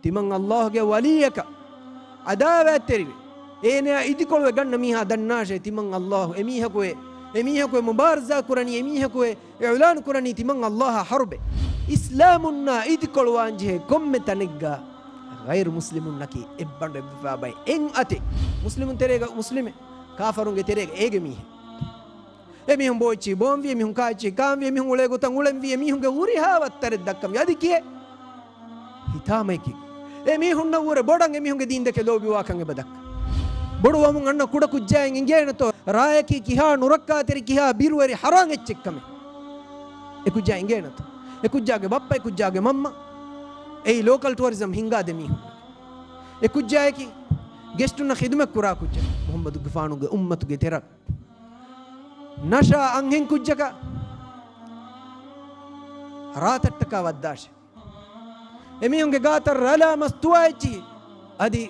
timan Allah ge waliyaka adawa terive ene idikolwe ganna miha dannashe timan Allah emiha ko mubarza kurani emiha ko i'lan kurani timan Allah harbe islamunna idikolwanje komme tanigga غير مسلمون نكي ابن ربفا باي ان اتي مسلمون تريغا مسلمه كافرون تريغا ايغ مي اميهم بوچي بوم في ميهم كاچي كام في ميهم ولego تان ولم في ميهم غوري ها وتر دكم يدي كي හිතාමයිකි එමිහුන්න වර බොඩන් එමිහුන්ගේ දීන් දෙක ලෝබි වාකන් එබදක් බොඩු වමුන් අන්න කුඩ කුජ්ජායෙන් ඉංගේනතෝ රායකි කිහා නුරක්කා තෙරි කිහා බිරුවරි හරන් එච්චෙක්කම එකුජ්ජා ඉංගේනතෝ එකුජ්ජාගේ බප්පා එකුජ්ජාගේ මම්මා ඒ ලෝකල් ටුවරිසම් හින්ගා දෙමිහුන් එකුජ්ජායකි ගෙස්ටුන ඛිදමත් කුරා කුජ්ජා මුහම්මදු ගෆානුගේ උම්මතුගේ තෙරක් නෂා අංහෙන් කුජ්ජක රාතට්ටක වද්දාෂ එමිහුන්ගේ ගාතර රලා මස්තුයිචි අදි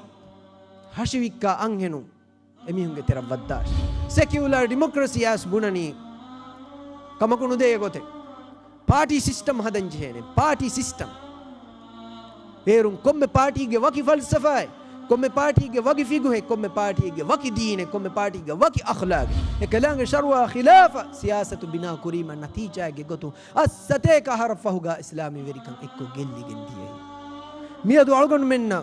හෂිවික්කා අංහෙනු එමිහුන්ගේ තෙර වද්දාෂ සෙකියුලර් ඩෙමොක්‍රසි ඇස් බුණනි කමකුණු දෙය ගොතේ පාටි සිස්ටම් හදන් ජේනේ පාටි සිස්ටම් ඒරුම් කොම්මෙ පාටිගේ වකි ෆල්සෆායි කොම්මෙ පාටිගේ වකි ෆිගුහෙ කොම්මෙ පාටිගේ වකි දීනේ කොම්මෙ පාටිගේ වකි අඛලාග එකලංග ශර්වා ඛිලාෆා සියාසතු බිනා කුරීම නතිජාගේ ගොතු අස්සතේක හරෆහුගා ඉස්ලාමී වෙරිකන් එක්ක ගෙල්ලි ගෙන්දියේ මියදු අල්ගොන් මෙන්න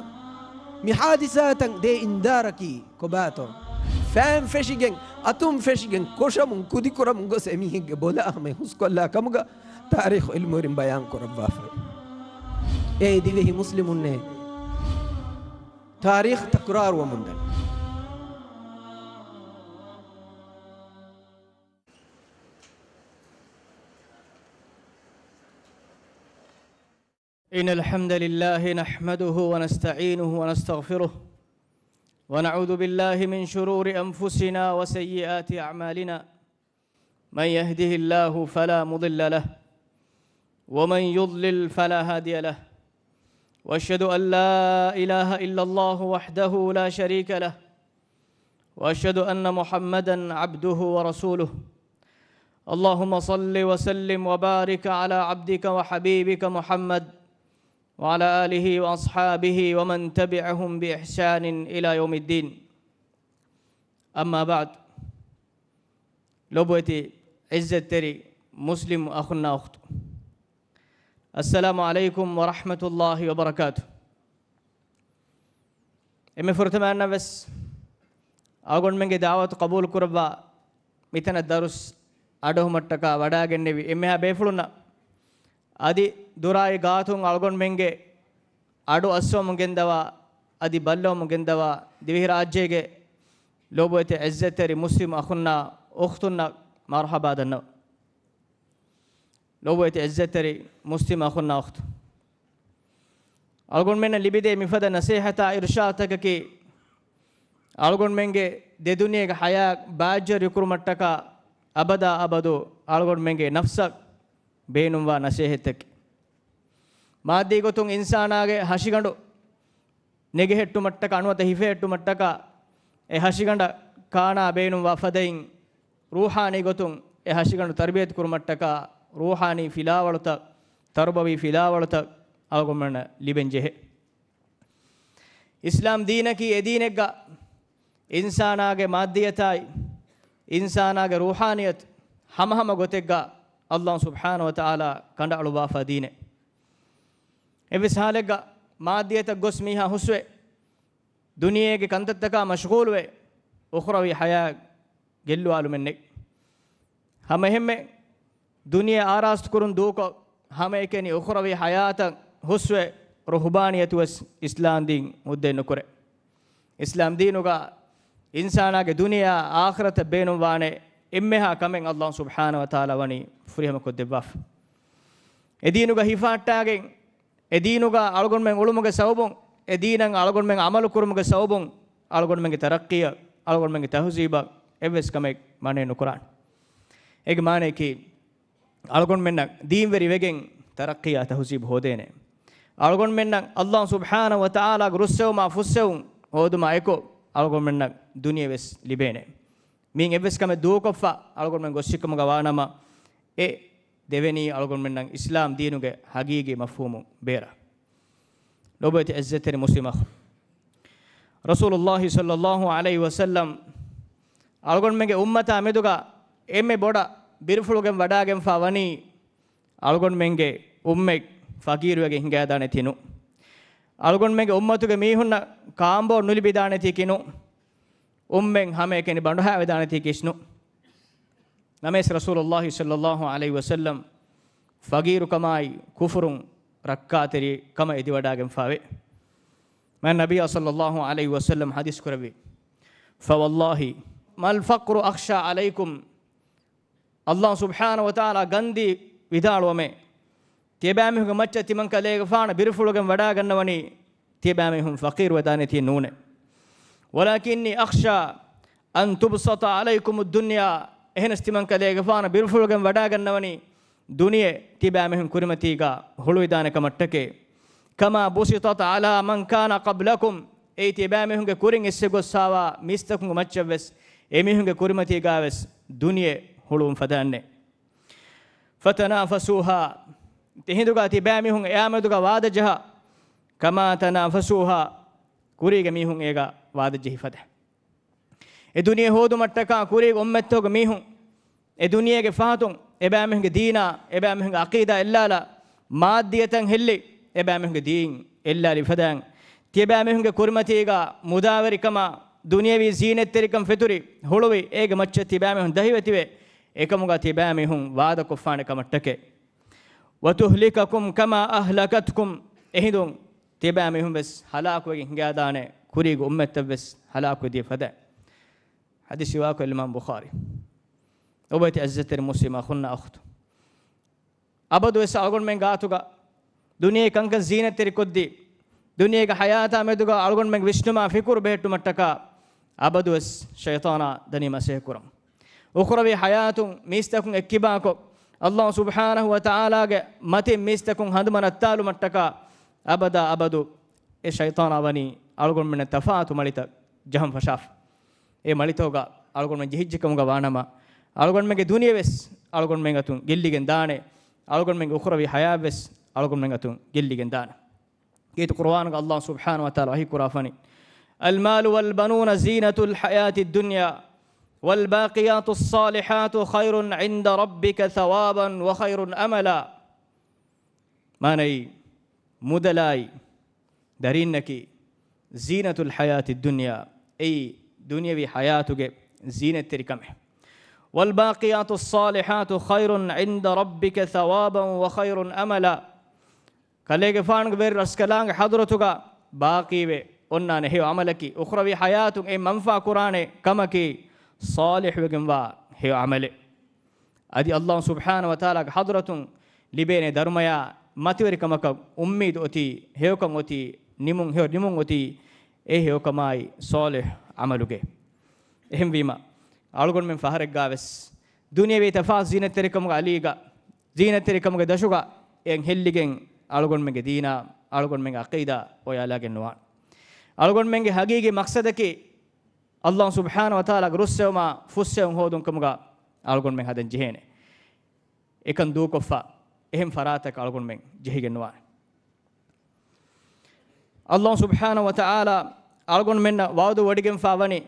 මි හාදිසාතන් දේ ඉන්දාරකි කොබාතෝ ෆෑම් ෆෙෂිගෙන් අතුම් ෆෙෂිගෙන් කොෂමුන් කුදි කරමුන් ගොස එමිහිගේ බොලාම හුස්කොල්ලා කමුග තාරීඛ ඉල්මුරින් බයන් කරබ්වාෆේ ඒ දිවෙහි මුස්ලිමුන්නේ تاريخ تكرار ومندن إن الحمد لله نحمده ونستعينه ونستغفره ونعوذ بالله من شرور أنفسنا وسيئات أعمالنا من يهده الله فلا مضل له ومن يضلل فلا هادي له واشهد ان لا اله الا الله وحده لا شريك له واشهد ان محمدا عبده ورسوله اللهم صل وسلم وبارك على عبدك وحبيبك محمد وعلى اله واصحابه ومن تبعهم باحسان الى يوم الدين اما بعد لوبوتي عزت تري مسلم اخنا اخت السلام عليكم ورحمة الله وبركاته إمي فرتمانا بس أقول منك دعوة قبول كربا ميتنا الدرس أدوه متكا وداعن نبي إميها بيفلونا أدي دوراي غاتون أقول منك أدو أسوا مجندوا أدي بلوا مجندوا دبيه راجعك لو بيت عزتري مسلم أخونا أختنا مرحبا دنا لو بيت عزتري مسلم أخونا أخت أقول من اللي بدي مفدا نصيحة إرشادك كي أقول منك دي دنيا حياة باجر يكرمتك أبدا أبدو أقول منك نفسك بينهم ونصيحتك ما دي قطن إنساناك هاشيغندو نيجهتو متك أنوات هيفهتو متك هاشيغند كانا بينهم وفدين روحاني قطن هاشيغندو تربية كرمتك روحاني فلاولتا تربوي فلاولتا أقومنا لبنجه إسلام دينك يدينك إنساناك ماديتاي إنساناك روحانيت هم قتك الله سبحانه وتعالى كند على وافا دينه إبس حالك ماديتك قسميها حسوة دنيا کے كنتتك مشغول وے أخروي حياة جلو على منك هم دنيا آراست كرون دوكو همه كني أخروي حياة حسوة رهبانية وس إسلام دين مدة نكره إسلام دينوغا إنسانا کے دنيا آخرت بينهم وانه إمها كمن الله سبحانه وتعالى وني فريهم كدباف إدينوغا هيفاتاغين إدينوغا ألغون من علومك سوبون إدينان ألغون من عمل كرمك سوبون ألغون من ترقية ألغون من تهذيبا إبس كمن مانه نكران إك مانه كي ألغون من دين وري وجين ترقية تهذيب هودينه ألغون من الله سبحانه وتعالى غرسوا ما فسوا هودو ما إكو ألغون من دنيا بس لبينه مين إبس كم دوكفا ألغون من غشيكم غوانا ما ديفني ألغون من إسلام دينه حقيقي مفهوم بيرا نوبة عزة مسلمة رسول الله صلى الله عليه وسلم ألقون منك أمة أمدوغا إمي بودا بيرفلوغم وداغم فاوني ألقون منك أمك فقير وغي هنگا دانه تينو ألقون منك أمتوغ ميهن كامبو نولي بدانه تيكينو أمم همه كني بندها ودانه تيكيشنو نمس رسول الله صلى الله عليه وسلم فقير كماي كفر ركاتري كما إدي وداغم فاوي من النبي صلى الله عليه وسلم حديث كربي فوالله ما الفقر أخشى عليكم الله سبحانه وتعالى غندي විදාළුවමේ තියබෑමිහුගේ මච්ච තිමන් කලේග ෆාන බිරෆුලුගෙන් වඩා ගන්නවනි තියබෑමිහුන් ෆකීර් වදානේ තිය නූනේ වලකින්නි අක්ෂා අන් තුබසත අලයිකුම් දුන්යා එහෙනස් තිමන් කලේග ෆාන බිරෆුලුගෙන් වඩා ගන්නවනි දුනියේ තියබෑමිහුන් කුරිමතීගා හොළු විදානක මට්ටකේ කමා බුසිතත අලා මන් කාන ක්බලකුම් ඒ තියබෑමිහුගේ කුරින් ඉස්සෙගොස්සාවා මිස්තකුන් මච්චවස් එමිහුගේ කුරිමතීගාවස් දුනියේ හොළුම් ෆදාන්නේ فتنافسوها تهندوغا تباميهم ايامدوغا وادجها كما تنافسوها كوريغا ميهم ايغا وادجه فده الدنيا هودو متكا كوريغ امتوغا ميهم الدنيا فاتون ابامهم دينا ابامهم عقيده الا لا ماديتن هلي ابامهم دين الا لفدان تبامهم كرمتيغا مداوري كما دنيوي زينت تركم فتوري هولوي ايغا مچ تبامهم دهيوتيوي එකමුගා තිබෑමිහුන් වාද කොෆාන කමට්ටකේ වතුහ්ලිකකුම් කමා අහ්ලකත්කුම් එහිදුන් තිබෑමිහුන් වෙස් හලාකුවකින් හිඟාදානේ කුරීග උම්මත වෙස් හලාකුවදී ෆද හදිස් වාක ඉමාම් බුඛාරි ඔබති අස්සතර මුස්ලිම අඛුන්නා අඛතු අබදු වෙස් අල්ගොන් මෙන් ගාතුගා දුනියේ කංකන් සීනතෙරි කොද්දී දුනියේග හයාතා මෙදුගා අල්ගොන් මෙන් විෂ්ණුමා ෆිකුර් බෙහෙට්ටු මට්ටකා අබදු වෙස් ෂයිතානා දනි මසහ කුරම් أخرى حياتهم ميستكون إكباكو الله سبحانه وتعالى متى ميستكون هندمن التالو متكا أبدا أبدو الشيطان أبني ألقون من التفاعل مليتا جهم فشاف مليتوغا ألقون من جهجكم غوانما ألقون من الدنيا بس ألقون من غتون جلي جندانة ألقون من أخرى حياة بس ألقون من غتون جلي جندانة كيت القرآن الله سبحانه وتعالى هي كرافني المال والبنون زينة الحياة الدنيا والباقيات الصالحات خير عند ربك ثوابا وخير أملا ماني مدلاي دارينك زينة الحياة الدنيا أي دنيا بحياتك زينة تركمه والباقيات الصالحات خير عند ربك ثوابا وخير أملا كليك فانك بير رسكلانك حضرتك باقي قلنا نهي عملك أخرى بحياتك أي منفع قرآن كمكي صالح وجنوا هي عمله أدي الله سبحانه وتعالى حضرة لبين درميا ما توري كمك أميد أتي هيو كم أتي نمون هيو نمون أتي هيو كماي صالح عملوك هم بيما ألقون من فهرك جابس دنيا بيتفاز زينة تري كمك عليجا زينة تري كمك دشوكا إن هلليجن ألقون من دينا ألقون من عقيدة ويا لكن نوان ألقون من حقيقي مقصدك الله سبحانه وتعالى رسوما فسهم هودون كمغا ألقون من هذا الجهين إكن دو كفا إهم فراتك ألقون من جهيج النوار الله سبحانه وتعالى ألقون من وعد وديكم فاوني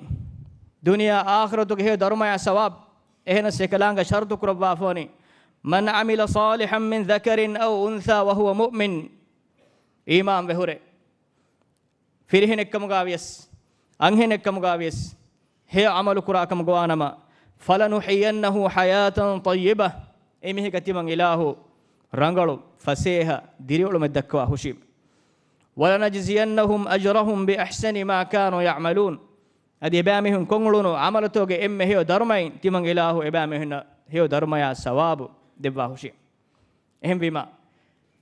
دنيا آخرتك هي درما ثواب إهنا سكلانغ شرط كربا فوني من عمل صالحا من ذكر أو أنثى وهو مؤمن إيمان بهره فيرهن كمغاويس أنهنك كمغاويس هي عمل كراكم غوانما فلنحيينه حياة طيبة إمه كتيمان إله رانغلو فسيها ديريولو مدكوا هشيم ولنجزينهم أجرهم بأحسن ما كانوا يعملون أدي بامهم كونغلونو عملتوغ إمه هي درمين تيمان إله إبامهن هي درميا ثواب دبا هشيم إهم بما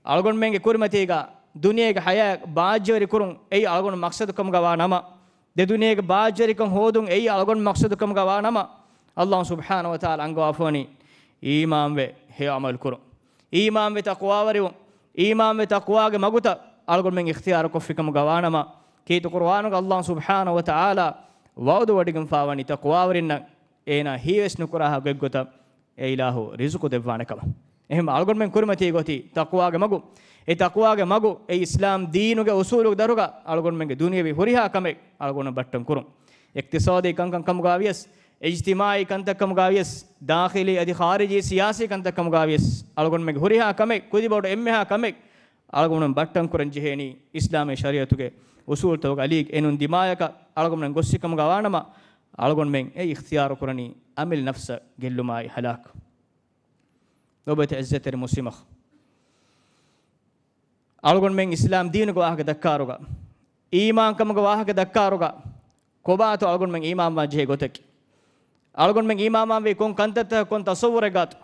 ألغون منغ كورمتيغا دنيا حياة باجوري كورون أي ألغون مقصدكم غوانما دنيا باجركم هودون أي ألغون مقصدكم غوانما الله سبحانه وتعالى أنغو أفوني إيمان به هي عمل كرو إيمان به تقوى وريو إيمان به تقوى مغوتا ألغون من اختياركم فيكم غوانما كي تقرآن الله سبحانه وتعالى وعد وديكم فاوني تقوى ورينا إنا هي اسنكراها غغوتا إله رزق دبوانكم එහෙම අලගොන් මෙන් කුරුමති ගොති තක්වාගේ මගු ඒ තක්වාගේ මගු ඒ ඉස්ලාම් දීනුගේ උසූලුක දරුගා අලගොන් මෙන්ගේ දුනියවේ හොරිහා කමෙ අලගොන බට්ටම් කුරුම් ඉක්තිසාදී කංකම් කම් ගාවියස් ඉජ්තිමායි කන්තකම් ගාවියස් දාඛිලි අදි ખાරිජි සියාසී කන්තකම් ගාවියස් අලගොන් මෙන්ගේ හොරිහා කමෙ කුදි බෝඩ එම්මෙහා කමෙ අලගොන බට්ටම් කුරන් ජෙහෙනි ඉස්ලාමේ ශරියතුගේ උසූල් තවග අලීක් එනුන් දිමායක අලගොන් මෙන් ගොස්සිකම් ගවානම අලගොන් මෙන් ඒ ඉඛතියාර කුරණි අමිල් නෆ්ස ගෙල්ලුමායි හලාක් ඔබට ඉස්සතර මුස්ලිමඛ අලගොන් මෙන් ඉස්ලාම් දීනුක වාහක දක්කාරුග ඊමාන් කමක වාහක දක්කාරුග කොබාතු අලගොන් මෙන් ඊමාම් වාජේ ගොතකි අලගොන් මෙන් ඊමාම් වේ කොන් කන්තත කොන් තසවුර ගත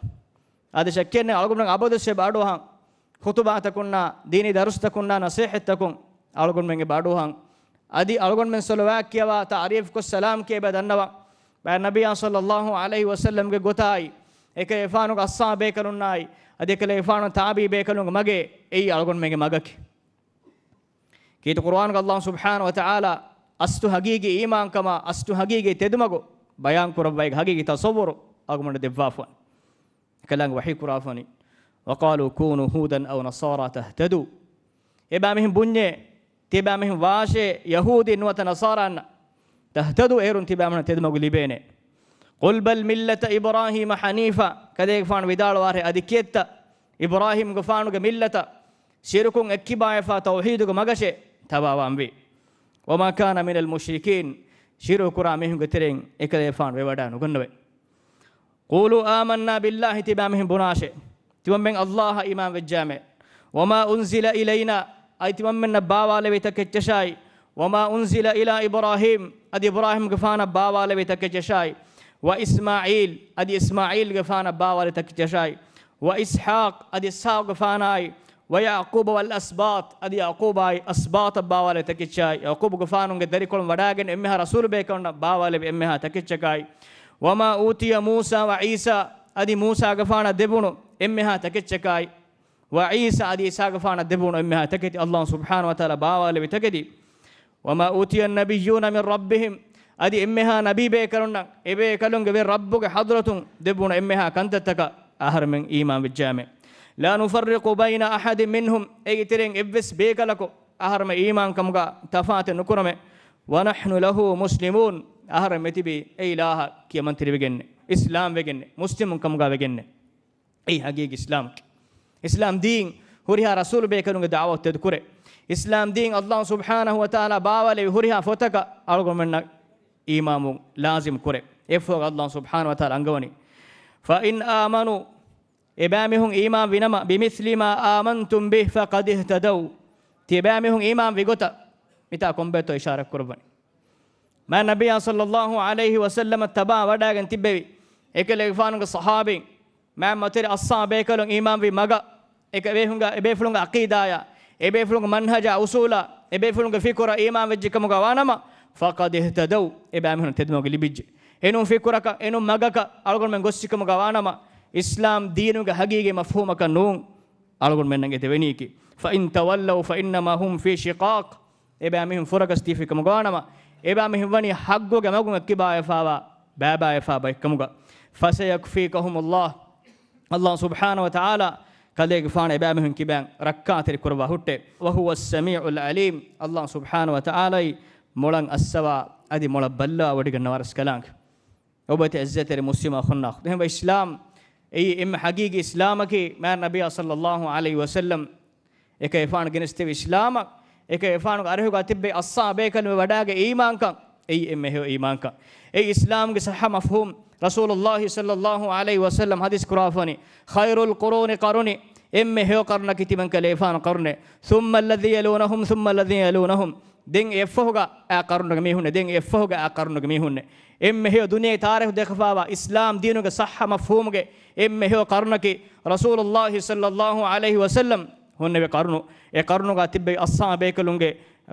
ආද ශක්කන්නේ අලගොන් මෙන් අබදස්සේ බාඩෝහන් ඛුතුබා තකුන්නා දීනි දරුස් තකුන්නා නසීහත් තකුන් අලගොන් මෙන්ගේ බාඩෝහන් අදි අලගොන් මෙන් සලවාක් කියවා තාරීෆ් කො සලාම් කියබ දන්නවා බෑ නබියා සල්ලල්ලාහු අලයිහි වසල්ලම් ගේ ගොතයි එක එෆානුක අස්සාබේ කරුණායි අධිකල එෆානු තාබී බේකලුංග මගේ එයි අලගොන් මෙගේ මගකි කීත කුර්ආන් අල්ලාහ් සුබ්හානහු වතාලා අස්තු හගීගි ඊමාන් කම අස්තු හගීගි තෙදුමගෝ බයන් කරවයි හගීගි තසවුර අගමන දෙවාෆන් කලංග වහී කුරාෆනි وقالوا كونوا هودا او نصارى تهتدوا එබෑමෙහිම් බුඤ්ඤේ තිබෑමෙහිම් වාෂේ යහූදි නුවත නසාරාන්න تهتدوا එරුන් තිබෑමන තෙදුමගු ලිබේනේ قل بل ملة إبراهيم حنيفا كذلك فان ودال واره أديكيت إبراهيم غفانوغ ملة شركون اكبايفا توحيدوغ مغشه تباوان بي وما كان من المشركين شرك رامهم غترين اكذلك فان وودانو غنوي قولوا آمنا بالله تبامهم بناشه تبامن الله إمام الجامع وما أنزل إلينا أي تبامن باوالي بتكتشاي وما أنزل إلى إبراهيم أدي إبراهيم غفانا باوالي بتكتشاي وإسماعيل أدي إسماعيل غفانا باوالي تكتشاي وإسحاق أدي إسحاق غفاناي ويعقوب والأسباط أدي يعقوب أي أسباط باوالي تكتشاي يعقوب غفانون غدري كل وداغن إمها رسول بيكون باوالي بإمها تكتشاي وما أوتي موسى وعيسى أدي موسى غفانا دبونو إمها تكتشاي وعيسى أدي عيسى غفانا دبونو إمها تكتي الله سبحانه وتعالى باوالي بتكتي وما أوتي النبيون من ربهم أدي إمها نبي بيكرنا إبي كلون غير ربك حضرتهم دبون إمها كنتتك أهر من إيمان بالجامع لا نفرق بين أحد منهم أي ترين إبس بيكلكو أهر من إيمان كمغا تفات نكرم ونحن له مسلمون أهر متبي أي لاها كي من تري بجن إسلام بجن مسلم كمغا بجن أي حقيقة إسلام دين هوريها رسول بيكلون دعوة تذكره إسلام دين الله سبحانه وتعالى باولي هوريها فتك أرجو منك إمام لازم كره إفوق الله سبحانه وتعالى أنجوني فإن آمنوا إبامهم إمام بنما بمثل ما آمنتم به فقد اهتدوا تبامهم إمام بقطع متى كمبتو إشارة كربني ما النبي صلى الله عليه وسلم التبع وداعن تبوي إكل إفانك الصحابي ما متر الصحابة كلهم إمام بمجا إبيفلون عقيدة إبيفلون منهج أصولا إبيفلون فكرة إمام بجكم جوانما فقد اهتدوا إبامهم تدمج لبيج إنهم فكرك إنهم مجاك أرجون من قصيكم جوانما إسلام دينك حقيقي مفهومك نون أرجون من نجتبنيك فإن تولوا فإنما هم في شقاق إبامهم فرق استيفكم جوانما إبامهم بني حقه جمعهم كباء فابا بابا فابا كمجا فسيكفيكهم الله سبحانه وتعالى كذلك فان إبامهم كبان ركعت الكربة هتة وهو السميع العليم الله سبحانه وتعالى مولان السوا أدي مولا بلا وديك النوارس كلامك وبيت عزة المسلم أخناق ده إسلام أي إم حقيقي إسلامك ما النبي صلى الله عليه وسلم إكيفان جنستي إسلامك إكيفان أرهو كاتب الصابة كانوا بداعة إيمانك أي إم هو إيمانك أي إسلام صح مفهوم رسول الله صلى الله عليه وسلم حديث كرافني خير القرون قرني إم هو قرنك تبان كليفان قرني ثم الذي يلونهم ثم الذي يلونهم دين يفوجا أقرنك ميهون دين يفوجا أقرنك ميهون إم هو دنيا تاريخ دخفاوا إسلام دينك صح مفهومك إم هو قرنك رسول الله صلى الله عليه وسلم هون بقرنو قرنك تبي الصحابة كلونج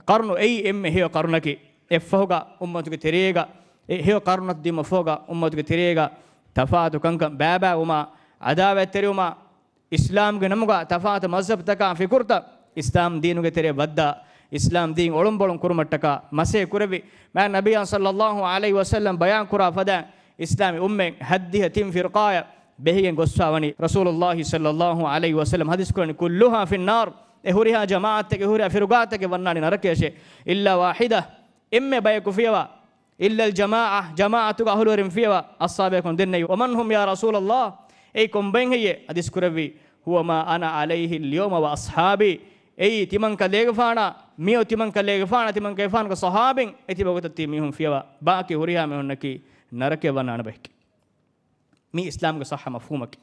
قرنو أي إم هو قرنك يفوجا أمتك تريجا هو قرنت دي مفوجا أمتك تريجا تفاعل كنك بابا وما عداوة تريوما إسلام جنمجا تفاعل مذهب تكا في كرتا إسلام دينك تري بدا إسلام دين علم بلون كرمتكا مسيح كربي ما النبي صلى الله عليه وسلم بيان كرا فدا إسلام أمة هديه تيم فرقاية behigen gossawani Rasulullah sallallahu alaihi wasallam hadis kurani kulluha fin nar ehuriha jamaat ke ehuriha firugat ke wannani narakeshe illa wahida imme bayaku fiwa illa al jamaatu ga ahlurin fiwa ashabakum dennay wa man hum ya Rasulullah ei komben heye hadis kuravi huwa ma ana alaihi al yawma wa ashabi ei timan ka legfana miyo timan ka legfana timan ka ifan ka sahabin eti bogotati mihum fiwa baaki huriha mehonnaki narake wannana bahki mi islam ga sahha mafhumak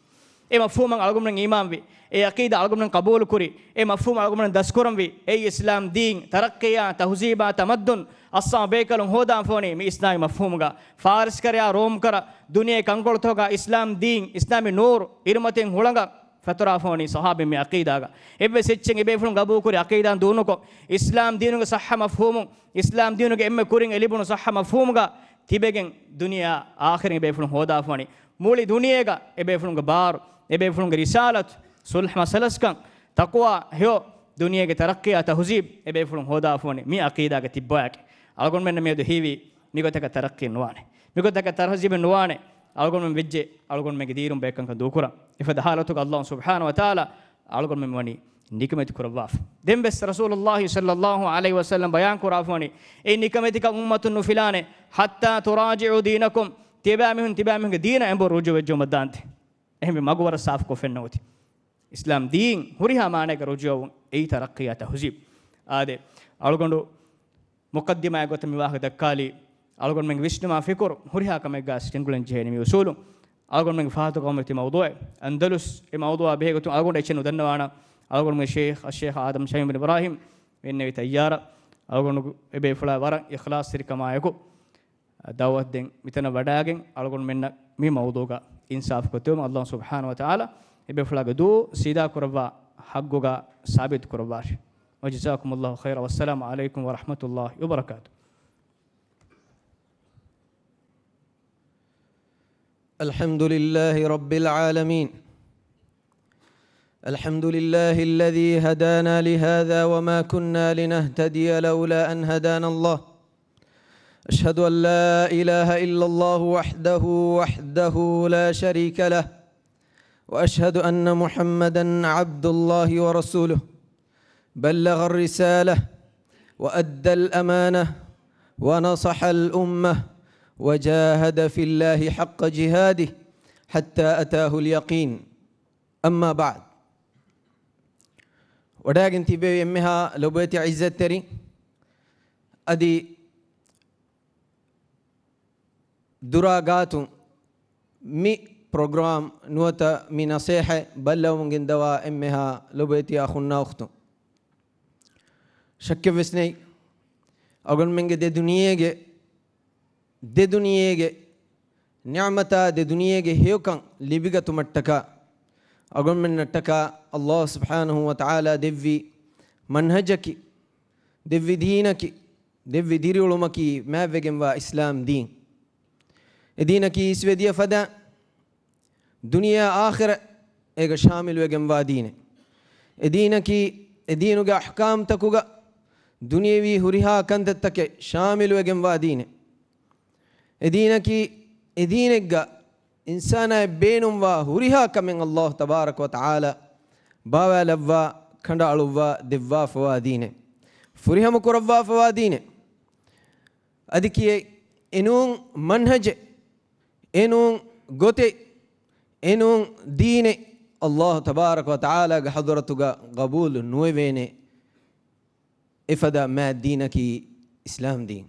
e mafhuman algumnan iman vi e aqida algumnan qabul kuri e mafhum algumnan daskuram vi e islam deen tarakkiya tahziba tamaddun assa bekalun hodan foni mi islam mafhum ga faris karya rom kara duniya kankol thoga islam deen islami nur irmaten hulanga fatura foni sahabi mi aqida ga ebbe secchen ebe fulun gabu kuri aqidan dunuko islam deenu ga sahha mafhum islam deenu ga emme kurin elibunu sahha mafhum ga tibegen duniya akhirin ebe fulun hoda foni muli duniyega ebe fulunga bar ebe fulunga risalat sulh masalaskan taqwa hyo duniyege tarakkiya tahzib ebe fulun hoda foni mi aqida ga tibbaake algon men me do hiwi migotaka tarakki nuwane migotaka tahzib nuwane algon men vejje algon men gidirum bekan ka dukura ifada halatu Allah subhanahu wa taala algon men wani nikamati kurawaf dembes Rasulullah sallallahu alaihi wasallam bayan kurafoni e nikamati ka ummatun nufilane hatta turaji'u dinakum tibamihun dina embo ruju wejjo madante ehme magwara saaf ko fennoti islam deen huriha maane ga ruju ei tarakkiya tahzib ade algondu muqaddima gotam wiwah dakkali algon men vishnuma fikur huriha kame gas tengulen jeheni mi usulu algon men faatu qawmati mawdu' andalus e mawdu' behegotu algon echenu dannawana algon men sheikh adam shaym bin ibrahim enne tayyara algon ebe fula wara ikhlas sirkamayako dawat den mitana wadagen algon menna mi mawduga insaf ko tum Allah subhanahu wa ta'ala ebe fulaga du sida kurwa haggoga sabit kurwa wa jazakumullahu khaira wassalamu alaykum wa rahmatullahi wa barakatuh alhamdulillahi rabbil alamin alhamdulillahi alladhi hadana li hadha wa ma kunna linahtadiya lawla an hadana Allah أشهد أن لا إله إلا الله وحده لا شريك له وأشهد أن محمدًا عبد الله ورسوله بلغ الرسالة وأدى الأمانة ونصح الأمة وجاهد في الله حق جهاده حتى أتاه اليقين أما بعد وداعن تبي يمها لبيت عزة تري أدي دراغاتو مي بروجرام نوتا مي نصيحة بلو من دوا امها لبيتي اخونا اختو شك وسني اقول من دي دنيا نعمتا دي دنيا هيوكان لبيغتو متكا اقول من نتكا الله سبحانه وتعالى دفي منهجك دفي دينك دفي ديري علمكي ما فيجن اسلام دين دينك يسوديا فدا دنيا آخرة إيجا شامل وجم وادينه دينك دينك أحكام تكوجا دنيا وي هريها كنت تك شامل وجم وادينه دينك إنسان بينهم وهريها كمن الله تبارك وتعالى باوا لوا خندا علوا دوا فوادينه فريها مكروا فوادينه أديكي إنون منهج إنون قتي إنون دين الله تبارك وتعالى حضرتك قبول نوينه إفدا ما دينك إسلام دين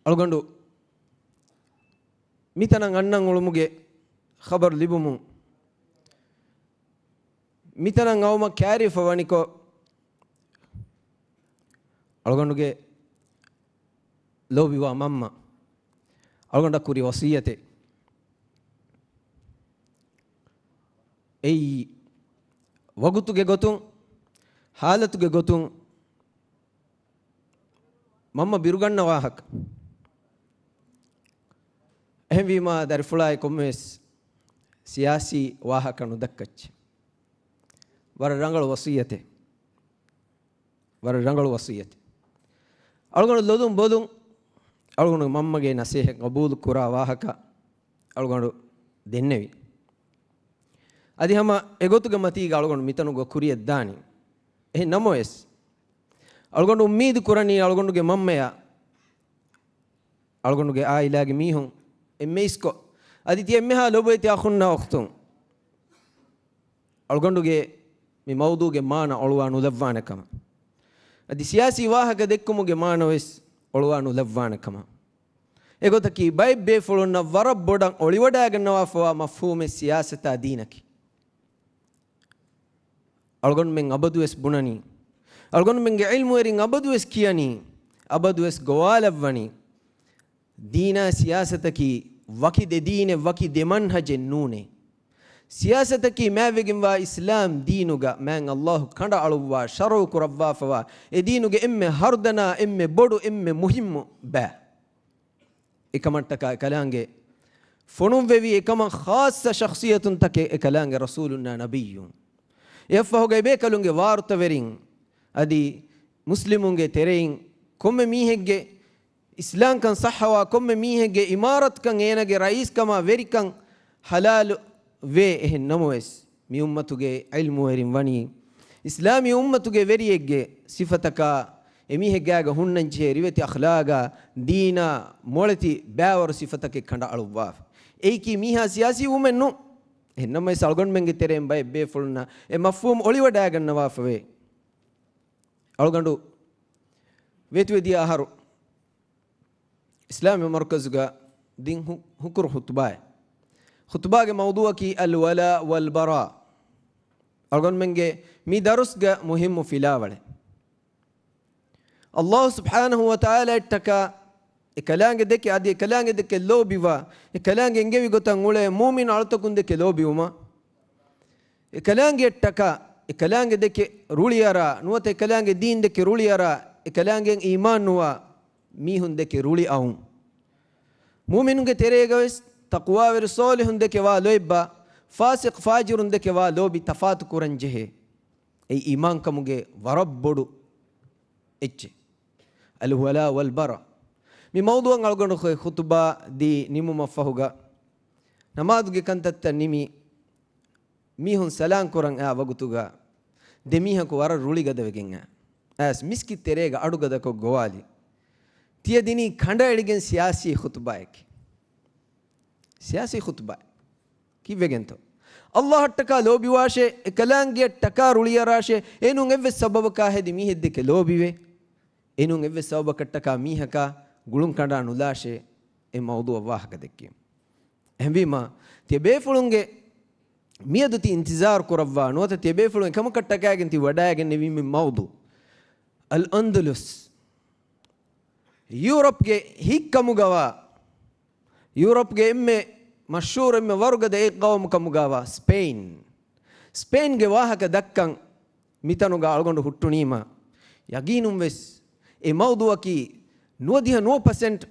ألقندو ميتنا غنن علموجي خبر لبومو ميتنا غاوما كاري فوانيكو ألقندوجي لو بيوا ماما ألقندا كوري وصيته أي وقتوجي قطون حالتوجي قطون ماما بيرغنا واحد هم بيما درفلاي كوميس سياسي واحد كانوا دكتش وررانغل وصيته ألقنا لودون بودون ألقنا ماما جي نسيه قبول كورا واحد ಅಳ್ಗೊಂಡು ದೆನ್ನೆವಿ ಅದಿ ಹಮ ಎಗೊತ್ತುಗ ಮತೀಗ ಅಳ್ಗೊಂಡು ಮಿತನುಗ ಕುರಿಯದ್ದಾನಿ ಎಹೆ ನಮೋ ಎಸ್ ಅಳ್ಗೊಂಡು ಉಮ್ಮೀದು ಕುರನಿ ಅಳ್ಗೊಂಡುಗೆ ಮಮ್ಮೆಯ ಅಳ್ಗೊಂಡುಗೆ ಆ ಇಲಾಗೆ ಮೀಹುಂ ಎಮ್ಮೆ ಇಸ್ಕೊ ಅದಿತಿ ಎಮ್ಮೆ ಹಾ ಲೋಬೈತಿ ಅಖುನ್ನ ಒಖ್ತುಂ ಅಳ್ಗೊಂಡುಗೆ ಮಿ ಮೌದೂಗೆ ಮಾನ ಒಳುವಾನು ಲವ್ವಾನಕಮ ಅದಿ ಸಿಯಾಸಿ ವಾಹಕ ದೆಕ್ಕುಮುಗೆ ಮಾನವೆಸ್ ಒಳುವಾನು ಲವ್ವಾನಕಮ ಎಗೊತ್ತಕಿ ಬೈ ಬೇಫುಳುನ್ನ ವರಬ್ಬೊಡಂ ಒಳಿವಡಾಗನ್ನವಾಫುವ ಮಫ್ಹೂಮೆ ಸಿಯಾಸತ ದೀನಕಿ ಅಳ್ಗೊಂಡು ಮೆಂಗ್ ಅಬದುವೆಸ್ ಬುಣನಿ ಅಳ್ಗೊಂಡು ಮೆಂಗೆ ಇಲ್ಮು ಎರಿಂಗ್ ಅಬದುವೆಸ್ ಕಿಯನಿ ಅಬದುವೆಸ್ ಗೋವಾಲವ್ವನಿ ದೀನ ಸಿಯಾಸತಕಿ ವಕಿದೆ ದೀನೆ ವಕಿದೆ ಮನ್ಹಜೆ ನೂನೆ ಸಿಯಾಸತಕಿ ಮ್ಯಾವೆಗಿಂವ ಇಸ್ಲಾಂ ದೀನುಗ ಮ್ಯಾಂಗ್ ಅಲ್ಲಾಹು ಕಂಡ ಅಳುವ ಶರವು ಕುರವ್ವಾಫವ ಎ ದೀನುಗೆ ಎಮ್ಮೆ ಹರ್ದನ ಎಮ್ಮೆ ಬೊಡು ಎಮ್ಮೆ ಮುಹಿಮ್ಮು ಬ್ಯಾ ಇಕಮಟ್ಟಕ ಕಲಾಂಗೆ ಫೊಣುವೆವಿ ಇಕಮ ಖಾಸ ಶಖ್ಸಿಯತುನ್ ತಕೆ ಕಲಾಂಗೆ ರಸೂಲುನ್ನ ನಬಿಯು ಎಫ್ಫಹುಗೆ ಬೇಕಲುಂಗೆ ವಾರ್ತವೆರಿಂಗ್ ಅದಿ ಮುಸ್ಲಿಮುಂಗೆ ತೆರೆಯಿಂಗ್ ಕೊಮ್ಮೆ ಮೀಹೆಗ್ಗೆ ಇಸ್ಲಾಂ ಕಂ ಸಹವ ಕೊಮ್ಮೆ ಮೀಹೆಗ್ಗೆ ಇಮಾರತ್ ಕಂ ಏನಗೆ ರಯೀಸ್ ಕಮ ವೆರಿ ಕಂ ಹಲಾಲು ವೇ ಎಹೆ ನಮೋವೆಸ್ ಮಿ ಉಮ್ಮತುಗೆ ಇಲ್ಮು ಎರಿಂ ವಣಿ ಇಸ್ಲಾಮಿ ಉಮ್ಮತುಗೆ ವೆರಿಯೆಗ್ಗೆ ಸಿಫತಕ ಎಮೀಹೆಗ್ಗೆ ಆಗ ಹುಣ್ಣಂಚೆ ರಿವತಿ ಅಖ್ಲಾಗ ದೀನ ಮೊಳತಿ ಬ್ಯಾವರು ಸಿಫತಕ್ಕೆ ಕಂಡ ಅಳುವಾ ಏಕಿ ಮೀಹಾ ಸಿಯಾಸಿ ಉಮೆನ್ನು ಹೆನ್ನಮ್ಮೈ ಸಳ್ಗೊಂಡು ಮೆಂಗೆ ತೆರೆ ಎಂಬ ಎಬ್ಬೆ ಫುಲ್ನ ಎ ಮಫೂಮ್ ಒಳಿವಡಾಗನ್ನವಾಫವೆ ಅಳ್ಗಂಡು ವೇತುವೆದಿಯ ಆಹಾರು ಇಸ್ಲಾಮಿ ಮರ್ಕಜ್ಗ ದಿನ್ ಹುಕುರ್ ಹುತ್ಬಾಯ್ ಹುತ್ಬಾಗೆ ಮೌದುವಕಿ ಅಲ್ ವಲ ವಲ್ ಬರಾ ಅಳ್ಗೊಂಡು ಮೆಂಗೆ ಮೀ ದರುಸ್ಗ ಮುಹಿಮ್ಮು ಫಿಲಾವಳೆ ಅಲ್ಲಾಹು ಸುಬ್ಹಾನಹು ವ ತಆಲ ಇಟ್ಟಕ ಕಲಾಂಗೆ ದಕ್ಕೆ ಅದೇ ಕಲಾಂಗೆ ದಕ್ಕೆ ಲೋಬಿವ ಕಲಾಂಗೆ ಎಂಗೆವಿ ಗೊತ್ತಂಗುಳೆ ಮೂಮಿನ ಅಳ್ತಕುಂದಕ್ಕೆ ಲೋಬಿವುಮ ಕಲಾಂಗೆ ಇಟ್ಟಕ ಕಲಾಂಗೆ ದಕ್ಕೆ ರೂಳಿಯಾರ ನುವತೆ ಕಲಾಂಗೆ ದೀನ್ ದಕ್ಕೆ ರೂಳಿಯಾರ ಕಲಾಂಗೆ ಈಮಾನ್ ನುವ ಮೀಹುಂದಕ್ಕೆ ರೂಳಿ ಅವು ಮೂಮಿನುಗೆ ತೆರೆಗವೆಸ್ ತಕ್ವಾವೆರು ಸೋಲಿಹುಂದಕ್ಕೆ ವಾ ಲೋಯ್ಬ ಫಾಸಿಕ್ ಫಾಜಿರುಂದಕ್ಕೆ ವಾ ಲೋಬಿ ತಫಾತು ಕುರಂಜೆಹೆ ಐ ಈಮಾನ್ ಕಮುಗೆ ವರಬ್ಬೊಡು ಎಚ್ಚೆ ಅಲ್ ವಲ ವಲ್ ಬರ ಮಿ ಮೌದುವಂಗೆ ಅಳ್ಗೊಂಡು ಖುತುಬಾ ದಿ ನಿಮ್ಮು ಮಫಹುಗ ನಮಾದುಗೆ ಕಂತತ್ತ ನಿಮಿ ಮೀಹುನ್ ಸಲಾಂ ಕುರಂಗ ವಗುತುಗ ದೆಮೀಹಕು ವರ ರೂಳಿಗದವೆಗೆಂಗ ಆಸ್ ಮಿಸ್ಕಿ ತೆರೆಗ ಅಡುಗದಕೊ ಗೋವಾಲಿ ತಿಯದಿನಿ ಖಂಡ ಎಳಿಗೆನ್ ಸಿಯಾಸಿ ಖುತುಬಾಯಕ್ಕೆ ಸಿಯಾಸಿ ಖುತುಬಾಯ್ ಕಿವೆಗೆಂತು ಅಲ್ಲಾಹ್ ಟಕ ಲೋಬಿವಾಶೆ ಕಲಾಂಗೆ ಟಕ ರುಳಿಯರಾಶೆ ಏನು ಎವ್ವೆ ಸಬಬಕ ಹೆದಿ ಮೀಹೆದ್ದಕ್ಕೆ ಲೋಬಿವೆ ಏನು ಎವ್ವೆ ಸಬಬಕ ಟಕ ಮೀಹಕ ಗುಳುಂ ಕಂಡ ನುಲಾಶೆ ಎ ಮೌದು ವಾಹಕದಕ್ಕೆ ಹೆಂಬಿಮ ತೆ ಬೇಫುಳುಂಗೆ ಮಿಯದು ತಿ ಇಂತಿಜಾರ್ ಕುರವ್ವ ನೋತ ತೆ ಬೇಫುಳುಂಗೆ ಕಮ ಕಟ್ಟಕಾಗಿಂತಿ ವಡಾಗೆ ನೆವಿ ಮಿ ಮೌದು ಅಲ್ ಅಂದುಲುಸ್ ಯೂರೋಪ್ಗೆ ಹೀಗ್ ಕಮುಗವ ಯೂರೋಪ್ಗೆ ಎಮ್ಮೆ ಮಶೂರ್ ಎಮ್ಮೆ ವರ್ಗದ ಏಕವಮ್ ಕಮುಗವ ಸ್ಪೇನ್ಗೆ ವಾಹಕ ದಕ್ಕಂ ಮಿತನುಗ ಅಳ್ಗೊಂಡು ಹುಟ್ಟು ನೀಮ ಯಗೀನುಂ ವೆಸ್ ಎ ಮೌದುವಕಿ 99%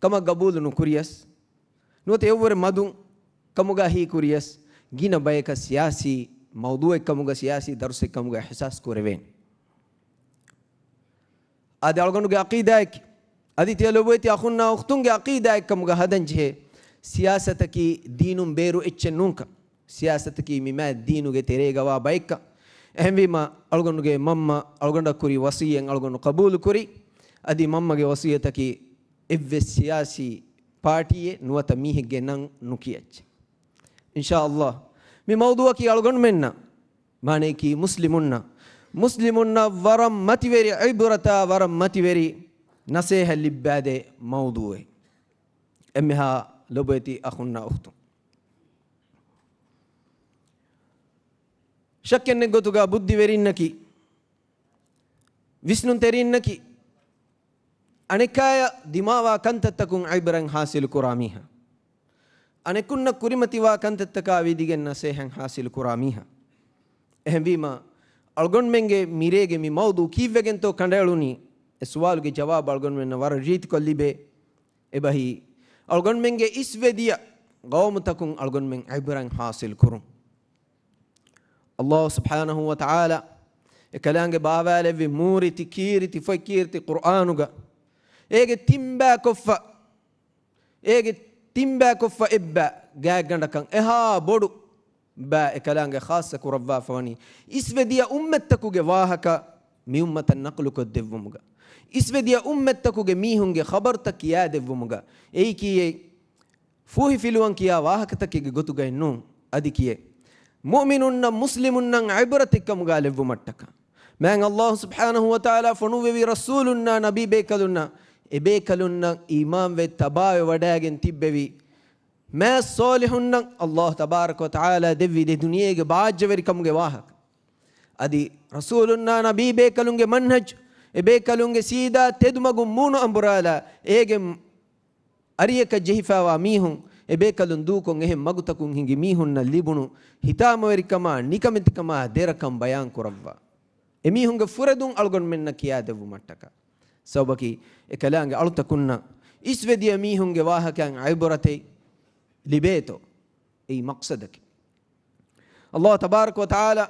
ಕಮ ಗಬೂಲುನು ಕುರಿಯಸ್ ನೋತ ಎವ್ವರೆ ಮದು ಕಮುಗ ಹೀ ಕುರಿಯಸ್ ಗಿನ ಬಯಕ ಸಿಯಾಸಿ ಮೌದುವೆ ಕಮುಗ ಸಿಯಾಸಿ ದರ್ಸೆ ಕಮುಗ ಎಹಸಾಸ್ ಕುರೆವೇನ್ ಆದ ಅಳ್ಗೊಂಡುಗೆ ಅಕೀದಾಯಕ್ ಅದಿತಿ ಲೋಬೈತಿ ಅಖುನ್ನ ಉಖ್ತುಂಗೆ ಅಕೀದಾಯಕ್ ಕಮುಗ ಹದಂಜೆ ಸಿಯಾಸತಕಿ ದೀನುಂ ಬೇರು ಎಚ್ಚೆ ನೂಂಕ ಸಿಯಾಸತಕಿ ಮಿಮಾ ದೀನುಗೆ ತೆರೆಗವಾ ಬೈಕ ಎಹಂವಿಮ ಅಳ್ಗೊಂಡುಗೆ ಮಮ್ಮ ಅಳ್ಗೊಂಡ ಕುರಿ ವಸಿಯಂ ಅಳ್ಗೊಂಡು ಕಬೂಲು ಕುರಿ ಅದಿ ಮಮ್ಮಗೆ ವಸಿಯತಕಿ ಎವ್ವೆ ಸಿಯಾಸಿ ಪಾರ್ಟಿಯೆ ನುವತ ಮೀಹಿಗೆ ನಂಗ್ ನುಕಿಯಚ್ ಇನ್ಶಾ ಅಲ್ಲಾಹ್ ಮಿ ಮೌದುವಕಿ ಅಳ್ಗೊಂಡು ಮೆನ್ನ ಮಾನೇಕಿ ಮುಸ್ಲಿಮುನ್ನ ವರಂ ಮತಿವೆರಿ ಐಬುರತ ವರಂ ಮತಿವೆರಿ ನಸೇಹ ಲಿಬ್ಬಾದೆ ಮೌದುವೆ ಎಮ್ಮೆಹಾ ಲೊಬೈತಿ ಅಖುನ್ನ ಉಖ್ತು ಶಕ್ಕೆನ್ನೆ ಗೊತ್ತುಗ ಬುದ್ಧಿವೆರಿನ್ನಕಿ ವಿಷ್ಣುನ್ ತೆರಿನ್ನಕಿ ಅನೆಕಾಯ ದಿಮಾವಾ ಕಂತತ್ತಕುಂ ಐಬರಂಗ್ ಹಾಸಿಲು ಕುರಾಮೀಹ ಅನೆಕುನ್ನ ಕುರಿಮತಿವಾ ಕಂತತ್ತಕ ವಿದಿಗೆನ್ನ ಸೇಹಂ ಹಾಸಿಲು ಕುರಾಮೀಹ ಎಹಂವೀಮ ಅಳ್ಗೊಂಡು ಮೆಂಗೆ ಮಿರೇಗೆ ಮಿ ಮೌದು ಕೀವೆಗೆಂತೋ ಕಂಡೇಳುನಿ ಎ ಸುವಾಲುಗೆ ಜವಾಬ್ ಅಳ್ಗೊಂಡು ಮೆನ್ನ ವರ ರೀತಿ ಕೊಲ್ಲಿಬೆ ಎ ಬಹಿ ಅಳ್ಗೊಂಡು ಮೆಂಗೆ ಇಸ್ವೆದಿಯ ಗೌಮು ತಕುಂ ಅಳ್ಗೊಂಡು ಮೆಂಗೆ ಐಬರಂಗ್ ಹಾಸಿಲು ಕುರುಂ ಅಲ್ಲಾಹ್ ಸುಬ್ಹಾನಹು ವ ತಆಲ ಎ ಕಲಾಂಗೆ ಬಾವಾಲೆವಿ ಮೂರಿತಿ ಕೀರಿತಿ ಫಕೀರ್ತಿ ಕುರ್ಆನುಗ ಏಗೆ ತಿಂಬಾ ಕೊಫ್ಫ ಏಗೆ තිම්බෑ කොෆ්ෆ එබ්බෑ ගෑග්ගඩකන් එහා බොඩු බෑ එකලාංගේ ખાસ කුරව්වා ෆවනි ඉස්වෙදිය උම්මත්තකුගේ වාහක මි උම්මතන් නක්ලුකොත් දෙවමුග ඉස්වෙදිය උම්මත්තකුගේ මීහුන්ගේ ખબરත කියා දෙවමුග එයි කීයේ ෆූහි ෆිලුවන් කියා වාහකතකගේ ගොතුගයි නු අදි කියේ මුමිනුන්න මුස්ලිමුන්න ඉබරතිකමුගා ලෙව්වමට්ටක මෑන් අල්ලාහ් සුබ්හානහු වතාලා ෆොනු වෙවි රසූලුන්න නබී බේකලුන්න එබේකලුන්න ඊමාන් වේ තබාවේ වඩාගෙන් තිබ්බෙවි मैं सोलिहुन्न अल्लाह तबारक व तआला देवी दे दुनिया के बाज्यवरिकमुगे वाहक अदि रसूलुन्ना नबी बेकलुंगे मनहज ए बेकलुंगे सीधा तेदुमगु मूनु अंबुराला एगे अरियक जहिफावा मीहुं ए बेकलुन दूकों एहे मगुतकुं हिंगी मीहुन्न लिबुनु हितामवरिकमा निकमितिकमा देरकम बयान कुरव्वा ए मीहुंगे फुरदुं अलगोन मेन्न किया देवु मट्टक सबकी ए कलांगे अलुतकुन्न इसवेदिया मीहुंगे वाहकं इबरते लिबेतो ए मकसदक अल्लाह तबारक व तआला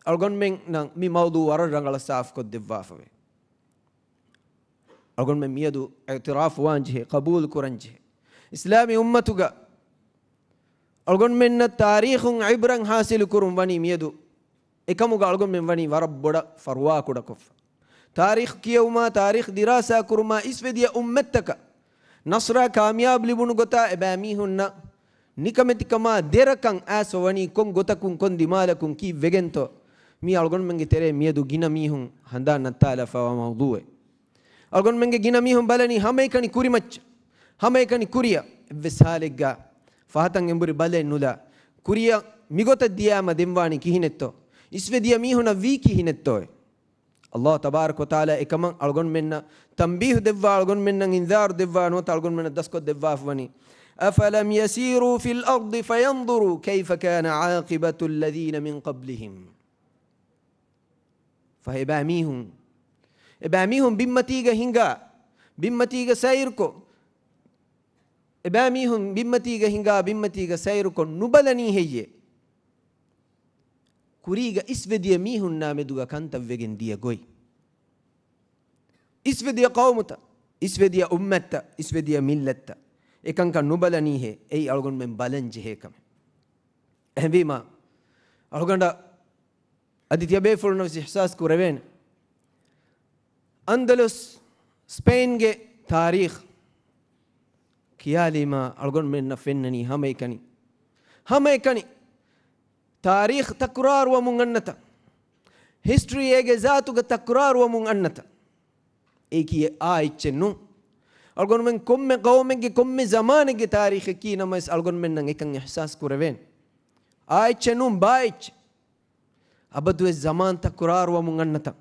अलगोन में न मी मौदू वररंगल साफ को दिवाफवे अलगोन में मियदु इतराफ वांजे कबूल कुरंजे इस्लामी उम्मतुगा अलगोन में न तारीखुं इब्रं हासिल कुरुम वनी मियदु एकमुगा अलगोन में वनी वरब्बड़ फरवा कुडकुफ तारीख कियउमा तारीख दिरासा कुरुमा इसवेदिया उम्मतक नसरा कामयाब लिबुनु गोता एबामी हुन्ना निकमेतिकमा देरकं आसवनी कों गोतकुं कों दिमालकुं की वेगेंतो मी अलगोन मंगे तेरे मियदु गिना मीहुं हंदा नताला फवा मौदूए अलगोन मंगे गिना मीहुं बलनी हमें कनी कुरिमच हमें कनी कुरिया वेसालेगा फहतंग एंबुरी बले नुला कुरिया मिगोत दिया म दिमवानी किहिनेत्तो इसवे दिया मीहुना वी किहिनेत्तो अल्लाह तबारक व तआला एकम अलगोन मेन्ना तंबीह देवा अलगोन मेन्ना इंजार देवा नो अलगोन मेन्ना दस्को देवा फवनी أفلم يسيروا في الأرض فينظروا كيف كان عاقبة الذين من قبلهم فإباميهم بمتيجة هنجا بمتيجة سيركو إباميهم بمتيجة هنجا بمتيجة سيركو نبلني هي كوريجا إسفدي ميهم نامدوغا كانت فيجن دي جوي إسفدي قومتا إسفدي أمتا إسفدي ملتا එකං ක නුබලනී හේ එයි අලගොන් මෙන් බලන් ජෙහෙකම එහෙවීම අලගොන්ඩ අදිතිය බේෆුල්න විසි ihsaas කුරවෙන අන්දලස් ස්පේන් ගේ තාරීඛ කියාලීම අලගොන් මෙන් නෆෙන්නනි හැම එකනි තාරීඛ තක්රාර් වමුන් අන්නත හිස්ටරි ඒගේ ذاتුග තක්රාර් වමුන් අන්නත ඒ කියේ ආයිච්චෙන්නු अलगोन में कोम्मे कौमे के कोम्मे ज़माने के तारीख़ की नमस अलगोन में नंगे कंगे एहसास कुरवेन आयचे नुम बायच अबदुए ज़मान तकुरार व मुंगन्नता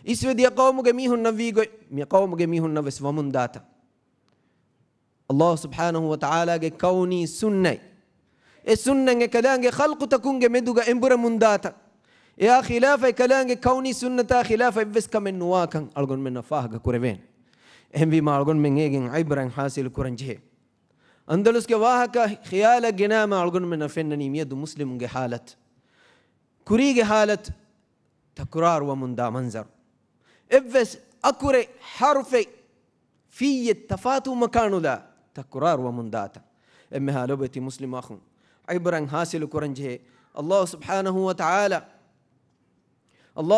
इसवे दिया कौम के मीहुन नवी गो मी कौम के मीहुन नवस वमुन दाता अल्लाह सुब्हानहु व तआला के कौनी सुन्ने ए सुन्ने के कलांगे खल्क तकुंगे मेदुगा एंबुरे मुंदाता या खिलाफ कलांगे कौनी सुन्नता खिलाफ इवस कमेन नुवाकं अलगोन में नफाह कुरवेन एमवी मालगोन में एगिन इब्रं हासिल कुरंजे अंदलुस के वाह का ख्याल गिना मालगोन में नफेननी मियद मुस्लिम के हालत कुरी के हालत तकरार व मुंदा मंजर इवस अकुरे हरफ في التفاتو مكانو لا تكرار ومنداتا امها لبتي مسلم اخو عبرن حاصل كرنجه الله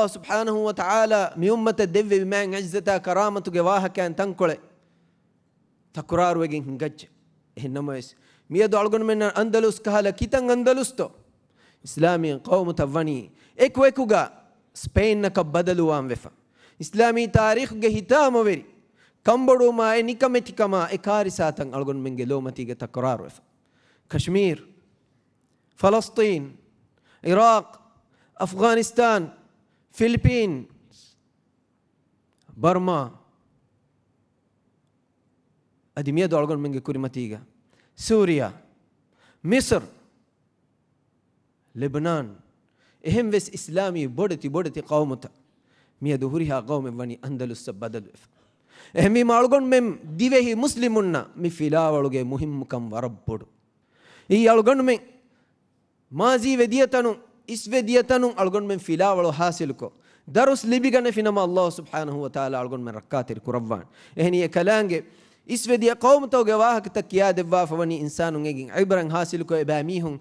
سبحانه وتعالى مي امه الدب بما عزتا كرامته جواها كان تنقل تكرار وجين هنجج انما ميدو الغن من اندلس كهلا كيتن اندلستو اسلامي قوم تفني اكوكوغا سبين نك بدلوا ام وفا اسلامي تاريخ ge hitama veri كمبرو ما نيكمتيكما اكارساتن الغن من لومتي تكرار وفا كشمير فلسطين عراق افغانستان فلبين برما ادميه دولغن من كوريماتيغا سوريا مصر لبنان اهم وس اسلامي بودتي قومتا ميه دهورها قوم وني اندلس بدل اهمي مالغن مم ديوهي مسلمون مي فيلاولوگه مهم كم وربود اي الغن من ماضي وديتانو اسوديتانو الغن من فيلاولو حاصل کو درس لبيگن فينما الله سبحانه وتعالى الغن من ركعات القرآن اهني كلانگه isvediya qawmtoge wahakta kiyadevwa fawani insanun egin ibran hasil ko ebamihun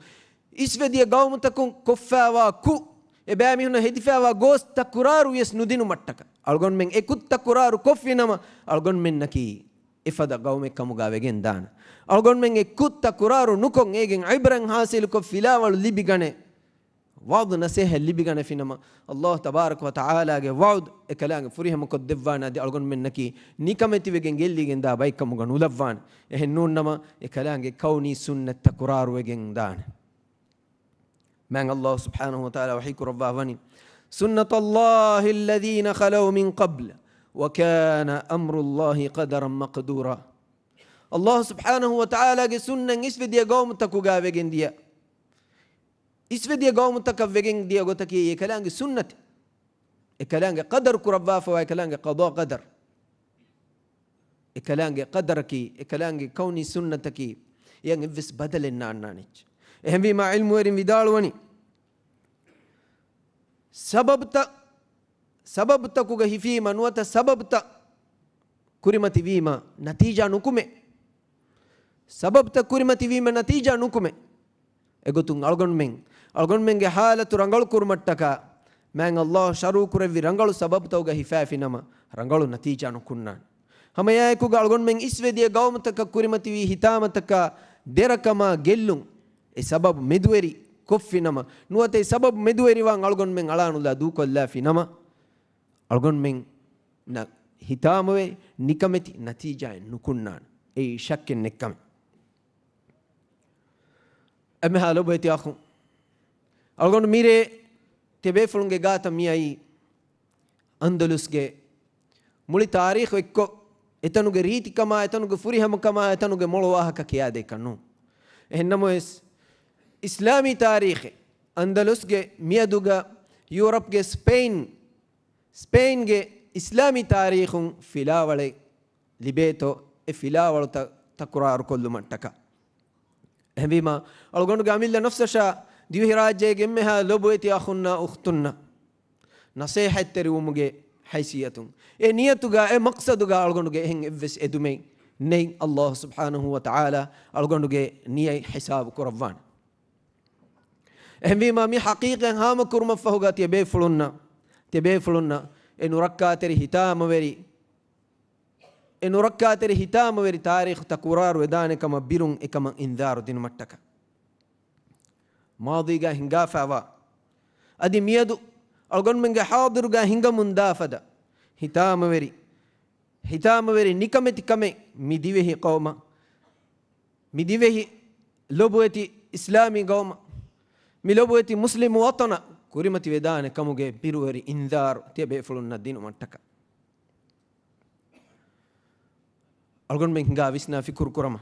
isvediya qawmtakun koffawa ku ebamihun hedifawa ghost takuraru yes nudinu mattaka algon men ekut takuraru koffinama algon men naki ifada qawme kamuga wegen dana algon men ekut takuraru nukon egin ibran hasil ko filawal libigane وعد نسيه اللي بيجانا فينما الله تبارك وتعالى جه وعد إكلام فريه مقد دفانا دي أرجون منكي نيكمتي بيجن جلي جندا بايكم مجن ولفان إهنون نما إكلام جه كوني سنة تكرار وجن دان من الله سبحانه وتعالى وحيك رباه وني سنة الله الذين خلوا من قبل وكان أمر الله قدرا مقدورا الله سبحانه وتعالى جه سنة إسفد يا قوم تكوجا بيجن ديا isvediya gawmutaka vegen dia gotaki ekalange sunnati ekalange qadar kurabba fa ekalange qada qadar ekalange qadaraki ekalange kauni sunnataki yang vis badalen nananich ehmi ma ilmu erin vidalwani sababta kuga hifi manuata sababta kurimati vima natija nukume sababta kurimati vima natija nukume egotun algon menge halatu rangalu kurmattaka man Allah sharu kurevi rangalu sabab tawga hifafinama rangalu natija nukunnan hamaya ku algon men isvediya gawmtaka kurimati wi hitamataka derakama gellun e sabab medweri koffinama nuate sabab medweri wan algon men alanula du kolla finama algon men na hitamwe nikameti natija nukunnan e shakken nekkam ame halo beti akhu algon mire tebe fulunge gata miyai andalusge muli tarikh ekko etanuge riti kama etanuge furiham kama etanuge molwahaka kiyade kanu ehnnamo es islami tarikh andalusge miyaduga europe ge spain ge islami tarikhun filawale libeto e filawalo takrar kollu mattaka ehbima algon gamilla nafsasha diwi rajye gemmeha lobweti akhunna ukhtunna nasiha terumuge haysiyatun e niyatuga e maqsaduga algonuge hen evs edume nei Allah subhanahu wa ta'ala algonuge niyai hisab kurvan ehmi ma mi haqiqan hama kurma fahuga tebe fulunna e nurakateri hitama veri tarikh takurar wedane kama birun e kama indaru din mattaka ماضيغا هنغافاوا ادي ميدو algon menge hadiruga hinga mundafada hitamaveri nikameti kame midivehi qawma midivehi lobweti islami qawma milobweti muslim watana kurimati vedane kamuge biruweri indar tebe fulunna dinu mattaka algon menge hinga visna fikur kurama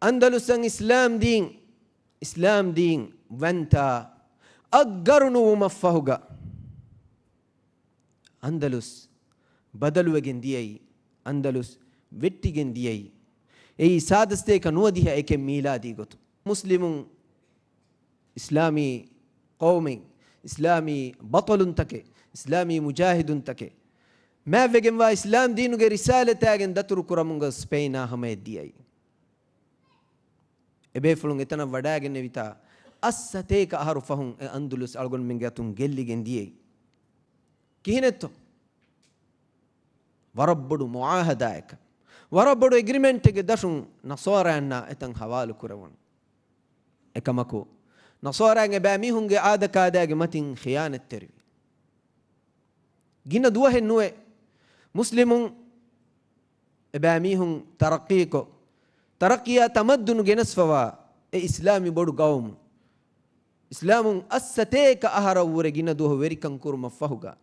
Andalusan Islam din vanta aggarnu maffahuga Andalus badaluwegen diyai Andalus vettigen diyai ei sadaste kanuadiha eke miladi gotu muslimun islami qawmin islami batalun take islami mujahidun take ma vegen wa islam dinuge risalatagen daturu kuramunga spaina hame diyai ebe fulun etana wadagen nevita assateka aharu fahun andalus algon mingatun gelligen diyai kihinetto warabbudu muahadaika warabbudu agreement ge dashun nasaranna etan hawalu kurawun ekamako nasarange bamihunge adakadage matin khiyanat terwi gina duwahen nuwe muslimun bamihun taraqiya tamaddun genasfawa e islami bodu qawm islamun assateka ahara wure gina duho verikan kurma fahuga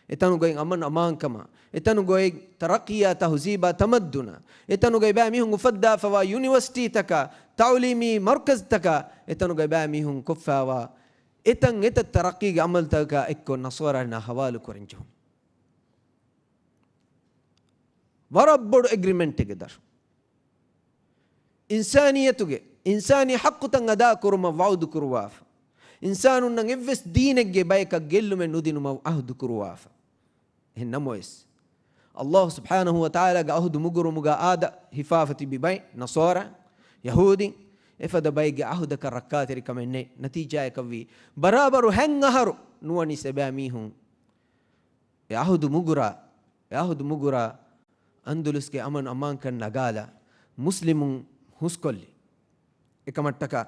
etanu goy aman amankama etanu goy taraqiya tahziba tamadduna etanu goy bamihun fadda fawa university taka ta'limi markaz taka etanu goy bamihun kuffawa etan eta taraqi amal taka ekko nasara na hawalu korinjo warabbodu agreement tegedar insaniyatuge insani haqqatan ada kurma wa'd kurwafa insanun nan evves deenegge bayka gellume nudinuma ahdu kurwafa هنمويس الله سبحانه وتعالى عهد مغرمغا آدا حفاظتي بباي نصارى يهودي إفدا بايغ عهد كركاتري كمني نتيجة كوي برابر هنغهرو نواني سباميهم عهد مغرا أندلس के अमन अमान कर नगाला मुस्लिमों हुस्कोली एकमट्टा का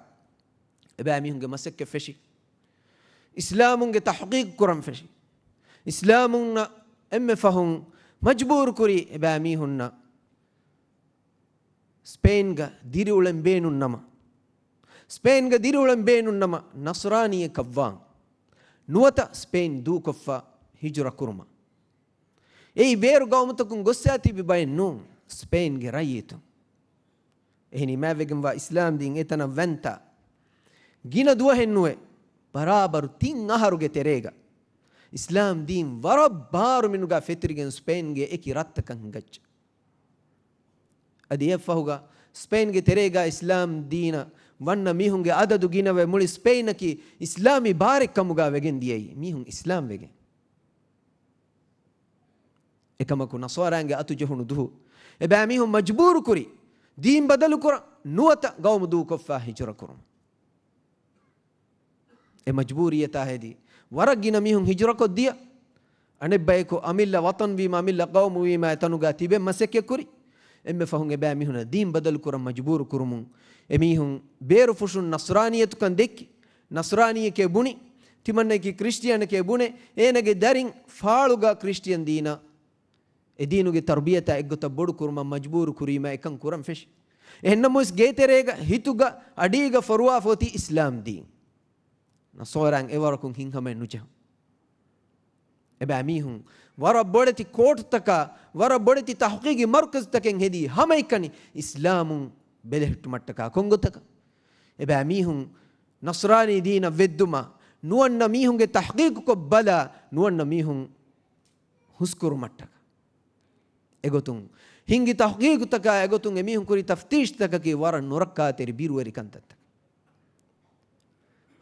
इबामी होंगे मस्जिद के फेशी इस्लामों के तहक़ीक़ कुरम फेशी इस्लामों ना एम फ़हूं मजबूर कुरी इबामी होन्ना स्पेन का दिरी उलन बेनुन्नमा नसरानी कव्वां नुवता स्पेन दू कफ़ा हिजरा कुरमा ඒ බේරු ගෞමතකුන් ගොස්සා තිබි බයෙන් නෝ ස්පේන්ගේ රයියතු එහෙනි මෑවෙගම් වා ඉස්ලාම් දීන් එතන වෙන්තා ගින දුව හෙන්නුවේ බරාබරු තින් අහරුගේ තෙරේග ඉස්ලාම් දීන් වරබ්බාරු මිනුගා ෆෙත්‍රිගෙන් ස්පේන්ගේ එකි රත්තකන් ගච්ච අදී එෆහුගා ස්පේන්ගේ තෙරේගා ඉස්ලාම් දීන වන්න මිහුන්ගේ අදදු ගිනවේ මුලි ස්පේනකි ඉස්ලාමි බාරෙක්කමුගා වෙගෙන් දියයි මිහුන් ඉස්ලාම් වෙගෙන් එකමකු නසාරාන්ගේ අතු ජහුණු දුහු එබෑමිහුන් මජ්බූරු කුරි දීන් බදලු කුර නුවත ගෞම දූ කොෆා හිජර කුරම ඒ මජ්බූරියතා හෙදී වරගින මිහුන් හිජර කොද්දිය අනෙබ්බයිකු අමිල්ල වතන් වීම අමිල්ල ගෞම වීම එතනුගා තිබෙ මසෙක්ක කුරි එම්මෙ ෆහුන් එබෑමිහුන දීන් බදලු කුර මජ්බූරු කුරුමුන් එමිහුන් බේරු ෆුෂුන් නස්රානියතුකන් දෙක්කි නස්රානියකේ බුනි තිමන්නේකි ක්‍රිස්තියානකේ බුනේ ඒනගේ දරින් ෆාළුගා ක්‍රිස්තියන් දීනා එදීනුගේ තර්බියත එක්ගොත බොඩු කුරුම මජ්බූරු කුරීම එකන් කුරම් ෆෙෂ් එහෙන්නමුස් ගේතරේග හිතුග අඩීග ෆරුවා ෆෝති ඉස්ලාම් දීන් නසෝරන් එවරකුන් හින්හමෙන් නුජහ එබෑමිහුන් වර බොඩති කෝට් තක වර බොඩති තහකීගි මර්කස් තකෙන් හෙදී හැමයිකනි ඉස්ලාමුන් බෙලෙහ්ටු මට්ටක කොංගොතක එබෑමිහුන් නස්රානි දීන වෙද්දුමා නුවන්න මීහුන්ගේ තහකීග කොබ්බලා නුවන්න මීහුන් හුස්කුරු මට්ටක එගොතුන් හිංගි තහකීග තක එගොතුන් එමිහුන් කුරි තෆ්තීෂ් තකකි වර නොරක්කා තෙරි බිරුවරි කන්තත්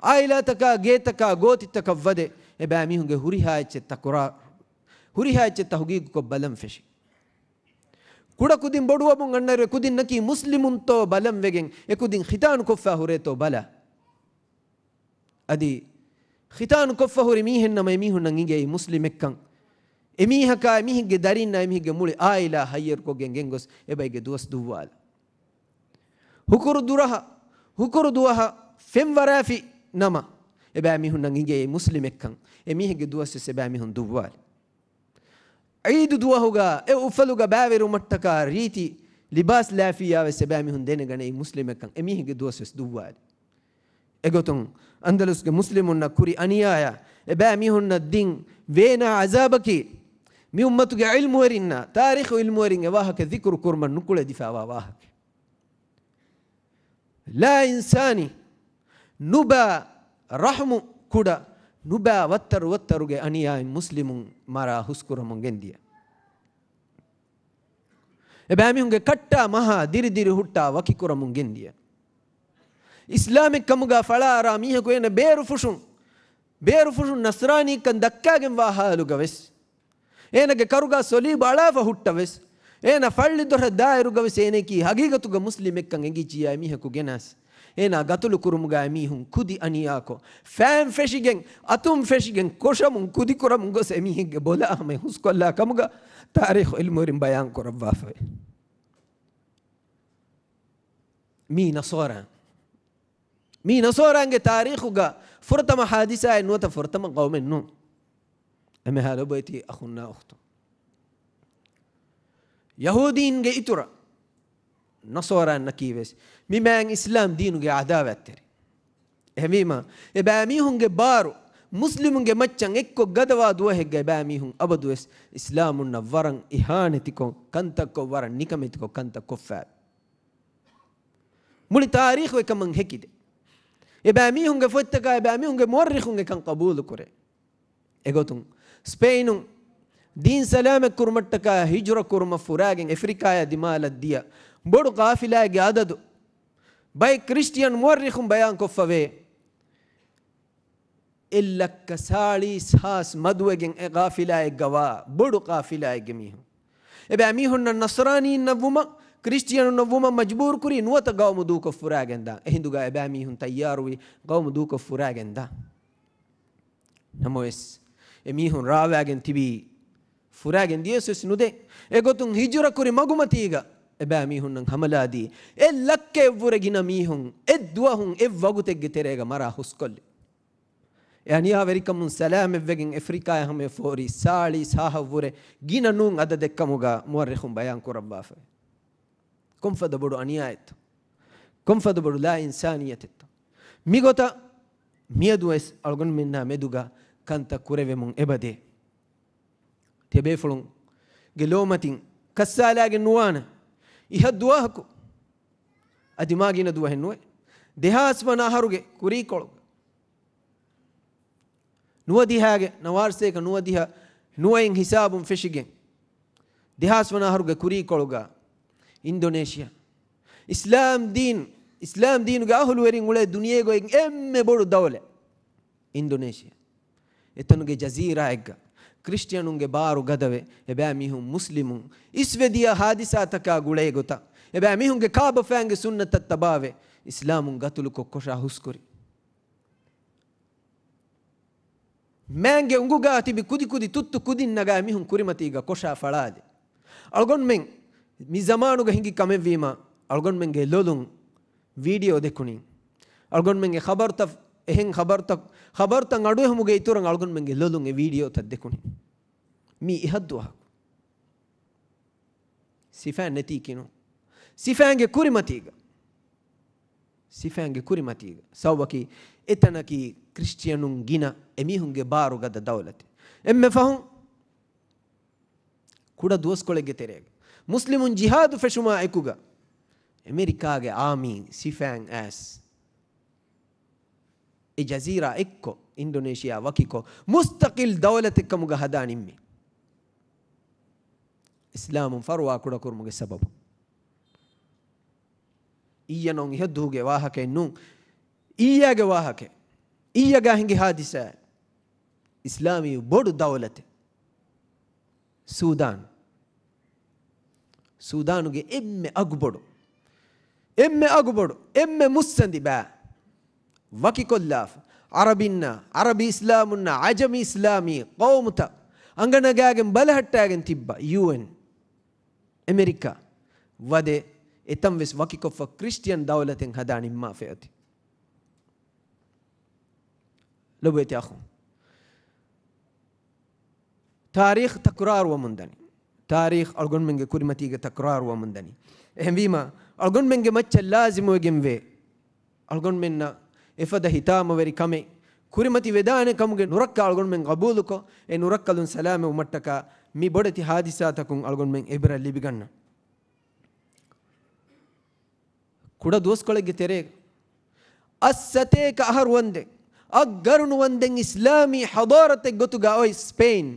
ආයිලා තක ගේ තක ගෝති තක වදේ එබෑමිහුන්ගේ හුරිහාච්ච තකුරා හුරිහාච්ච තහකීග කොබ්බලම් ෆෙෂි කුඩ කුදින් බොඩුවමුන් අන්නර කුදින් නකි මුස්ලිමුන් තෝ බලම් වෙගෙන් එකුදින් ඛිතාන් කොෆා හුරේතෝ බලා අදී ඛිතාන් කොෆා හුරි මීහෙන්නම එමිහුන් නංගිගේ මුස්ලිමෙක්කන් එමිහකා එමිහිගේ දරින්න එමිහිගේ මුලි ආයිලා හයියර් කොගෙන් ගෙන්ගොස් එබයිගේ දුවස් දුවාල හුකුරු දුවහ ෆෙම්වරාෆි නම එබෑ මිහුන් නංගිගේ මුස්ලිමෙක්කන් එමිහිගේ දුවස් එබෑ මිහුන් දුවාල ඊදු දුවහුගා ඒ උෆලුගා බෑවෙරු මට්ටකා රීති ලිබාස් ලාෆියාව එබෑ මිහුන් දෙනගනේ මුස්ලිමෙක්කන් එමිහිගේ දුවස් දුවාල එගොතුන් අන්දලුස්ගේ මුස්ලිමුන්න කුරි අනියාය එබෑ මිහුන්න දින් වේනා අසාබකි mi ummatuge ilmu werinna taarikh ilmu werin ewahake dhikru kurman nukule difawa wahake la insani nuba rahmu kuda nuba wattaruge aniya muslimun mara huskuramun gendiya ebami hunge katta maha diri hutta wakikuramun gendiya islamic kamuga falara mihe ko ene beru fushun nasrani kan dakkagen wa haluga wes ಏನಗೆ ಕರುಗ ಸೊಲಿ ಬಾಳಾಫ ಹುಟ್ಟವೆಸ್ ಏನ ಫಳ್ಳಿ ದೊರ ದಾಯರುಗವೆಸ್ ಏನಕಿ ಹಗೀಗತುಗ ಮುಸ್ಲಿಮೆಕ್ಕಂ ಎಂಗಿಚಿಯ ಮಿಹಕು ಗೆನಾಸ್ ಏನ ಗತುಲು ಕುರುಮುಗ ಮಿಹುಂ ಕುದಿ ಅನಿಯಾಕೋ ಫ್ಯಾಮ್ ಫೆಶಿಗೆಂ ಅತುಂ ಫೆಶಿಗೆಂ ಕೋಶಮುಂ ಕುದಿ ಕುರಂ ಗೊಸ್ ಮಿಹಿಗೆ ಬೋಲಾ ಮೆ ಹುಸ್ಕೊಲ್ಲಾ ಕಮುಗ ತಾರೀಖ್ ಇಲ್ಮುರಿಂ ಬಯಾನ್ ಕೊರವಾಫೆ ಮೀ ನಸೋರಾಂಗೆ ತಾರೀಖುಗ ಫುರ್ತಮ ಹಾದಿಸಾ ಎನ್ನುವತ ಫುರ್ತಮ ಗೌಮೆನ್ನು أما هذا بيتي أخونا أخته يهودين جي إتورا نصارى النكيبس ميمان إسلام دينو جي عداوة تري هميما إباميهم جي بارو مسلمون جي مچان إكو قدوا دوه جي إباميهم أبدوس إسلام النورن إهانتكو كنتكو ورن نكمتكو كنت كفاب مولي تاريخ وكمان هكيد إباميهم جي فتكا إباميهم جي مورخون جي كان قبول كوري إغوتون ಸ್ಪೇನು ದೀನ್ ಸಲಾಮೆ ಕುರ್ಮಟ್ಟಕ ಹಿಜ್ರ ಕುರ್ಮ ಫುರಾಗೆನ್ ಎಫ್ರಿಕಾಯ ದಿಮಾಲ ದಿಯ ಬೊಡು ಕಾಫಿಲಾಗೆ ಅದದು ಬೈ ಕ್ರಿಸ್ಟಿಯನ್ ಮುವರ್ರಿಖುಂ ಬಯಾನ್ ಕೊಫವೆ එල්ලක්ක සාලීස් හාස් මදුවගෙන් ඒ ගාෆිලායෙක් ගවා බොඩු ගාෆිලායෙක් මිහුන් එබෑ මිහුන් නස්රානීන් නවුම ක්‍රිස්තියානු නවුම මජබූර් කුරි නුවත ගවමු දූක ෆුරාගෙන්දා එහිඳුගා එබෑ මිහුන් තයාරුවි ගවමු දූක ෆුරාගෙන්දා නමොස් එමිහුන් රාවෑගෙන් තිබී ෆුරාගෙන් දියසස් නුදේ එගොතුන් හිජුර කුරි මගුමතීග එබෑ මිහුන් නම් හමලාදී ඒ ලක්කේ වුරගින මිහුන් ඒ දුවහුන් ඒ වගුතෙක්ගේ තෙරේග මරා හුස්කොල්ලි යනියා වෙරිකමුන් සලාම වෙගෙන් ඇෆ්‍රිකාය හැම ෆෝරි සාලි සාහවුරේ ගින නුන් අද දෙක්කමුගා මුවර්රිඛුන් බයන් කරබ්බාෆේ කොම්ෆද බොඩු අනියායත් කොම්ෆද බොඩු ලා ඉන්සානියතත් මිගොත මියදුස් අල්ගොන් මින්නා මෙදුගා කන්ත කුරෙවෙමුන් එබදේ තෙබේෆලුන් ගෙලෝමතින් කස්සාලාගේ නුවාන ඉහ දුවහකු අදිමාගින දුවහෙන් නුවේ දෙහාස් වන අහරුගේ කුරී කොළු නුවදිහාගේ නවාර්සේක නුවදිහ නුවයින් හිසාබුන් ෆෙෂිගෙන් දෙහාස් වන අහරුගේ කුරී කොළුගා ඉන්දෝනේෂියා ඉස්ලාම් දීනුගේ අහුළු වෙරින් උලේ දුනියේ ගොයින් එම්මෙ බොඩු දවලේ ඉන්දෝනේෂියා එතනුගේ ජසීරා එක්ග ක්‍රිස්තියානුන්ගේ බාරු ගදවේ එබෑ මිහුන් මුස්ලිමුන් ඉස්වෙදියා හාදිසාතකා ගුලේ ගොත එබෑ මිහුන්ගේ කාබ ෆෑන්ගේ සුන්නතත් තබාවේ ඉස්ලාමුන් ගතුළු කොක්කොෂා හුස්කුරි මෑන්ගේ උඟුගා තිබි කුදි තුත්තු කුදින් නගා මිහුන් කුරිමතීග කොෂා ෆලාදේ අල්ගොන් මෙන් මි zamanuga hingi kamevima algon menge lolun video dekunin algon menge khabarta ehen khabarta ngadu humuge ituran algon menge lolun e video ta dekunin mi ihadduha sifan neti kinu sifange kurimatiga sawaki etanaki kristiyanun gina emihunge baru gada dawlati emme fahum kuda duas kolege terega muslimun jihad feshuma ekuga amerikaage army sifang as e jazira ekko indonesia wakiko mustaqil dawlat ekkamuga hadanimme islamun farwa kuda kurmuge sababu iyanon ihadduge wahake nun iyage wahake iyaga hingi hadisa islami bodu dawlat සූදානුගේ එම්මෙ අගුබොඩු එම්මෙ මුස්සඳි බෑ වකිකොල්ලාෆ අරබින්න අරබි ඉස්ලාමුන්න අජමි ඉස්ලාමී කවුමුත අංගනගාගෙන් බලහට්ටාගෙන් තිබ්බ UN ඇමරිකා වදේ එතම් වෙස් වකිකොෆ ක්‍රිස්ටියන් දවලතෙන් හදානිම්මා ෆෙයති ලොබේති අඛු تاريخ تكرار ومندني تاريخ ألقون منك كريمتيجة تكرار ومندني إهميما ألقون منك متش لازم وجنبه ألقون منا إفده هتام وري كمي كريمتي ودانه كمك نركّ ألقون من قبولك نركّ لون سلام ومتّك مي بدتي حادثاتكم ألقون من إبرة اللي بيجنا كودا دوس كله ترى الستة كأهر وندة أجرن وندة إسلامي حضارة جتوجا أو سبين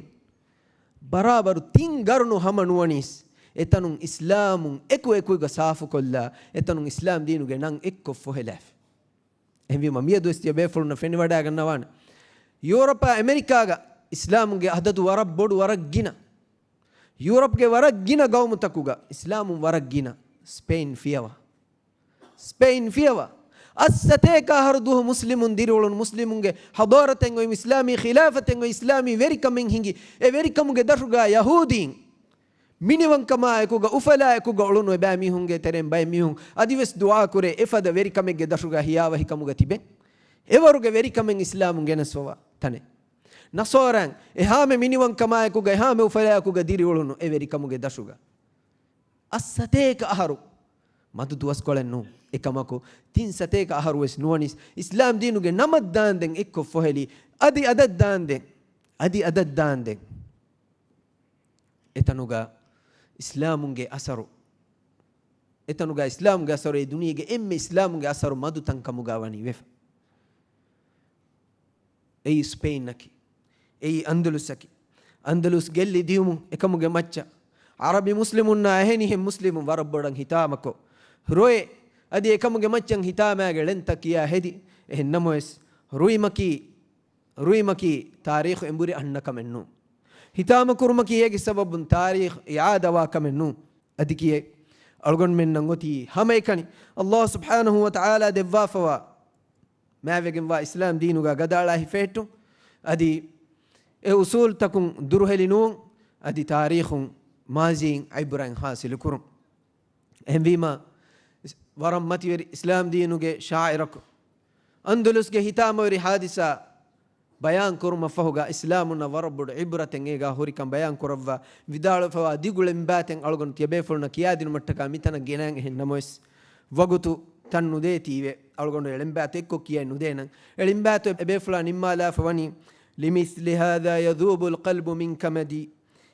برابر تين غرنو همانوانيس اتنون اسلام اكو غسافو كلا اتنون اسلام دينو غنان اكو فهلاف اهمي ماميا دوستي بيفلنا فني ودا غنوان يوروبا امريكا اسلام غي عدد ورب بود ورغينا يوروب غي ورغينا غوم تكوغا اسلام ورغينا سبين فيوا الستيكا هردوه مسلمون ديرولون مسلمونගේ حضارتෙන් ඔය ඉස්ලාමී ඛිලාෆතෙන් ඔය ඉස්ලාමී වෙරිකමෙන් හිඟි ඒ වෙරිකමුගේ දරුගා යහූදීන් මිනිවන් කමා එකුගා උෆලා එකුගා ඔළුනෝ බෑ මිහුන්ගේ තරෙන් බයි මිහුන් අදිවස් දුආ කුරේ එෆද වෙරිකමෙගේ දරුගා හියාව හිකමුගේ තිබෙන් එවරුගේ වෙරිකමෙන් ඉස්ලාමුන් ගෙනසවා තනේ නසෝරන් එහාම මිනිවන් කමා එකුගා එහාම උෆලා එකුගා දිරිවලුනෝ ඒ වෙරිකමුගේ දරුගා අස්සතේක අහරු මදු දුවස් කොලෙන්නෝ එකමකෝ තින් සතේක අහරුවස් නුවනිස් ඉස්ලාම් දීනුගේ නමත් දාන්දෙන් එක්ක ෆොහෙලි අදි අදත් දාන්දෙන් එතනුගා ඉස්ලාමුන්ගේ අසරු ඒ දුනියගේ එම්මෙ ඉස්ලාමුන්ගේ අසරු මදු තංකමුගා වනි වෙෆ එයි ස්පේන් නකි එයි අන්දලුස් ගෙල්ලි දියුමු එකමුගේ මච්චා අරබි මුස්ලිමුන් නාහෙනි හෙ මුස්ලිමුන් වරබ්බඩන් හිතාමකෝ රොයේ අදී එකමුගේ මච්චන් හිතාමෑගේ ලෙන්ත කියා හෙදි එහෙන්නමොස් රුයිමකි ruimaki taarikh emburi annakamennu hitama kurmaki yegi sababun taarikh iada wa kamennu adikiye algon men nangoti hamaykani Allah subhanahu wa ta'ala devwafawa mavegen wa islam diinuga gadala hifettu adi e usul takun durhelinu adi taarikhun mazin ibran hasil kurum ehvima waram matiweri islam diinuge sha'irak andalusge hitamaweri hadisa bayan kurma fahuga islamuna warabud ibraten ega horikan bayan kuravwa vidalu fawa digulem baten algon tiebe fulna kiyadinu mattaka mitana genan hen namois wagutu tannu de tiwe algon elembate ekko kiyanu denan elembate ebe fulana nimma la fawani limithli hadha yadhubu alqalbu min kamadi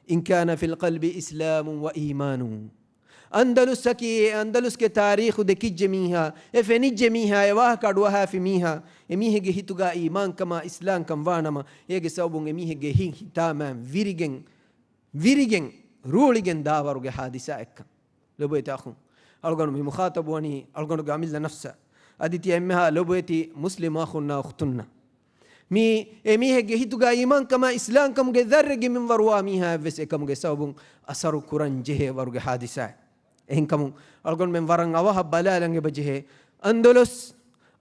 in kana fil qalbi islamun wa imanun andalus ke taarikh de kijmiha efeni jemiha ewah kadwa fi miha emihege hituga iman kama islam kam wanama ege sabun emihege hitama virigen ruligen dawaruge hadisa ekka loboyta akhun algonu mi mukhatab wani algonu gamil nafsa aditi emha loboyti muslim akhunna ukhtunna mi emihege hituga iman kama islam kam ge dharge min warwa miha ves ekam ge sabun asaru kuran jehe waruge hadisa ehinkamu algon men waran awaha balalange bajehe andalus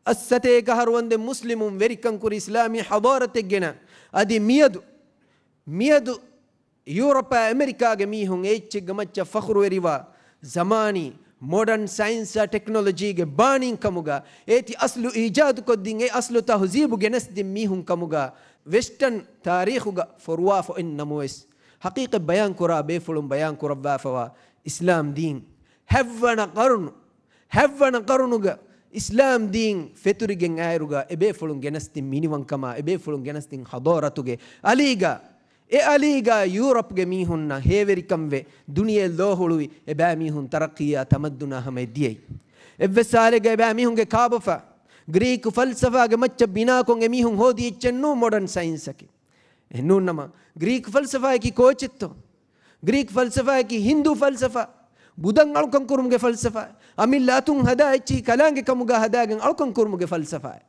assate gaharwande muslimun verikan kur islami hadarate gena adi miyadu Europa America ge mihun ech gamacha fakhru eriwa zamani modern science technology ge banin kamuga eti aslu ijad koddin e aslu tahzibu genes dim mihun kamuga western tarikhuga forwa fo innamoes haqiqa bayan kura be fulum bayan kurabba fawa islam din havwana qarunuga islam din feturigen ayruga ebe fulun genastin miniwan kama ebe fulun genastin hadaratuge aliga Europe ge mihunna heveri kamve duniye lohului ebe mihun tarakkiya tamadduna hamediyai ebbe sale ge ebe mihun ge kabafa greek falsafa ge macca bina kon ge mihun hodi echennu modern science ke ennu nama greek falsafa ki kochitto greek falsafa ki hindu falsafa budan alkan kurumge falsafa amillatun hada echi kalange kamuga hadagen alkan kurumge falsafa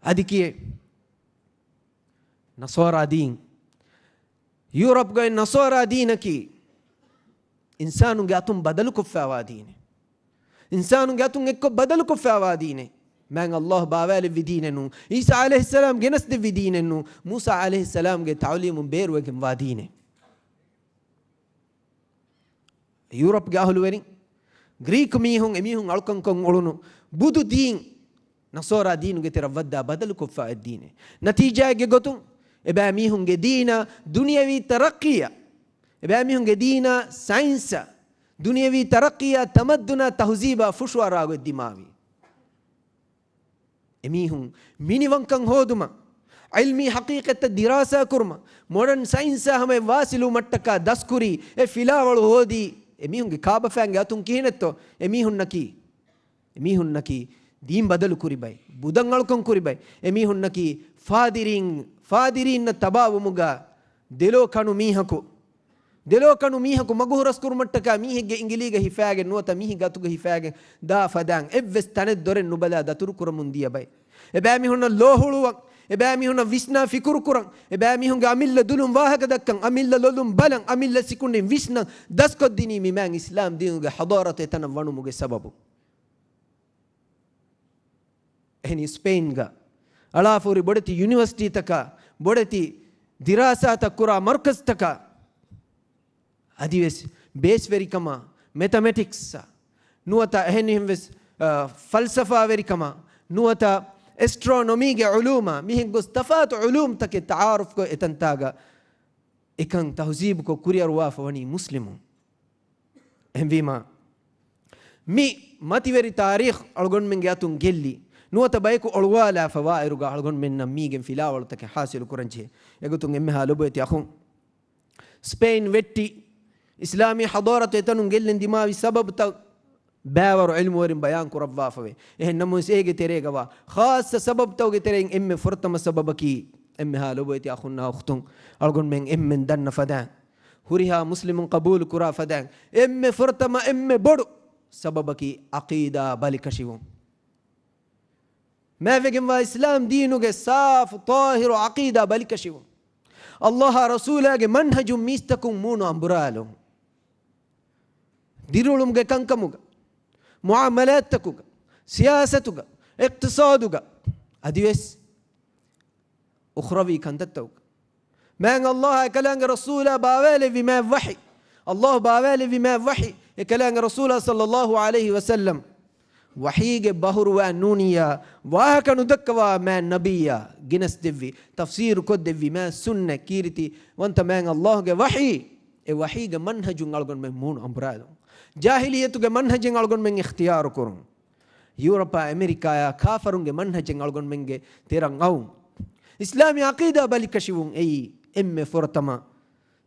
adikiye nasara din Europe ga nasara dinaki insanu ga atum badalu kufawa dine insanu ga atum ekko badalu kufawa dine man Allah bawale vidinenu Isa alayhi salam genas de vidinenu Musa alayhi salam ge ta'limun beru ge wadine Europe ga ahluweri Greek mihun emihun alkan kon ulunu budu din nasara dinu ge terawadda badalu kufa ad-dine natija ge gotum eba mihun ge dina dunyawi tarakkiya eba mihun ge dina science dunyawi tarakkiya tamadduna tahziba fushwara go dimawi emihun miniwankan hoduma ilmi haqiqat dirasa kurma modern science hame wasilu mattaka daskuri e filawalu hodi emihunge kaaba fange atun kihinetto emihun naki din badalu kuribai budan alkon kuribai emihun naki fadirin tabawumuga delo kanu mihaku maguhuras kurmattaka mihige ingiliga hifage nuata mihiga tuga hifage da fadang evves tanet doren nubala da turkuramundiya bay eba mihunna lohuluwa eba mihunna visna fikur kurang eba mihunga amilla dulum wahaka dakkan amilla lolum balang amilla sikundin visna daskoddini mimang islam dinuga hadarate tan wanumuge sababu ehni Spain ga alafuri bodati university taka bodati dirasa takura markaz taka adives base veri kama mathematics nuata ehni himves falsafa veri kama nuata astronomy ge uluma mihin gustafat ulum tak taaruf ko etantaga ikan tahzib ko kuriyar wafa wani muslimu envima mi mativeri tarikh algon men gatun gelli nuata bayku ulwala fawairu ga algon men migen filawal tak hasil kuranche egutun emme halobeti akhun Spain vetti islami hadarat etanun gellen dimawi sabab ta باور علم ورم بيان كرب وافوي إيه نموس إيه جتري جوا خاص سبب تو جترين إم فرتم سببكي إم هالو بيتي أخونا أختون أرجون من دن فدان هريها مسلم قبول كرا فدان إم فرتم إم بدو سببكي عقيدة بالكشيوم ما فيكم إسلام دينك صاف طاهر عقيدة بالكشف الله رسوله منهج ميستكم مونو أمبرالهم ديرولم كنكمك معاملاتك سياستك اقتصادك أديس أخروي كنتتوك من الله كلام رسوله باوالي بما وحي الله باوالي بما وحي كلام رسوله صلى الله عليه وسلم وحيق بهر ونونيا واهك ندكوا ما نبيا جنس دفي تفسير كود دفي ما سنة كيرتي وانت من الله وحي وحيق منهج نالغن من مون أمبرادو جاهلية منهج نالغن من اختيار كرم يوروبا أمريكا يا كافرون منهج نالغن من تيران أو إسلامي عقيدة بالكشفون أي فرتما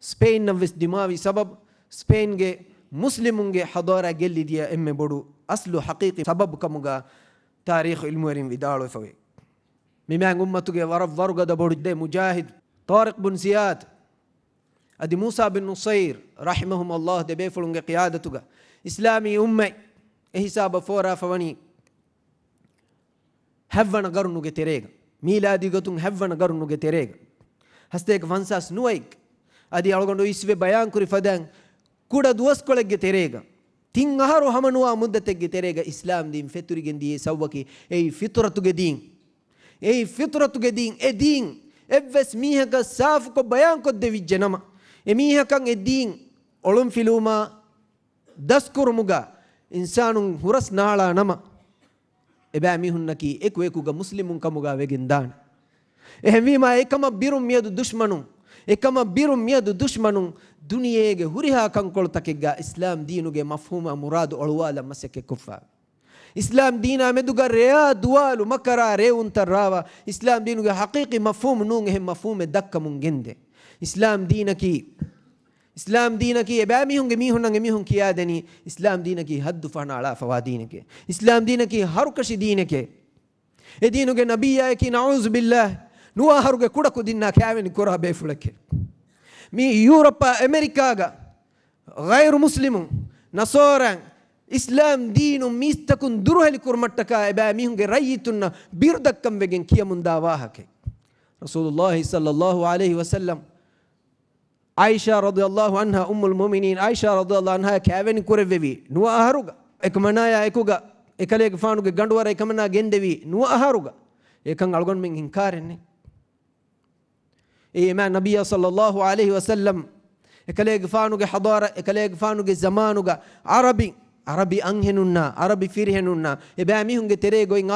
سبين نفس دماغي سبب سبين مسلمون حضارة جل ديا بدو أصل حقيقي سبب كموجا تاريخ المورين بدارو فوي ميمان أمتك ورف ورقة دبورد مجاهد طارق بن زياد أدي موسى بن نصير رحمهم الله دبيفلون قيادتك إسلامي أمي حساب فورا فوني هفنا قرنو تريغ ميلادي قطن هفنا قرنو تريغ هستيك فانساس نويك أدي ألغندو يسوي بيان كوري فدان كودا دوس كولك تريغ تين أهارو همنوا مدتك تريغ إسلام دين فتوري جندي سوكي أي فطرة دين أي فطرة دين دين إبس ميها كساف كو بيان كو دفي جنما ميها كان الدين أولم فيلوما دسكور مغا إنسان هرس نالا نما إبا ميهن نكي إكو إكو مسلمون كمغا وغندان إهمي ما إكما بيرم ميادو دشمنون إكما بيرم ميادو دشمنون دنياغ هوريها كنكول تكيغا إسلام دينوغ مفهوم مراد أولوالا مسك كفا إسلام دينا مدوغا ريا دوالو مكرا ريون تراوا إسلام دينوغ حقيقي مفهوم نونغ هم مفهوم دكا من جنده إسلام دينكي ميهون كيادني إسلام دينكي هد فانا على فوادينك إسلام دينكي هركش دينك دينوغ نبيا كي نعوذ بالله نوا هرغ كودكو دينا كاوين كورا بيفلك مي يوروبا أمريكا غير مسلم نصارى إسلام دين ميستكون دروه لكرمتكا إبا ميهون ريتنا بيردكم بجن كيا من داواهك رسول الله صلى الله عليه وسلم عائشة رضي الله عنها أم المؤمنين عائشة رضي الله عنها كاوين كورفي نوا أهرغ إكمنايا إكوغا إكاليك فانوغ غندورا إكمنا جندوي نوا أهرغ إكان ألغون من إنكارني إيمان نبي صلى الله عليه وسلم إكاليك فانوغ حضارة إكاليك فانوغ زمانوغ عربي أنهنونا عربي فيرهنونا إباميهم تريغو إن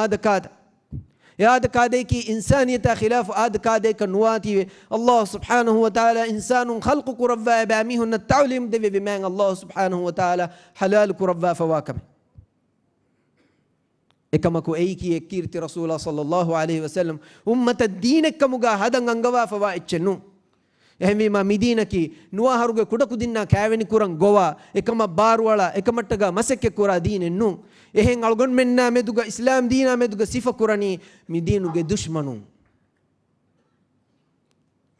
هذا كاديكي إنسانية خلاف هذا كاديك نواتي الله سبحانه وتعالى إنسان خلق كرفا إباميهم التعليم دبي بمان الله سبحانه وتعالى حلال كرفا فواكم إكمكو أيكي كيرتي رسول الله صلى الله عليه وسلم أمة الدين كمجا هذا عنجوا فوايتشنو එහෙම මා මිදීනකි නුවා හරුගේ කුඩකු දින්නා කෑවෙනි කුරන් ගෝවා එකම බාරවලා එකමට්ටග මසෙක්ක කුරා දීනෙන් නු එහෙන් අල්ගොන් මෙන්නා මෙදුග ඉස්ලාම් දීනා මෙදුග සිෆ කුරණී මිදීනුගේ දුෂ්මනුන්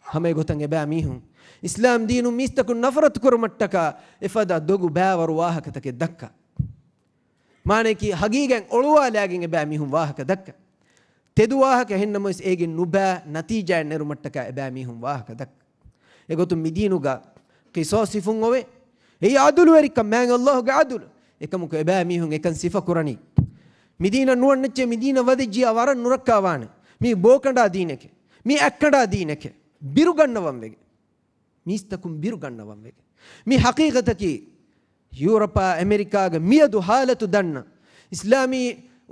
හැම ගොතන් එබෑ මිහුන් ඉස්ලාම් දීනු මිස්තකු නෆරත් කුරමට්ටක එෆදා දොගු බෑවරු වාහකතක දක්ක මානේකි හගීගෙන් ඔළුවාලයාගෙන් එබෑ මිහුන් වාහක දක්ක තෙදු වාහක හෙන්නමස් ඒගෙන් නුබෑ නතිජා නෙරුමට්ටක එබෑ මිහුන් වාහක දක්ක එගොතු මිදීනුගා qisaasi fun owe ei adulu erikam man allah ga adul ekamuko eba mihun ekan sifa kurani midina nuwanneche midina wadijiya waran nurakkawane mi bokanda dineke mi akkada dineke biru gannawan wege mistakum biru gannawan wege mi haqiqataki Europa America ga miyadu halatu danna islami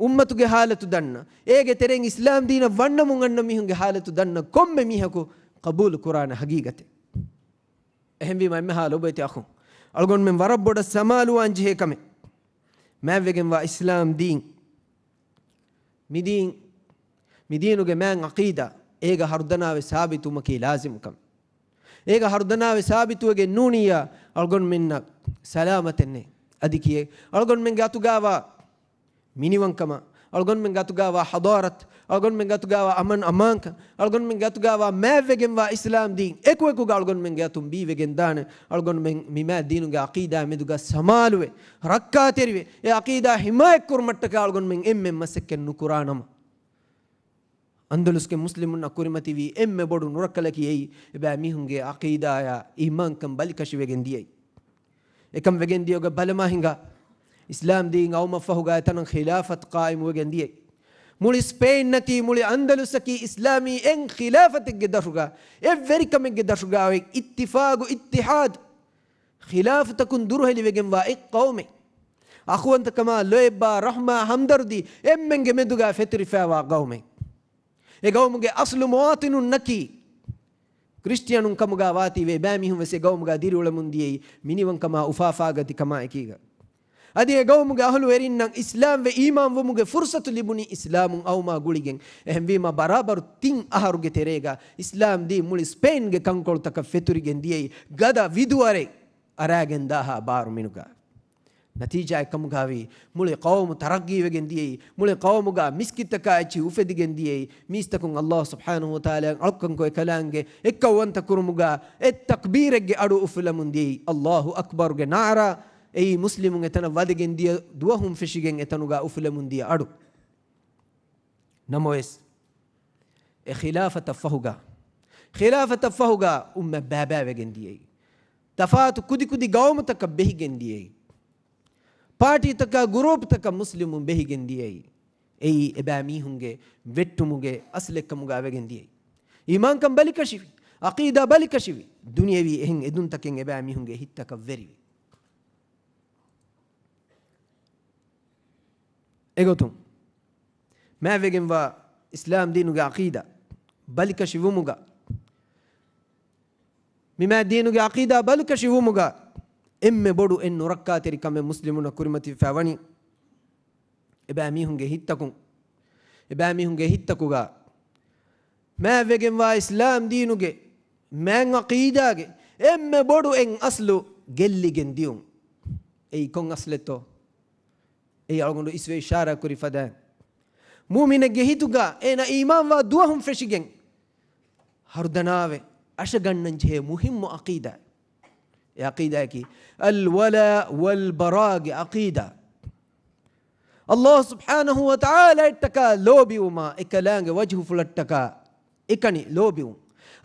ummatuge halatu danna ege tereng islam dina wannamun anna mihunge halatu danna komme mihako qabul qur'an haqiqate එහෙම වීම මහා ලොබේති අඛු අල්ගොන් මෙන් වරබ්බොඩ සමාලු අංජේ කම මෑන් වෙගෙන් වා ඉස්ලාම් දීන් මිදීනුගේ මෑන් අකීදා ඒග හර්දනාවේ සාබිතුමකී ලාසිම්කම් ඒග හර්දනාවේ සාබිතුවගේ නූනියා අල්ගොන් මෙන්න සලාමතෙන්නේ අදිකියේ අල්ගොන් මෙන් ගතුගාවා මිනිවන්කම අල්ගොන් මෙන් ගතුගාවා හදාරත් algon men gatu gawa aman amanka algon men gatu gawa ma vegen wa islam din eko ga algon men gatum bi vegen dane algon men mi ma dinu ga aqida meduga samalwe rakka terwe e aqida himayek kurmatta ka algon men emme masakken nu qur'anam ಅಂದಲುಸ್ಗೆ ಮುಸ್ಲಿಮುನ್ನ ಕುರಿಮತಿವಿ ಎಮ್ಮೆ ಬೊಡು ನುರಕ್ಕಲಕಿ ಎಯಿ ಎಬಾ ಮಿಹುಂಗೆ ಅಕೀದಾಯ ಈಮಾನ್ ಬಲಿಕಶಿವೆಗೆಂದಿಯೈ ekam vegendiyoga balama hinga islam diin awma fahuga tanan khilafat qaim wegendiyai muli spain naki muli andalusaki islami en khilafat gedaruga everi kam gedaruga we ittifaq ittihad khilafatakun durheli wegen wa ek qawme akhwanta kama loeba rahma hamdardi emmenge meduga fetri fawa qawme e qawmuge aslu muwatinun naki ಕ್ರಿಶ್ಚಿಯನುಂ ಕಮುಗ ವಾತಿವೆ ಬ್ಯಾಮಿಹುಂ ವೆಸೆ ಗೌಮುಗ ದಿರುಳ ಮುಂದಿಯೈ ಮಿನಿವಂ ಕಮ ಉಫಾಫಾಗತಿ ಕಮ ಎಕೀಗ ಅದೇ ಗೌಮುಗ ಅಹಲು ಎರಿನ್ನಂ ಇಸ್ಲಾಂ ವೆ ಈಮಾನ್ ವಮುಗೆ ಫುರ್ಸತು ಲಿಬುನಿ ಇಸ್ಲಾಮುಂ ಔಮಾ ಗುಳಿಗೆಂ ಎಹಂ ವೀಮ ಬರಾಬರು ತಿಂ ಅಹರುಗೆ ತೆರೆಗ ಇಸ್ಲಾಂ ದಿ ಮುಳಿ ಸ್ಪೇನ್ಗೆ ಕಂಕೊಳ್ತಕ ಫೆತುರಿಗೆಂ ದಿಯೈ ಗದ ವಿದುವರೆ ಅರಾಗೆಂ ದಾಹ ಬಾರು ಮಿನುಗ ನತೀಜಾ ಕಮುಗಾವಿ ಮುಳಿ ಕೌಮು ತರಗ್ಗೀವೆಗೆಂ ದಿಯೈ ಮುಳಿ ಕೌಮುಗ ಮಿಸ್ಕಿತ್ತಕ ಅಚ್ಚಿ ಉಫೆದಿಗೆಂ ದಿಯೈ ಮೀಸ್ತಕುಂ ಅಲ್ಲಾಹ್ ಸುಬ್ಹಾನಹು ವ ತಆಲಾ ಅಳ್ಕಂಕೊ ಕಲಾಂಗೆ ಎಕ್ಕವಂತ ಕುರುಮುಗ ಎ ತಕ್ಬೀರೆಗೆ ಅಡು ಉಫಲ ಮುಂದಿ ಅಲ್ಲಾಹು ಅಕ್ಬರ್ಗೆ ನಾರಾ ಎಯಿ ಮುಸ್ಲಿಮುಂ ಎತನ ವದೆಗೆಂ ದಿಯ ದುವಹುಂ ಫಿಶಿಗೆಂ ಎತನುಗ ಉಫಲ ಮುಂದಿ ಅಡು ನಮೋಯಸ್ ಎ ಖಿಲಾಫತ ಫಹುಗ ಉಮ್ಮ ಬಾಬಾವೆಗೆಂ ದಿಯೈ ತಫಾತು ಕುದಿ ಕುದಿ ಗೌಮತಕ ಬೆಹಿಗೆಂ ದಿಯೈ ಪಾರ್ಟಿ ತಕ ಗ್ರೂಪ್ ತಕ ಮುಸ್ಲಿಮು ಬೆಹಿಗೆಂದಿಯೈ ಎಯಿ ಎಬಾ ಮೀಹುಂಗೆ ವೆಟ್ಟುಮುಗೆ ಅಸ್ಲೆಕ್ಕಮುಗ ಅವೆಗೆಂದಿಯೈ ಈಮಾನ್ ಕಂ ಬಲಿ ಕಶಿವಿ ಅಕೀದಾ ಬಲಿ ಕಶಿವಿ ದುನಿಯವಿ ಎಹೆಂ ಎದುನ್ ತಕೆಂ ಎಬಾ ಮೀಹುಂಗೆ ಹಿತ್ತಕ ವೆರಿವಿ ಎಗೋತುಂ ಮ್ಯಾವೆಗೆಂ ವಾ ಇಸ್ಲಾಂ ದೀನುಗೆ ಅಕೀದಾ ಬಲಿ ಕಶಿವುಮುಗ ಮಿಮಾ ದೀನುಗೆ ಅಕೀದಾ ಬಲಿ ಕಶಿವುಮುಗ ಎಮ್ಮೆ ಬೊಡು ಎನ್ನು ರಕ್ಕಾತಿರಿ ಕಮ್ಮೆ ಮುಸ್ಲಿಮುನ ಕುರಿಮತಿ ಫವಣಿ ಎಬಾ ಮೀಹುಂಗೆ ಹಿತ್ತಕುಗ ಮ್ಯಾವೆಗೆಂ ವಾ ಇಸ್ಲಾಂ ದೀನುಗೆ ಮ್ಯಾಂಗ್ ಅಕೀದಾಗೆ ಎಮ್ಮೆ ಬೊಡು ಎಂ ಅಸ್ಲು ಗೆಲ್ಲಿಗೆಂ ದಿಯುಂ ಎಯಿ ಕೊಂ ಅಸ್ಲೆತ್ತೋ ಎಯಿ ಅಳಗೊಂಡು ಇಸ್ವೆ ಇಶಾರಾ ಕುರಿ ಫದ ಮೂಮಿನೆಗೆ ಹಿತುಗ ಏನ ಈಮಾನ್ ವಾ ದುವಹುಂ ಫೆಶಿಗೆಂ ಹರ್ದನಾವೆ ಅಶಗಣ್ಣಂಜೆ ಮುಹಿಮ್ಮು ಅಕೀದಾ عقيدة كي الولاء والبراء عقيدة الله سبحانه وتعالى اتكا لوبي وما اكلانغ وجه فلتكا اكني لوبي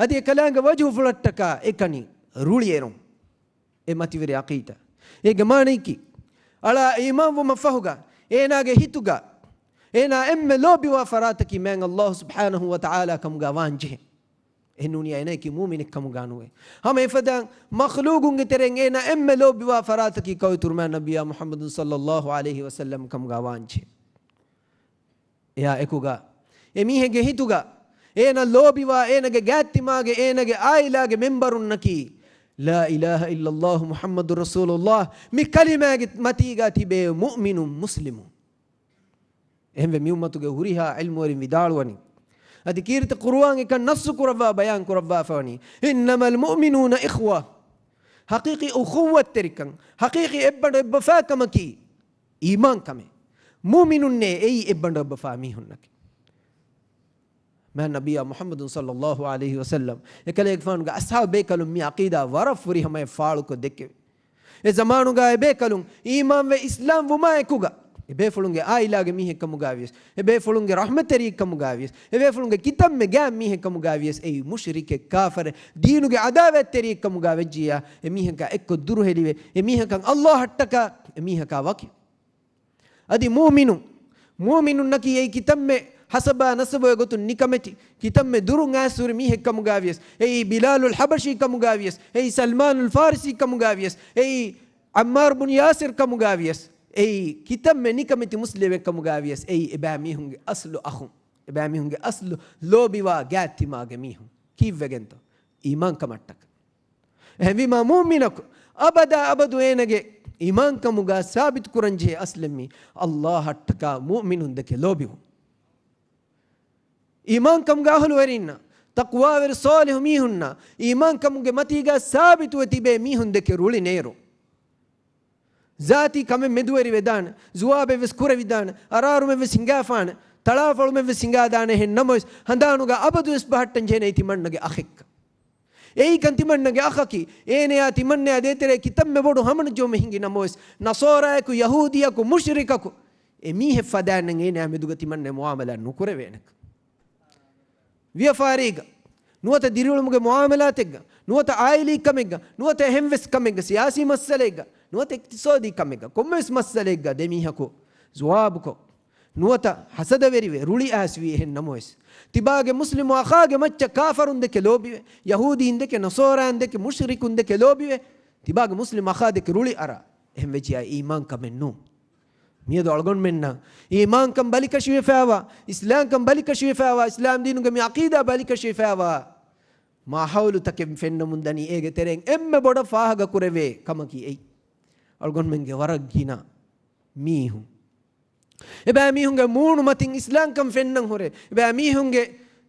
ادي اكلانغ وجه فلتكا اكني روليرون امتي وري عقيدة اي گمانيكي على امام ومفهوغا ايناغ هيتوغا اينا ام لوبي وفراتكي من الله سبحانه وتعالى كم غوانجه هنوني عينيك مؤمن كم غانوي هم يفدان مخلوقون ترين ام لو بوا فراتك كوي ترمان نبي محمد صلى الله عليه وسلم كم غوانج يا اكوغا امي هگه هيتوغا اينا لو بوا اينا گاتيماگه اينا آيلاگه منبرون نكي لا اله الا الله محمد رسول الله مي كلمه متيغا تيبه مؤمن مسلم اهم ميومتوگه هريها علم ورين vidalwani ادي كيرت قرآن كان نص كرفا بيان كرفا فاني انما المؤمنون اخوه حقيقي اخوه تركن حقيقي ابن بفا كمكي ايمان كمه مؤمنون اي ابن بفا ميهنك ما النبي محمد صلى الله عليه وسلم يكلك فان اصحاب بيكلم مي عقيده ورفري هم فالك دك زمانو غا بيكلم ايمان واسلام وما يكوغا ebe fulunge ailage mihe kamugavies ebe fulunge rahmateri kamugavies ebe fulunge kitamme ga mihe kamugavies ei mushrike kafir deenuge adawatteri kamugavejjiya emihe ka ekko duru helive emihe kan allah hattaka emihe ka waki adi mu'minun naki ei kitamme hasaba nasabu gotun nikameti kitamme durun asur mihe kamugavies ei bilalul habashi kamugavies ei salmanul farisi kamugavies ei ammar bin yasir kamugavies اي كتاب نيكمتي مسلم كمغاويس اي اباميهم اصل اخو اباميهم اصل لوبي وا غاتي ما غميهم كيف وگنتو ايمان كمٹک هبي ما مؤمنك ابدا وينگه ايمان كمغا ثابت كرنجه اسلمي الله حتك مؤمنون دك لوبي ايمان كمغا هل ورينا تقوى ور صالح ميهن ايمان كمغا متيغا ثابت وتيبه ميهن دك رولي نيرو ذاتي كم مدوري ودان زواب وسكورة ودان أرارو من وسنجافان تلافلو من وسنجادان هن نموس هندانوغا أبدو إسبهاتن جيني تمنّنگه أخيك أي كان تمنّنگه أخاكي إيه يا تمنّي أديتري كتاب مبودو همن جو مهنگي نموس نصارى كو يهودية كو مشركة كو إميه فدان نعين أمدوغا تمنّي معاملة نكورة وينك ವ್ಯಾಪಾರಿಗ ನುವತ ದಿರುಳುಮುಗೆ ಮುಆಮಲಾತೆಗ್ಗ ನುವತ ಆಯಿಲಿ ಕಮೆಗ್ಗ ನುವತ ಹೆಂವೆಸ್ ಕಮೆಗ್ಗ ಸಿಯಾಸಿ ಮಸ್ಸಲೆಗ್ಗ ನುವತ ಇಕ್ತಿಸಾದಿ ಕಮೆಗ್ಗ ಕೊಮ್ಮೆಸ್ ಮಸ್ಸಲೆಗ್ಗ ದೆಮಿಹಕು ಜವಾಬ್ಕೊ ನುವತ ಹಸದವೆರಿವೆ ರುಳಿ ಆಸ್ವಿ ಹೆನ್ ನಮೋಯ್ಸ್ ತಿಬಾಗೆ ಮುಸ್ಲಿಮು ಅಖಾಗೆ ಮಚ್ಚ ಕಾಫರುಂದಕ್ಕೆ ಲೋಬಿವೆ ಯಹೂದಿಯಿಂದಕ್ಕೆ ನಸೋರಾಂದಕ್ಕೆ ಮುಷ್ರಿಕುಂದಕ್ಕೆ ಲೋಬಿವೆ ತಿಬಾಗೆ ಮುಸ್ಲಿಮ್ ಅಖಾದಕ್ಕೆ ರುಳಿ ಅರ ಎಹೆಂ ವೆಚಿಯ ಈಮಾನ್ ಕಮೆನ್ನು ಮಿಯದು ಅಳಗೊಂಡು ಮೆನ್ನ ಈಮಾನ್ ಕಂ ಬಲಿ ಕಶಿವೆ ಫಾವ ಇಸ್ಲಾಂ ಕಂ ಬಲಿ ಕಶಿವೆ ಫಾವ ಇಸ್ಲಾಂ ದೀನುಗೆ ಮಿ ಅಕೀದಾ ಬಲಿ ಕಶಿವೆ ಫಾವ ಮಾ ಹೌಲು ತಕೆ ಫೆನ್ನ ಮುಂದನಿ ಏಗೆ ತೆರೆಂ ಎಮ್ಮೆ ಬೊಡ ಫಾಹಗ ಕುರೆವೆ ಕಮಕಿ ಐ ಅಳಗೊಂಡು ಮೆಂಗೆ ವರಗ್ಗಿನ ಮೀಹು ಎಬಾ ಮೀಹುಂಗೆ ಮೂಣು ಮತಿಂ ಇಸ್ಲಾಂ ಕಂ ಫೆನ್ನಂ ಹೊರೆ ಎಬಾ ಮೀಹುಂಗೆ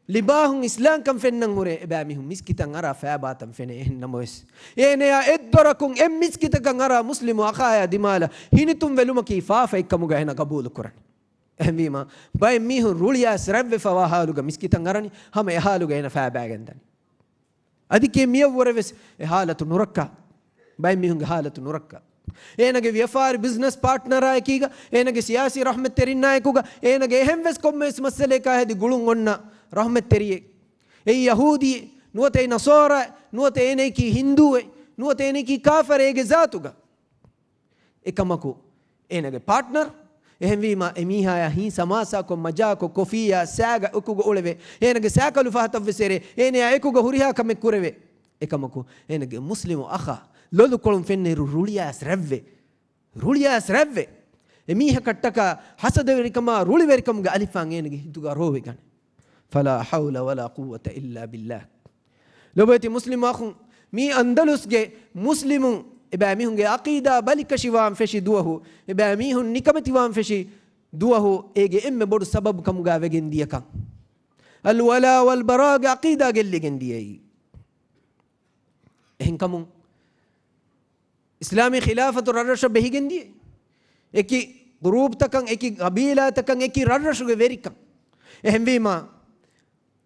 ಲಿಬಾಹುಂ ಇಸ್ಲಾಂ ಕಂ ಫೆನ್ನಂ ಹೊರೆ ಎಬಾ ಮೀಹುಂ ಮಿಸ್ಕಿತಂ ಅರ ಫಾಬಾತಂ ಫೆನೆ ನಮೋಸ್ ಏನೆಯ ಎದ್ದೊರಕುಂ ಎಂ ಮಿಸ್ಕಿತಕಂ ಅರ ಮುಸ್ಲಿಮು ಅಖಾಯ ದಿಮಾಲ ಹಿನಿತುಂ ವೆಲುಮಕಿ ಫಾಫೈ ಕಮುಗ ಹೆನ ಕಬೂಲು ಕುರನ್ ಎಹಮೀಮ ಬೈ ಮೀಹು ರುಳಿಯಾ ಸರವ್ವೆ ಫವಾ ಹಾಲುಗ ಮಿಸ್ಕಿತಂ ಅರನಿ ಹಮ ಎಹಾಲುಗ ಹೆನ ಫಾಬಾಗೆಂದನಿ ಅದಕ್ಕೆ ಮಿಯವರವೆಸ್ ಹಾಲತು ನುರಕ್ಕ ಬೈ ಮೀಹುಂಗೆ ಹಾಲತು ನುರಕ್ಕ ಏನಗೆ ವ್ಯಾಪಾರಿ ಬಿಸ್ನೆಸ್ ಪಾರ್ಟ್ನರ್ ಆಯ್ಕೀಗ ಏನಗೆ ಸಿಯಾಸಿ ರಹಮತ್ ತೆರಿನಾಯಕುಗ ಏನಗೆ ಎಹೆಂವೆಸ್ ಕೊಮ್ಮೆಸ್ ಮಸ್ಸಲೆ ಕಾಹದಿ ಗುಳುಂಗೊನ್ನ ರಹಮತ್ ತೆರಿಯೆ ಏ ಯಹೂದಿ ನುವತೆ ನಸೋರ ನುವತೆ ಏನೈಕಿ ಹಿಂದೂವೆ ನುವತೆ ಏನೈಕಿ ಕಾಫರ್ ಏಗೆ ಜಾತುಗ එකමකු ಏನಗೆ ಪಾರ್ಟ್ನರ್ එහෙන්වීම එමිහාය හි සමාසාකො මජාකො කොෆියා සෑග උකුග ඔලෙවේ ಏನಗೆ සෑකලු ෆහතව් වෙසෙරේ ඒනේ අයකුග හුරිහා කමෙක් කුරෙවේ එකමකු ಏನಗೆ ಮುಸ್ಲಿಮು ಅಖ ಲೋಲು ಕೊಳಂ ಫೆನ್ನೆರು ರುಳಿಯಾಸ್ ರವ್ವೆ ಎಮೀಹ ಕಟ್ಟಕ ಹಸದವೆರಿಕಮ ರುಳಿವೆರಿಕಮ್ಗೆ ಅಲಿಫಾಂಗ್ ಏನಗೆ ಹಿದ್ದುಗ ರೋವೆಗನೆ ಫಲಾ ಹೌಲ ವಲಾ ಕುವ್ವತ ಇಲ್ಲಾ ಬಿಲ್ಲಾಹ್ ಲೋಬೈತಿ ಮುಸ್ಲಿಮ್ ಅಖು ಮೀ ಅಂದಲುಸ್ಗೆ ಮುಸ್ಲಿಮು ಎಬಾ ಮೀಹುಂಗೆ ಅಕೀದಾ ಬಲಿಕಶಿವಾಂ ಫೆಶಿ ದುವಹು ಎಬಾ ಮೀಹುನ್ ನಿಕಮತಿವಾಂ ಫೆಶಿ ದುವಹು ಏಗೆ ಎಮ್ಮೆ ಬೊಡು ಸಬಬ್ ಕಮ್ಗಾ ವೆಗೆಂದಿಯಕ ಅಲ್ ವಲಾ ವಲ್ ಬರಾಗ ಅಕೀದಾ ಗೆಲ್ಲಿಗೆಂದಿಯೈ එහෙන් කමුන් ඉස්ලාමී ඛිලාෆතු රර්රෂ බෙහිගෙන්දිය එකි ගෲප් තකන් එකි ගබීලා තකන් එකි රර්රෂුගේ වෙරිකම් එහෙන් වීම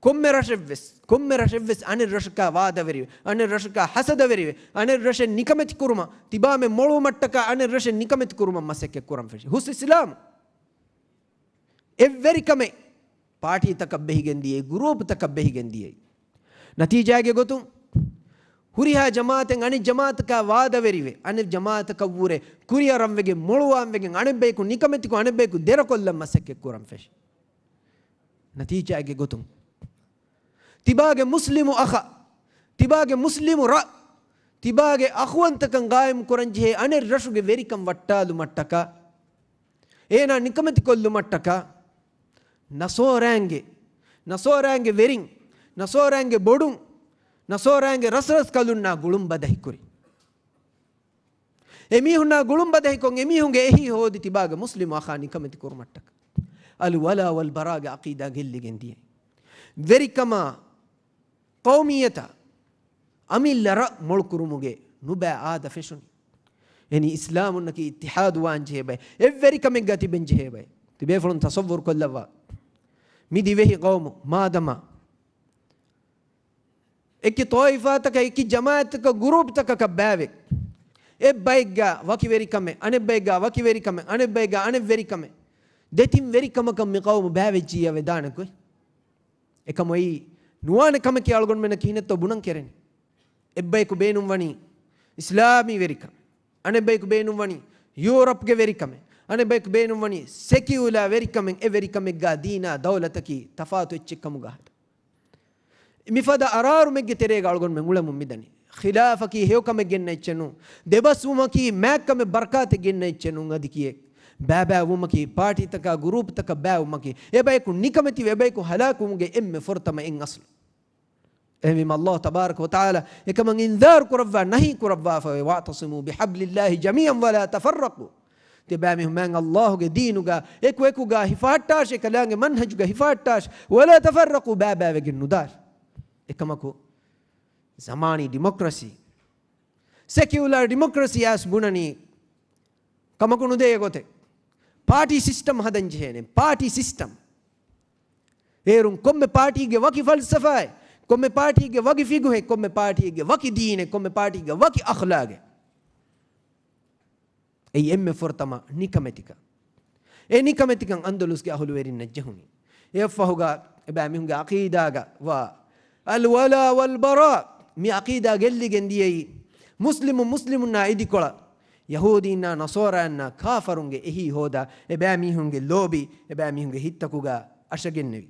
කොම්මෙ රෂෙව්වෙස් අනිර් රෂකා වාදවරිව අනිර් රෂකා හසදවරිව අනිර් රෂ නිකමති කුරුම තිබාමෙ මොළු මට්ටක අනිර් රෂ නිකමති කුරුම මසෙක්ක කුරම් ෆෙෂි හුස් ඉස්ලාම් එවරිකමෙ පාටි තක බෙහිගෙන්දියේ ගෲප් තක බෙහිගෙන්දියේ නතිජාගේ ගොතුම් ಹುರಿಹಾ ಜಮಾತೆಂಗ್ ಅನಿ ಜಮಾತಕ ವಾದವೆರಿವೆ ಅನಿ ಜಮಾತಕ ಊರೆ ಕುರಿಯರಂವೆಗೆ ಮೊಳುವಾಂವೆಗೆ ಅಣಬೇಕು ನಿಕಮೆತಿಕು ಅಣಬೇಕು ದೆರಕೊಲ್ಲ ಮಸಕ್ಕೆ ಕೂರಂ ಫೆಶ್ ನತೀಜಾಗೆ ಗೊತ್ತು ತಿಬಾಗೆ ಮುಸ್ಲಿಮು ಅಖ ತಿಬಾಗೆ ಮುಸ್ಲಿಮು ರ ತಿಬಾಗೆ ಅಖುವಂತಕಂ ಗಾಯಂ ಕುರಂಜಿ ಅನಿ ರಶುಗೆ ವೆರಿಕಂ ವಟ್ಟಾಲು ಮಟ್ಟಕ ಏನ ನಿಕಮೆತಿಕೊಲ್ಲು ಮಟ್ಟಕ ನಸೋರಾಂಗೆ ವೆರಿಂಗ್ ನಸೋರಾಂಗೆ ಬೊಡುಂ ನಸೋರಾಂಗೆ ರಸರಸ್ ಕಲುನ್ನ ಗುಳುಂಬದ ಹಿಕ್ಕುರಿ ಎಮೀಹುನ್ನ ಗುಳುಂಬದ ಹಿಕ್ಕೊಂಗೆ ಎಮೀಹುಂಗೆ ಎಹಿ ಹೋದಿ ತಿಬಾಗ ಮುಸ್ಲಿಮ್ ಆಖಾ ನಿಕಮತಿ ಕುರ್ಮಟ್ಟಕ ಅಲ್ ವಲಾ ವಲ್ ಬರಾಗ ಅಕೀದಾ ಗೆಲ್ಲಿಗೆಂದಿಯೆ ವೆರಿಕಮ ಕೌಮಿಯತ ಅಮಿಲ್ಲರ ಮೊಳ್ಕುರುಮುಗೆ ನುಬಾ ಆದ ಫೆಶುನಿ ಎನಿ ಇಸ್ಲಾಮುನ್ನಕಿ ಇತ್ತಿಹಾದು ವಾಂಜೆ ಬೈ ಎವ್ವೆರಿಕಮೆ ಗತಿ ಬೆಂಜೆ ಬೈ ತಿಬೇ ಫಲನ್ ತಸವ್ವುರ್ ಕೊಲ್ಲವ ಮಿದಿ ವೆಹಿ ಕೌಮು ಮಾದಮ ಎಕ್ಕಿ ತೋಯಿಫಾತಕ ಎಕ್ಕಿ ಜಮಾತಕ ಗ್ರೂಪ್ ತಕ ಬ್ಯಾವೆಕ್ ಎ ಬೈಗ ವಕಿ ವೆರಿಕಮೆ ಅನೆ ಬೈಗ ವಕಿ ವೆರಿಕಮೆ ಅನೆ ಬೈಗ ಅನೆ ವೆರಿಕಮೆ දෙතින් වෙරිකමකම් මේ කවම බෑවෙච්චිය වෙදානකොයි එකමයි නුවාන කමකේ අලගොන් මෙන කිනෙත්ත බුණන් කෙරෙන්නේ එබ්බයිකු බේනුම් වනි ඉස්ලාමී වෙරිකම අනෙබ්බයිකු බේනුම් වනි යුරෝප්ගේ වෙරිකම අනෙබ්බයිකු බේනුම් වනි සෙකියුලා වෙරිකමෙන් එ වෙරිකමෙක් ගා දීනා දෞලතකි තෆාතු එච්චකම ගහට මිෆද අරාරු මෙග්ගේ තෙරේ ගාලගොන් මෙ මුලමු මිදනි ඛිලාෆකි හේකම ගෙන්න එච්චනු දෙබස්ුමකි මෑක්කම බර්කාත ගෙන්න එච්චනු අදිකියේ බෑබෑ වුමකි පාටි තක ගෲප් තක බෑ වුමකි එබයිකු නිකමති වෙබයිකු හලාකුමුගේ එම්මෙ ෆොර්තම එන් අස්ල එහිම අල්ලාහ් තබාරක වතාලා එකමන් ඉන්දාර් කුරවා නහි කුරවා ෆවතසිමු බිහබ්ලිල්ලාහි ජමීअन වලා තෆරකු තිබෑමි හුමන් අල්ලාහ්ගේ දීනුගා එකුගා හිෆාට්ටාෂ කලාගේ මන්හජ්ගා හිෆාට්ටාෂ වලා තෆරකු බෑබෑ වෙගින් නුදාර් එකමකු zamaani democracy secular democracy as bunani kamakunu de gote party system hadan jehene party system erun komme party ge waki falsafai komme party ge waki figu he komme party ge waki deene komme party ge waki akhlage ei emme fortama nikametika e nikametikan andalus ge ahulu werin najjahuni يفهوغا باميهونغا عقيداغا والولا والبراء مي عقيدا جلي جنديي مسلمنا إدي كولا يهودينا نصارى كافرونغ إهي هودا باميهونغ لوبي باميهونغ هيتكوغا أشجنبي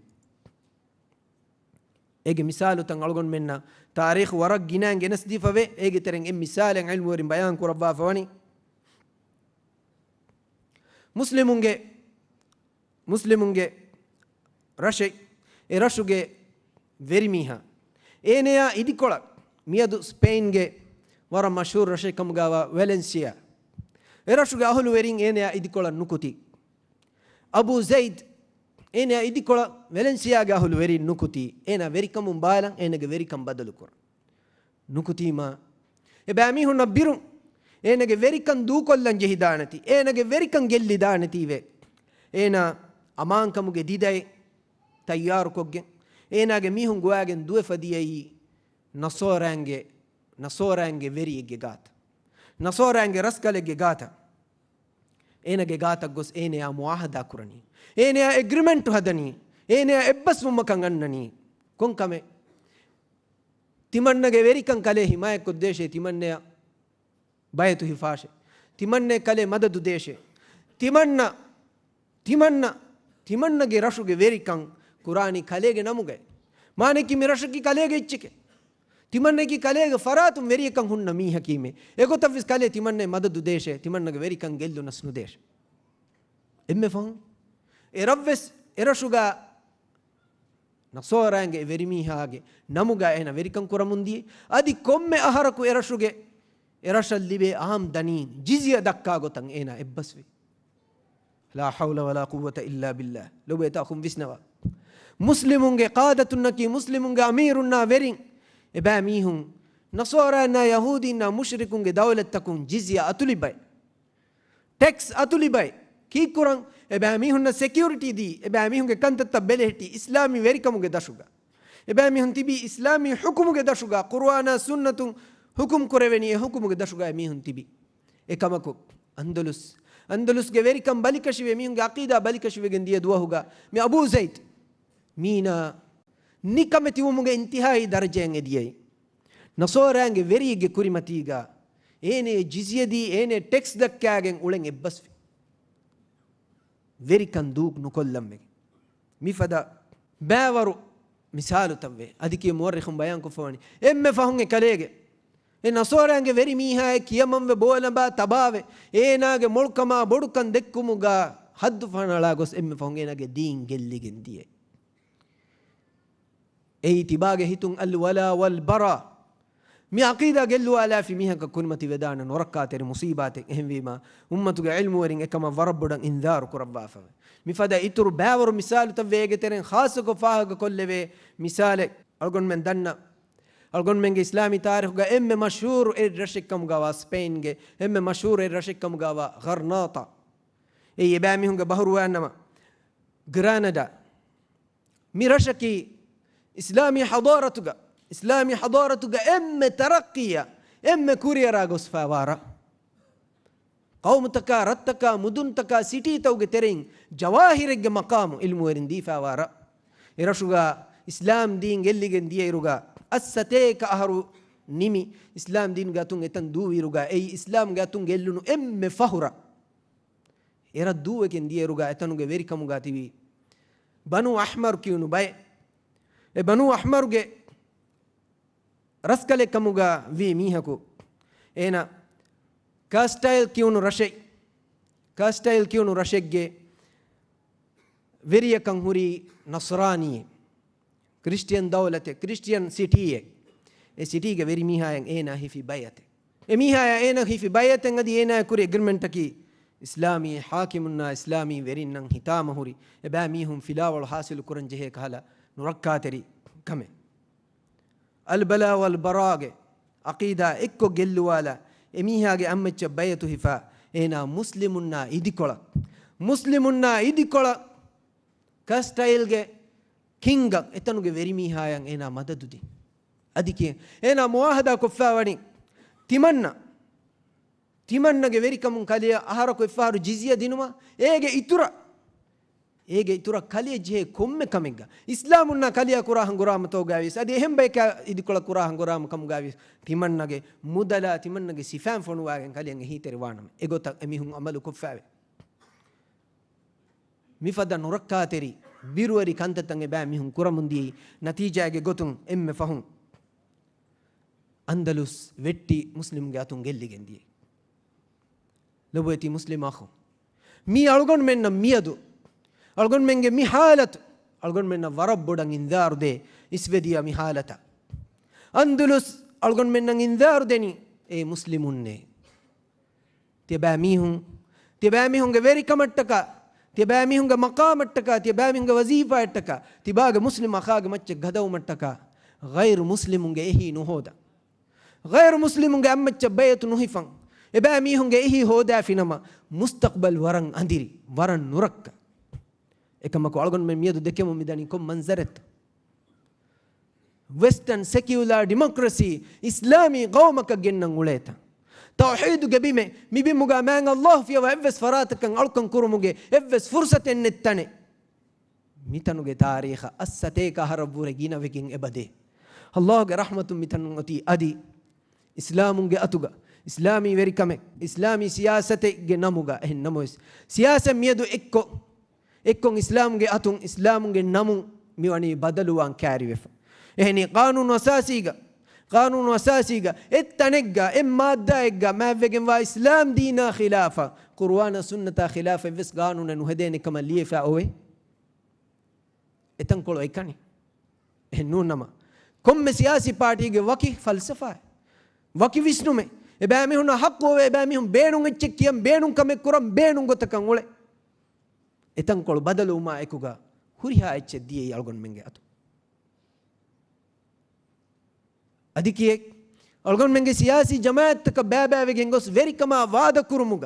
إيجي مثال تنقلون منا تاريخ ورق جنان جنس دي فبي إيجي ترين مثال علم ورين بيان كربا فواني مسلمونجي رشوجي فيرميها إنيا إدي كولا ميادو سبينجي ورا مشهور رشي كمغاوا فالنسيا رشوجي أهلو ويرين إنيا إدي كولا نكوتي أبو زيد إنيا إدي كولا فالنسيا أهلو ويرين نكوتي إنا ويريكم مبالا إنا ويريكم بدلو كور نكوتي ما إبامي هو نبيرون إنا ويريكم دو كولن جهدانتي إنا ويريكم جلي دانتي في إنا أمان كموجي ديداي تيار كوجي إنا ميهم جواجن دو فديي نصورانجي ويري جات نصورانجي رسكالي جاتا إنا جاتا جوس إنا معاهدة كرني إنا إجريمنت هدني إنا إبس ممكننني كون كمه تمنى ويري كان كله حماية كديشة تمنى بايتو حفاظة تمنى كله مدد ديشة تمنى جي رشو جي ويري كان قرآني كله جي نمو جي مانه كي مرشو كي كله جي إچكه تمنى كي كله فراتم ويري كان هن نمي حكيمه إيكو تفيس كله تمنى مدد ديشة تمنى ويري كان جلدو نسنو ديش إمّe فهم إرفس إرشو جا نصورانجي ويرمي هاجي نموجا إنا ويري كان كرامندي أدي كم أهركو إرشو جا إرشل لبي أهم دنين جزية دكّا غتان إنا إبّسوي لا حول ولا قوة إلا بالله لو بيتاكم بسنوا مسلمونجي قادتنا كي مسلمونجي أميرنا ويرين إباميهم نصورانا يهودينا مشركونجي دولة تكون جزية أتولي باي تكس أتولي باي كي كوران إباميهم سيكوريتي دي إباميهم كانت تبلهتي إسلامي ويركموجي داشوغا إباميهم تبي إسلامي حكموجي داشوغا قرآن سنة حكم كوريني حكموجي داشوغا إباميهم تبي إكامكو أندلس جويري كم بالكشوي ميهم عقيدة بالكشوي جندية دوهوغا مي أبو زيد مينا نكمتي وموجا انتهاء درجة عندي نصوران جويري جكوري متيجا إني جزية دي إني تكس دكاعن أولين إبّس ويري كان دوق نقولم مفدا باورو مثال تبّي أديكي مورخم بيان كفاني إما فهمي كليجة إن نصورانge ويري ميها كيامم وبولم با تباوه إناಗೆ ملكما بدكان دكموغا حد فنالا غوس إما فهمي إناಗೆ دين جلّيجنديه أي تباعه هيتون الولا والبراء مي عقيدة قلوا ألا في ميها ككلمة ودانا وركاتر مصيبات إهم بما أمتك علم ورين كما وربنا إنذار كربافة مفدا إتر باور مثال تبيعه ترين خاصة كفاه كل به مثال أرجون من دنا أرجون من إسلامي تاريخ جا إم مشهور الرشكم جوا سبين جا إم مشهور الرشكم جوا غرناطة إيه باميهم جا بحروا أنما غرانادا ميرشكي إسلامي حضارتك إم ترقية إم كوريا راغوس فاوارا قوم تكا رتكا مدن تكا سيتي توغ ترين جواهر مقام المورين دي فاوارا إرشوغا إسلام دين جلّي جندي إيروغا الستيك أهرو نيمي إسلام دين غاتون إتن دو إيروغا أي إسلام غاتون جلّنو إم فهورا إرا دو جندي إيروغا إتنو غيري كمو غاتي بي بنو أحمر كيونو باي بنو أحمر جي رسكالي كموغا في ميهاكو إنا كاستايل كيونو رشي جي ويريا كنهوري نصراني كريستيان دولة كريستيان سيتي سيتي جا ويري ميها إنا هي في بايته ميها إنا هي في بايته غدي إنا كوري أجرمنتكي إسلامي حاكمنا إسلامي ويرين هتام هوري إباميهم فلا والحاصل كورن جهة كهلا نركاتري كمه البلا والبراغ عقيدة إكو جلوالا إميها جي أمتش بيتو هفا إنا مسلمنا إدي كولا كاستايل جي كينغا إتنو جي ويري ميها إنا مددو دي أديكي إنا مواهدة كفاواني تمنى جي ويري كمون كاليا أهاركو إفارو جزية دينوما إيجي ඒගේ ඉතුර කලිය ජේ කොම්මෙ කමෙග්ග ඉස්ලාමුන්න කලිය කුරා හංගුරාම තෝගාවිස් අද එහෙම් බේක ඉදිකොල කුරා හංගුරාම කම් ගාවිස් තිමන්නගේ මුදලා තිමන්නගේ සිෆාම් ෆොනුවාගෙන් කලියන් හීතර වානම එගොත එමිහුන් අමලු කුෆාවේ මිෆද නුරක්කාතෙරි බිරුවරි කන්තතන් එබෑ මිහුන් කුරමුන්දී නතිජාගේ ගොතුන් එම්මෙ ෆහුන් අන්දලුස් වෙට්ටි මුස්ලිම්ගේ අතුන් ගෙල්ලිගෙන්දී ලොබෙති මුස්ලිම් අඛු මී අල්ගොන් මෙන්න මියදු අල්ගොන් මෙන්ගේ මි حالت අල්ගොන් මෙන්න වරබ් බොඩන් ඉන්දාරු දේ ඉස්වෙදියා මි حالත අන්දලුස් අල්ගොන් මෙන්න ඉන්දාරු දෙනි ඒ මුස්ලිමුන්නේ තිබෑ මිහුන්ගේ වෙරි කමට්ටක තිබෑ මිහුන්ගේ මකාමට්ටක තිබෑ මිහුන්ගේ වසීෆාට්ටක තිබාගේ මුස්ලිම් අඛාගේ මච්ච ගදවමට්ටක ගෛර් මුස්ලිමුන්ගේ එහි නොහෝදා ගෛර් මුස්ලිමුන්ගේ අම්මච්ච බයතු නොහිෆන් එබෑ මිහුන්ගේ එහි හෝදා ෆිනම මුස්තක්බල් වරන් අඳිරි වරන් නුරක්ක එකමක අල්ගොන් මෙ මියදු දෙකෙම මිදනි කොම් මන්සරත් වෙස්ටර්න් සෙකියුලාර් ඩෙමොක්‍රසි ඉස්ලාමී ගෞමක ගෙන්නන් උලේත තවහීද් ගබිමෙ මිබිමුගා මෑන් අල්ලාහ් ෆියව එවස් ෆරාතකන් අල්කන් කුරුමුගේ එවස් ෆුර්සතෙන් නෙත්තනේ මිතනුගේ තාරීඛ අස්සතේක හරබුර ගිනවකින් එබදේ අල්ලාහ්ගේ රහමතුන් මිතනුන් අති අදි ඉස්ලාමුන්ගේ අතුගා ඉස්ලාමී වෙරිකමෙක් ඉස්ලාමී සියාසතෙගේ නමුගා එහෙන් නමොස් සියාසෙ මියදු එක්කොන් ඉස්ලාමුගේ අතුන් ඉස්ලාමුගේ නමුන් මිවනි බදලුවන් කෑරිවෙෆ එහෙනි قانون أساسي التنقى إما الدائقة ما فيكن إسلام دينا خلافة قرآن سنة خلافة بس قانون نهدين كما اللي فاوي اتنقلوا ايكاني هنون نما كم سياسي بارتي وكي فلسفة وكي ويسنومي إبامي هنا حق وإبامي هم بينون الچكيام بينون كم كرام بينون قتكن وله اتنقلوا بدلوا ما ايكوغا هوريها ايچ دي يالغون منگه اتو ಅದಕ್ಕೆ ಅಲ್ಗೊಂಡು ಮಂಗೆ ಸಿಯಾಸಿ ಜಮಾಯತ್ತಕ ಬ್ಯಾಬ್ಯಾವಿಗೆ ಹೆಂಗೋಸ್ ವೆರಿಕಮ ವಾದ ಕುರುಮುಗ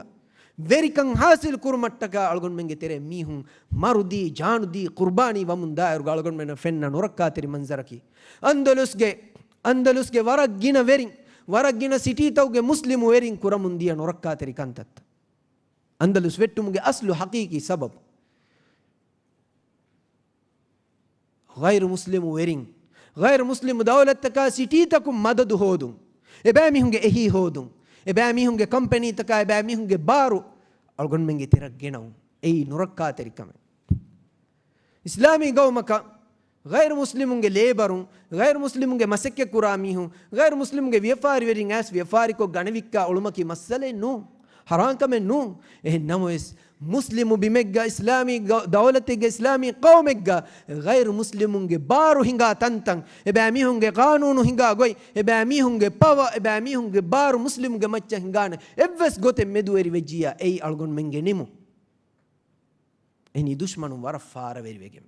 ವೆರಿಕಂ ಹಾಸಿಲ್ ಕುರುಮಟ್ಟಕ ಅಲ್ಗೊಂಡು ಮಂಗೆ ತೆರೆ ಮೀಹುಂ ಮರುದಿ ಜಾನುದಿ ಕುರ್ಬಾನಿ ವಮುಂದಾ ಇರ್ಗ ಅಲ್ಗೊಂಡು ಮಂಗೆ ಫೆನ್ನ ನುರಕ್ಕಾತಿರಿ ಮಂಜರಕಿ ಅಂದಲುಸ್ಗೆ ವರಗ್ಗಿನ ಸಿಟಿ ತೌಗೆ ಮುಸ್ಲಿಮು ವೆರಿಂ ಕುರಮುಂದಿಯ ನುರಕ್ಕಾತಿರಿ ಕಂತತ್ತ ಅಂದಲುಸ್ ವೆಟ್ಟುಮುಗೆ ಅಸ್ಲು ಹಕೀಕಿ ಸಬಬ್ ಗೈರು ಮುಸ್ಲಿಮು ವೆರಿಂ غير مسلم دولة تكا سيتي تكم مدد هودون إبامي هنگه إهي هودون إبامي هنگه كمپني تكا إبامي هنگه بارو ألغن منگه ترقيناون أي نرقا تركم إسلامي قومكا غير مسلم هنگه ليبرون غير مسلم هنگه مسكة كرامي هون غير مسلم هنگه ويفاري ورين آس ويفاري کو غنويكا علمكي مسألة نو حرام كمه نو إيه نمويس مسلم بمجا إسلامي دولة إسلامي قومجا غير مسلمون بارو هنگا تنتن إبامي هنگا قانون هنگا قوي إبامي هنگا باوا إبامي هنگا بارو مسلم مچا هنگانا إبس قوت مدوير وجيا أي ألغون منگا نمو إني دشمنو ورف فار وير ويگم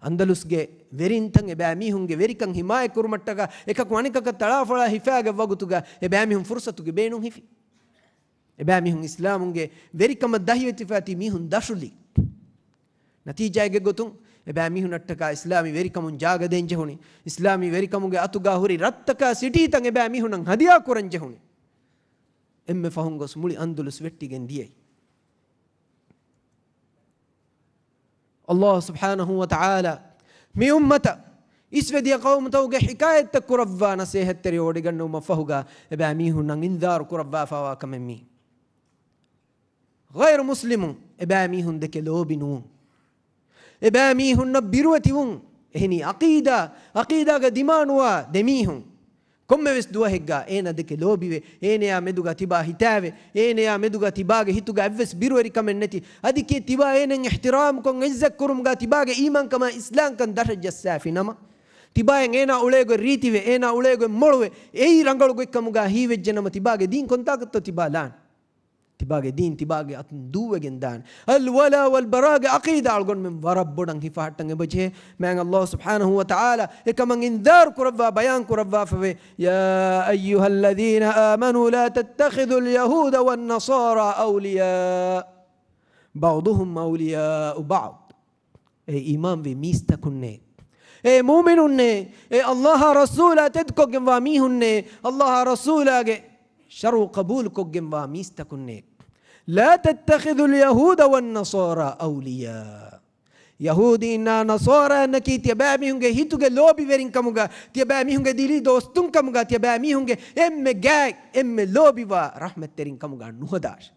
أندلسගේ වෙරින්තන් එබෑමි හුන්ගේ වෙරිකන් හිමාය කුරුමට්ටක එකක් වනිකක තලාෆලා හිෆාගේ වගුතුගා එබෑමි හුන් ෆුර්සතුගේ බේනුන් හිෆි එබෑමි හුන් ඉස්ලාමුන්ගේ වෙරිකම දහියති ෆාති මිහුන් දශුලි නතිජාගේ ගොතුන් එබෑමි හුනට්ටක ඉස්ලාමි වෙරිකමුන් ජාග දෙන් ජෙහුනි ඉස්ලාමි වෙරිකමුගේ අතුගා හුරි රත්තක සිටීතන් එබෑමි හුනන් හදියා කුරන් ජෙහුනි එම්මෙ ෆහුන් ගොස් මුලි අන්දුලස් වෙට්ටිගෙන් දියයි الله سبحانه وتعالى مي أمتا إسفد يا قوم توقع حكاية كرفا نسيه التريود قنو مفهوغا إباميه ننذار كرفا فواك من مي غير مسلم إباميه دك لوبنون إباميه نبيروتون هني عقيدة دمانوا دميهم كم بس دوا هجا أنا دك لوبي أنا يا مدوغا تبا هتاوي أنا يا مدوغا تبا هتوغا بس بيروي كمان نتي هذه كي تبا أنا احترام كون عزك كرم غا تبا إيمان كما إسلام كان درجة السافي نما تبا أنا أولئك ريتي أنا أولئك مروي أي رانغلو كم غا هي وجنا تبا دين كونتاك تو تبا لان تبا دين تبا أتندو جندان الولا والبراء عقيدة على من وربنا هي فاتن بجه من الله سبحانه وتعالى كمان انذار كربا بيان كربا فوي يا أيها الذين آمنوا لا تتخذوا اليهود والنصارى أولياء بعضهم أولياء بعض إيمان بميستكن مؤمنون الله رسولا تدكو جنواميهن الله رسولا شرو قبولكو جنواميستكن لا تتخذوا اليهود والنصارى أولياء yahudina nasara naki tiaba mihunge hituge lobi verin kamuga tiaba mihunge dili dostun kamuga tiaba mihunge emme gag emme lobi wa rahmat terin kamuga nuhadash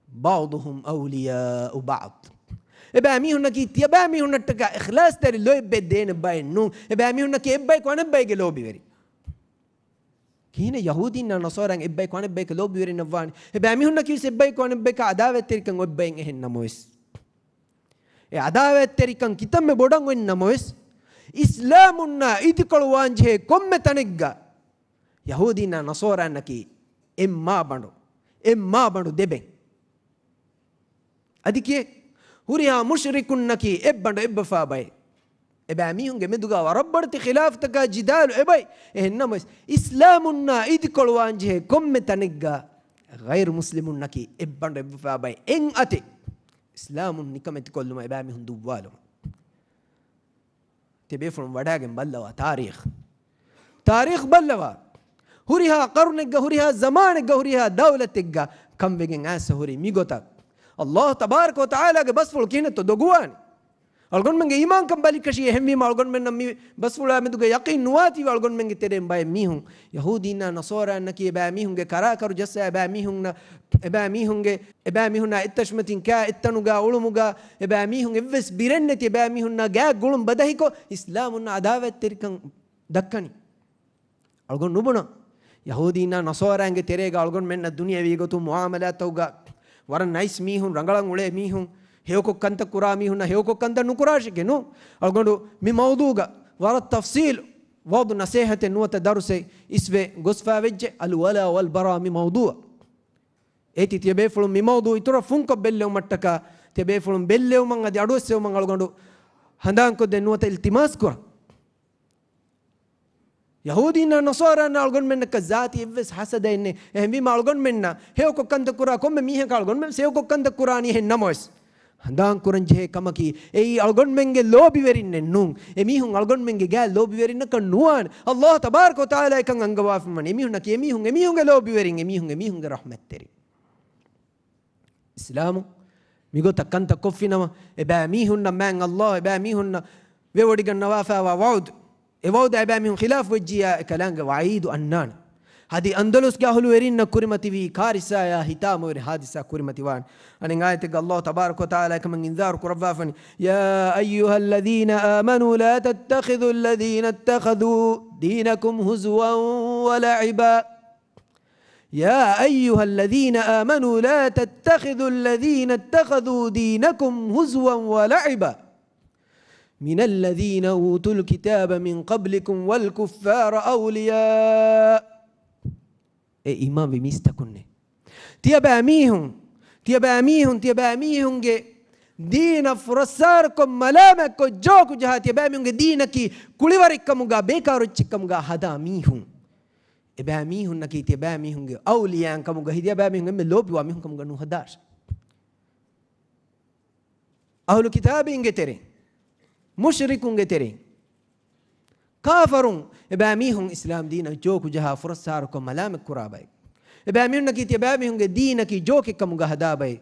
ba'dhum awliya'u ba'd eba mihunna ki tiaba mihunna taka ikhlas teri loy bedden bay nu eba mihunna ki ebbay ko anabay ge lobi veri kine yahudina nasaran ebbay ko anabay ge lobi veri nawani eba mihunna ki sebbay ko anabay ka adawet teri kan ebbay ehen namois e adawet teri kan kitamme bodan wen namois islamunna idikoluwanje komme tanegga yahudina nasaran ki emma bandu deben adike huriha mushrikun naki ebbandu ebbafa bay eba mihunge meduga warabbarti khilaf taka jidalu ebay ehennam islamunna idkolwanje komme tanegga ghair muslimun naki ebbandu ebbafa bay en ate islamun nikameti kolluma eba mihun duwwalu tebe from wadagen ballawa tarikh ballawa huriha qarnegga huriha zamanegga huriha dawlategga kamwegen asa huri migotak Allah tabarak wa ta'ala ge basful kine to doguwani algon menge iman kam bali kashi hemmi algon men mi basfula me duge yaqin nuati algon menge tere mbay mihun yahudina nasara naki ba mihun ge kara karu jassa ba mihun na ittashmatin ka ittanuga ulumuga ba mihun evs birenneti ba mihun na ga gulum badahiko islamun adawat terikan dakkani algon nubuna yahudina nasara nge tere ga algon men na dunya wi gotu muamalat tawga waran nice mihun rangalan ule mihun hewkokkanta kura mihun hewkokkanta nukurashikenu algondu mi mawduga wara tafsil wad nasihatan nuwata darse isve gosfa wejje al wala wal bara mi mawdu eti tibe fulum mi mawdu itura funko bellew mattaka tibe fulum bellew man adi adusew man algondu handan ko de nuwata iltimas kura yahudina nasara na algon menna ka zati evs hasada inne ehmi ma algon menna hew ko kanda kura komme mihe ka algon men sew ko kanda kurani hen namos handan kuranje kamaki ei algon menge lobi verinne nun emi hun algon menge ga lobi verinne kan nuwan Allah tabarak wa taala kan angawaf man emi hun ki emi hun ge lobi verin emi hun ge rahmat teri islamu migo takanta kofinama eba mi hun man Allah eba mi hun we wodigan nawafa wa waud ewaud abamihum khilaf wajjiya kalanga wa'id annan hadi andalus ga hulu erinna kurimati vi karisa ya hitamu hadisa kurimati wan anin ayati Allah tabarak wa taala kaman inzar kurafafani ya ayyuhalladhina amanu la tattakhidhu alladhina ittakhadhu dinakum huzwan wa la'iba ya ayyuhalladhina amanu la tattakhidhu alladhina ittakhadhu dinakum huzwan wa la'iba من الذين أوتوا الكتاب من قبلكم والكفار أولياء إمام بمستكن تيابا ميهم دين فرساركم ملامك جوك جها تيابا ميهم دينك كلوركمغا بيكارچكمغا هدا ميهم إبا ميهم نكي تيابا ميهم أولياء كمغا هديابا ميهم ملوبي وميهم كمغا نوهداش أهل الكتاب إنجترين mushrikun getere kafarun ebamihun islam dina joku jaha furasar ko malamak kurabai ebamihun naki tebamihun ge dina ki joke kamuga hadabai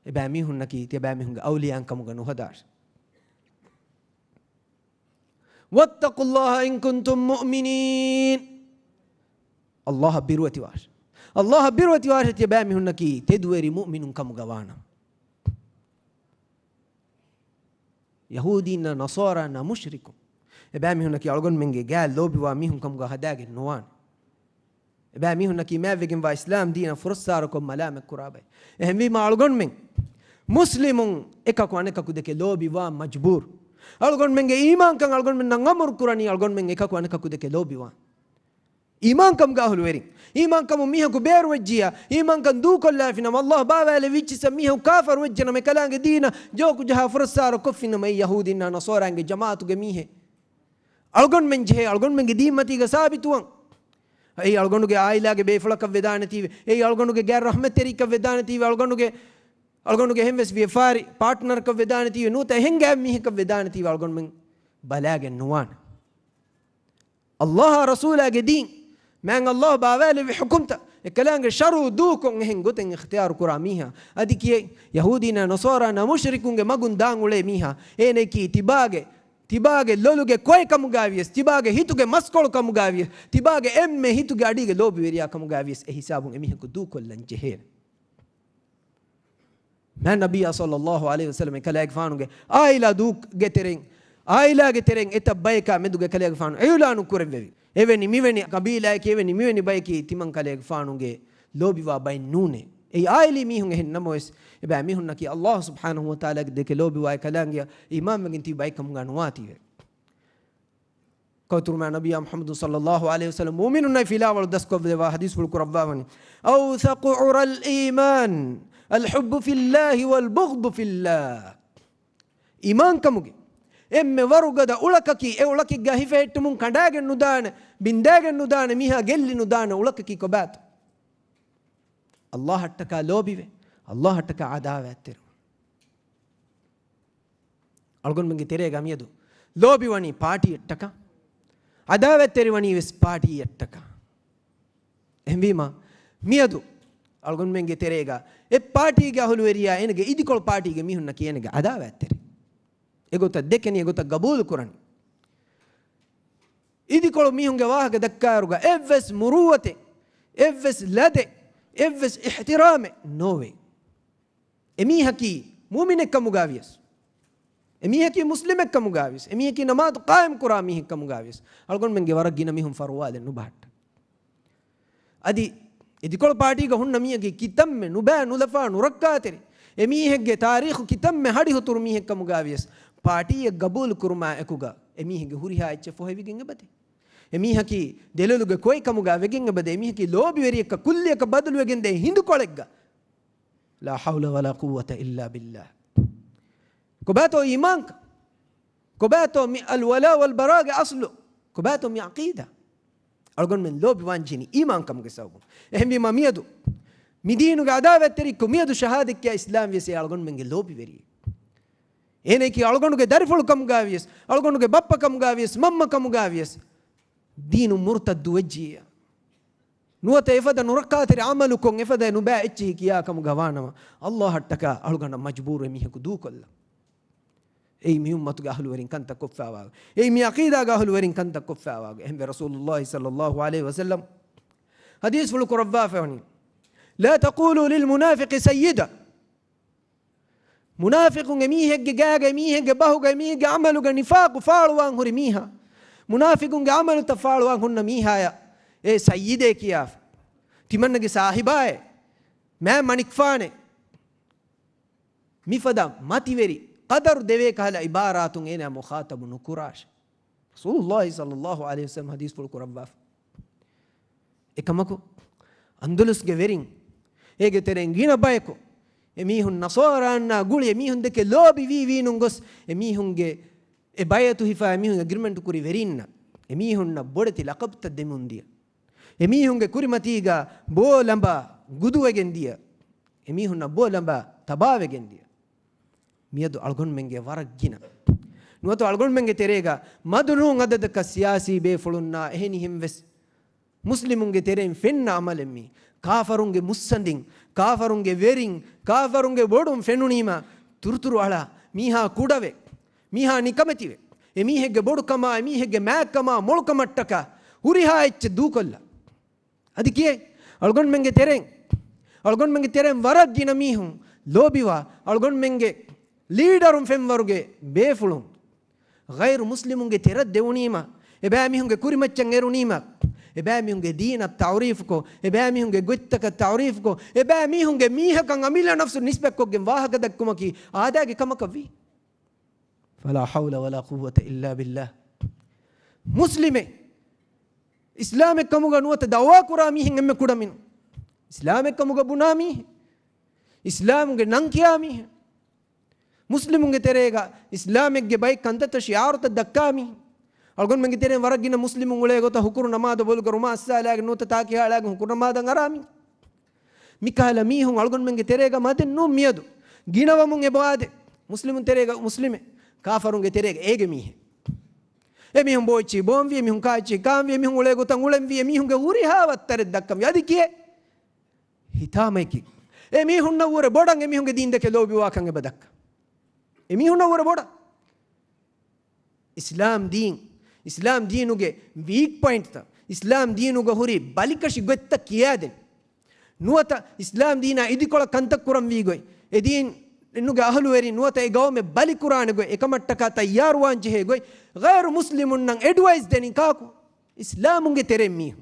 ebamihun naki tebamihun ge awliyan kamuga nuhadar wattaqullaha in kuntum mu'minin Allah birwati wash tebamihun naki tedweri mu'minun kamuga wana yahudina nasara na mushriku ebami hunaki algon menge gal lobi wa mihun kam ga hadage nuwan ebami hunaki mavegen va islam dina fursar ko malame kurabe ehmi ma algon men muslimun ekako aneka kudeke lobi wa majbur algon menge iman kan algon men ngamur kurani algon menge ekako aneka kudeke lobi wa iman kam ga hulweri iman kam miha ko ber wajjiya iman kan du kolla fina Allah baba le wicci samiha kafir wajjana me kalange dina joku jaha fursar ko fina may yahudina nasara nge jamaatu ge mihe algon men je algon men ge dimati ga sabituan ay algon ge aila ge befula ka vedanati ay algon ge gar rahmat teri ka vedanati algon ge hemves vi fari partner ka vedanati nu ta henga mihe ka vedanati algon men balage nuwan Allah rasula ge din man Allah bawale bi hukumta ekalaange sharu duukon ehen goten ikhtiyar kura miha adi kiye yahudina nasara mushrikunge magun daangule miha ene ki tibage loluge koy kamugavies tibage hituge maskol kamugavies tibage emme hituge adige lobi veriya kamugavies e hisabun emihe ko dukollan jeher man nabiyya sallallahu alaihi wasallam kalaag faanuge aila duk geteren aila geteren etabbayka meduge kalaag faanu ayulanu kurvevi eveni miveni kabila ke eveni miveni bayki timan kalaag faanuge lobi wa bay nune ei aili mihun hen namoes eba mihun naki Allah subhanahu wa ta'ala de lobi wa kalangia imam nginti bay kam ganwati كوتر مع نبي محمد صلى الله عليه وسلم مؤمنون في لا والدسكو في حديث في القرآن أوثق عرى الإيمان الحب في الله والبغض في الله إيمان كموجي إم ورقة أولككي أولكي جاهفة من كنداج الندان بنداج الندان ميها جل الندان أولككي كبات الله هتكا لوبي الله هتكا عداوة تر ألقون من كتير جاميدو لوبي واني بارتي هتكا عداوة تر واني وس بارتي هتكا إمبيما ميادو ألقون من كتير جا إيه بارتي جا هلوريا إنك إيدي كل بارتي جا ميهون نكيه إنك عداوة تر إيجو تدكني إيجو تقبول كوراني إيدي كل ميهون جواه كدكاروجا إفس مروته إفس لده إفس احترامه نوي إمي هكي مؤمنك كمجاويس إمي هكي مسلمك كمجاويس إمي هكي نماذج قائم كراميه كمجاويس ألقون من جوارك جينا ميهم فروال نبات أدي إدي كل بارتي كهون نميه كي كتم نبان نلفا نركاتري إمي هكي تاريخ كتم هاري هتورميه كمجاويس بارتي قبول كرما إكوجا إمي هكي هوريها إتشفوه بيجينغ بدي එමි හකි දෙලලුගේ කොයි කමුගා වෙගෙන් බද එමි හකි ලෝබි වෙරියක කුල්ලියක බදලු වෙගෙන් දෙ හිඳු කොලෙග්ග ලා හවුල වලා කුවත ඉල්ලා බිල්ලාහ් كباتو إيمانك كباتو الولاء والبراء أصله كباتو مي عقيدة أرجون من لوب وانجيني إيمانكم كسبوا إهم بما ميدو مدينو قعدة تريكو ميدو شهادة كيا إسلام يسي أرجون من لوب بري إنه كي أرجون كدارفول كم جاويس أرجون كبابا كم جاويس ماما كم جاويس دين مرتد وجهي نوت إفدا نركاتر عملكم إفدا نباع إتشي كيا كم جوانا الله هتكا أرجون مجبور ميه كدو كله أي ميوم ما تجاهل ورين كنت كفّا واق أي ميعقيدة جاهل ورين كنت كفّا واق هم رسول الله صلى الله عليه وسلم حديث في القرآن فهني لا تقولوا للمنافق سيدا منافق جميه جاء جميه جباه جميه عملوا جنفاق فاروا عن هرميها منافق عملوا تفاروا عن هرميها يا إيه سيدة كياف تمنى كصاحبه ما منكفانه مفدا ما تيوري قدر دبي كهلا عبارات إنا مخاطب نكراش رسول الله صلى الله عليه وسلم حديث في القرآن إكمكو أندلس جبرين إيه ترين جينا بايكو إميهن نصارى نقول إميهن دك لوبي في نونغس إميهن جه إبايته هفا إميهن أجرمنت كوري فرينا إميهن نبورتي لقب تدمونديا إميهن جه كوري ماتيجا بولامبا غدوة جنديا إميهن بولامبا تباوة جنديا ميادو ألقون منجة ورق جينا نواتو ألقون منجة تريغا مدنون عدد كسياسي بفلونا إهنهم بس مسلمون ترين فين عمل مي كافرون مسندين كافرون ويرين كافرون بودون فينونيما ترترو على ميها كوداوي ميها نيكامتيوي ميها بودو كما ميها ماك كما مول كما تكا هوريها إتش دوكلا هذي كيه ألقون منجة ترين ورق جينا ميهم لوبيوا ألقون منجة ليدرون فين ورقة بيفلون غير مسلمون ترد دونيما إباميهم كوري متشنغيرونيما إباميهم دين التعريفكو إباميهم قتك التعريفكو إباميهم ميها كان عميل نفس النسبة كو جنواها كدكما كي آداء كما كفي فلا حول ولا قوة إلا بالله مسلمة إسلامك كموغا نوات دعوا كراميهم أم كرامين إسلامك كموغا بنامي إسلامك ننكيامي مسلمون تريغا إسلامك باي كنت شعار تدكامي ألقون من ترين ورقنا مسلمون ولا يقطع حكور نماذج بقول كرما السالك نوت تاكي على حكور نماذج غرامي ميكالا ميهم ألقون من تريغا ما تنو ميادو جينا ومون يبواد مسلمون تريغا مسلمة كافرون تريغا إيج ميه ميهم بويشي بوم في ميهم كايشي كام في ميهم ولا يقطع ولا في ميهم كهوري هاو ترد دكام يادي كيه හිතාමයිකි එමිහුන්න වර බොඩන් එමිහුන්ගේ දීන් දෙක ලෝබිවා කංගෙ බදක් එමිහුන්න වර බොඩ ඉස්ලාම් දීනුගේ වීක් පොයින්ට් ත ඉස්ලාම් දීනුගේ හුරි බලිකෂි ගොත්ත කියාදෙන් නුවත ඉස්ලාම් දීනා ඉදිකොළ කන්තක් කුරම් වීගොයි එදීන් එන්නුගේ අහලුවරි නුවත ඒ ගවමෙ බලි කුරානගොයි එකමට්ටක තයාරුවාන් ජෙහෙගොයි ගෛරු මුස්ලිමුන් නම් ඇඩ්වයිස් දෙනි කාකු ඉස්ලාමුගේ තෙරෙම් මීහු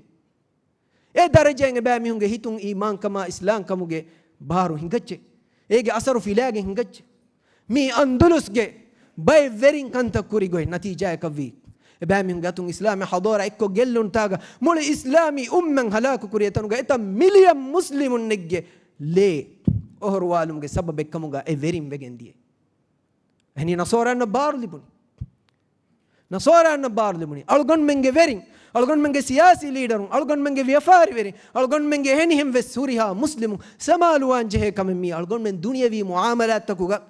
ඒ දරජයෙන් බෑ මිහුන්ගේ හිතුන් ඊමාන් කම ඉස්ලාම් කමුගේ බාරු හිඟච්චේ ඒගේ අසරු ෆිලාගෙන් හිඟච්චේ මේ අන්දුලුස්ගේ බයි වෙරින් කන්තක් කුරිගොයි නතිජා එකවි එබෑ මිහුන් ගතුන් ඉස්ලාමේ හදෝර එක්ක ගෙල්ලුන් තාග මොළ ඉස්ලාමී උම්මන් හලාකු කුරියතනුගේ එත මිලියන් මුස්ලිමුන් නෙග්ගේ ලේ ඔහරුවාලුම්ගේ සබබ එක්කමුගා ඒ වෙරින් වෙගෙන්දියේ එහෙනි නසෝරන්න බාරු ලිබුනි අලුගොන් මෙන්ගේ වෙරින් අලුගොන් මෙන්ගේ සියාසි ලීඩරුන් අලුගොන් මෙන්ගේ ව්‍යාපාරි වෙරින් අලුගොන් මෙන්ගේ එහෙනිහෙම් වෙස් සූරිහා මුස්ලිමු සමාලුවාන් ජෙහෙ කම මී අලුගොන් මෙන් දුනියවි මුආමලාත් තකුගා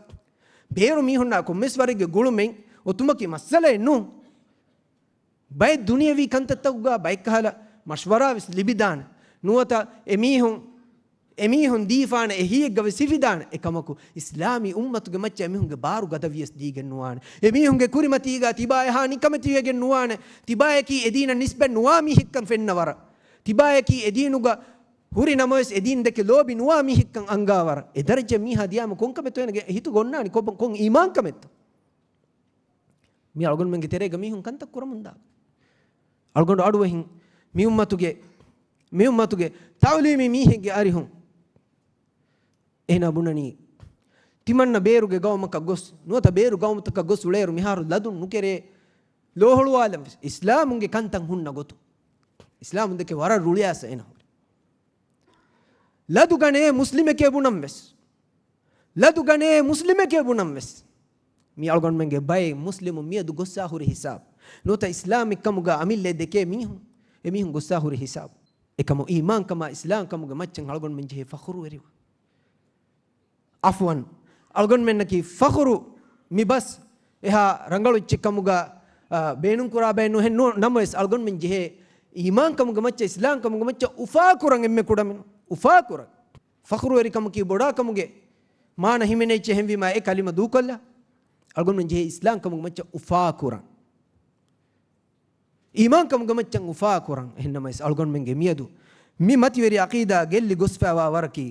බේරු මීහුන්නා කොම්මස්වරගේ ගුළුමෙන් ඔතුමකි මස්සලේ නු බයි දුනියවි කන්තත්තකුගා බයි කහලා මෂ්වරා විස් ලිබිදාන නුවත එමිහුන් දීෆාන එහියෙක්ගව සිෆිදාන එකමකු ඉස්ලාමී උම්මතුගේ මච්ච එමිහුන්ගේ බාරු ගදවියස් දීගෙන් නුවාන එමිහුන්ගේ කුරිමතීගා තිබායහා නිකමතියගෙන් නුවාන තිබායකී එදීන නිස්බෙන් නුවාමී හික්කන් ෆෙන්නවර තිබායකී එදීනුගා හුරි නමොස් එදීන් දෙක ලෝබි නුවාමී හික්කන් අංගාවර එදරජ මීහා දියාම කොන්කමෙත් වෙනගේ හිතු ගොන්නානි කොන් ඊමාන් කමෙත් මී අලගොන් මෙන්ගේ තෙරේග මීහුන් කන්තක් කරමුන්දා අලගොන් අඩුවෙහින් මී උම්මතුගේ තවලීමි මීහෙගේ අරිහුන් එහෙන බුණනි තිමන්න බේරුගේ ගවමක ගොස් නුවත බේරු ගවමතක ගොස් උලේරු මිහාරු ලදුන් නුකරේ ලෝහළුවාලම් ඉස්ලාමුන්ගේ කන්තන් හුන්න ගොතු ඉස්ලාමුන් දෙකේ වර රුලියාස එන ලදු ගනේ මුස්ලිමකේ බුනම් වෙස් මි අල්ගොන් මෙන්ගේ බයි මුස්ලිමු මියදු ගොස්සා හුරි හිසාබ් නුවත ඉස්ලාමික් කමුගා අමිල්ලේ දෙකේ මිහුන් ගොස්සා හුරි හිසාබ් එකම ඊමාන් කම ඉස්ලාම් කමුගා මච්චන් අල්ගොන් මෙන් ජෙහි ෆඛරු වෙරිවා අෆවන් අල්ගොන් මෙන්නකි ෆඛරු මිබස් එහා රංගලු චිකමුගා බේනුන් කුරා බේනු හෙන්නු නමස් අල්ගොන් මෙන් ජෙහි ඊමාන් කමුගා මච්ච ඉස්ලාම් කමුගා මච්ච උෆා කුරන් එම්මෙ කුඩමිනු උෆා කුරන් ෆඛරු වෙරි කමකි බොඩා කමුගේ මාන හිමිනේ චෙහෙම්විමා ඒ කලිම දූකල්ලා අල්ගොන් මෙන් ජෙහි ඉස්ලාම් කමුගා මච්ච උෆා කුරන් ඊමාන් කමුගා මච්චන් උෆා කුරන් එහෙන්නමස් අල්ගොන් මෙන්ගේ මියදු මි මතිවරි අකීදා ගෙල්ලි ගොස්ෆාවා වරකි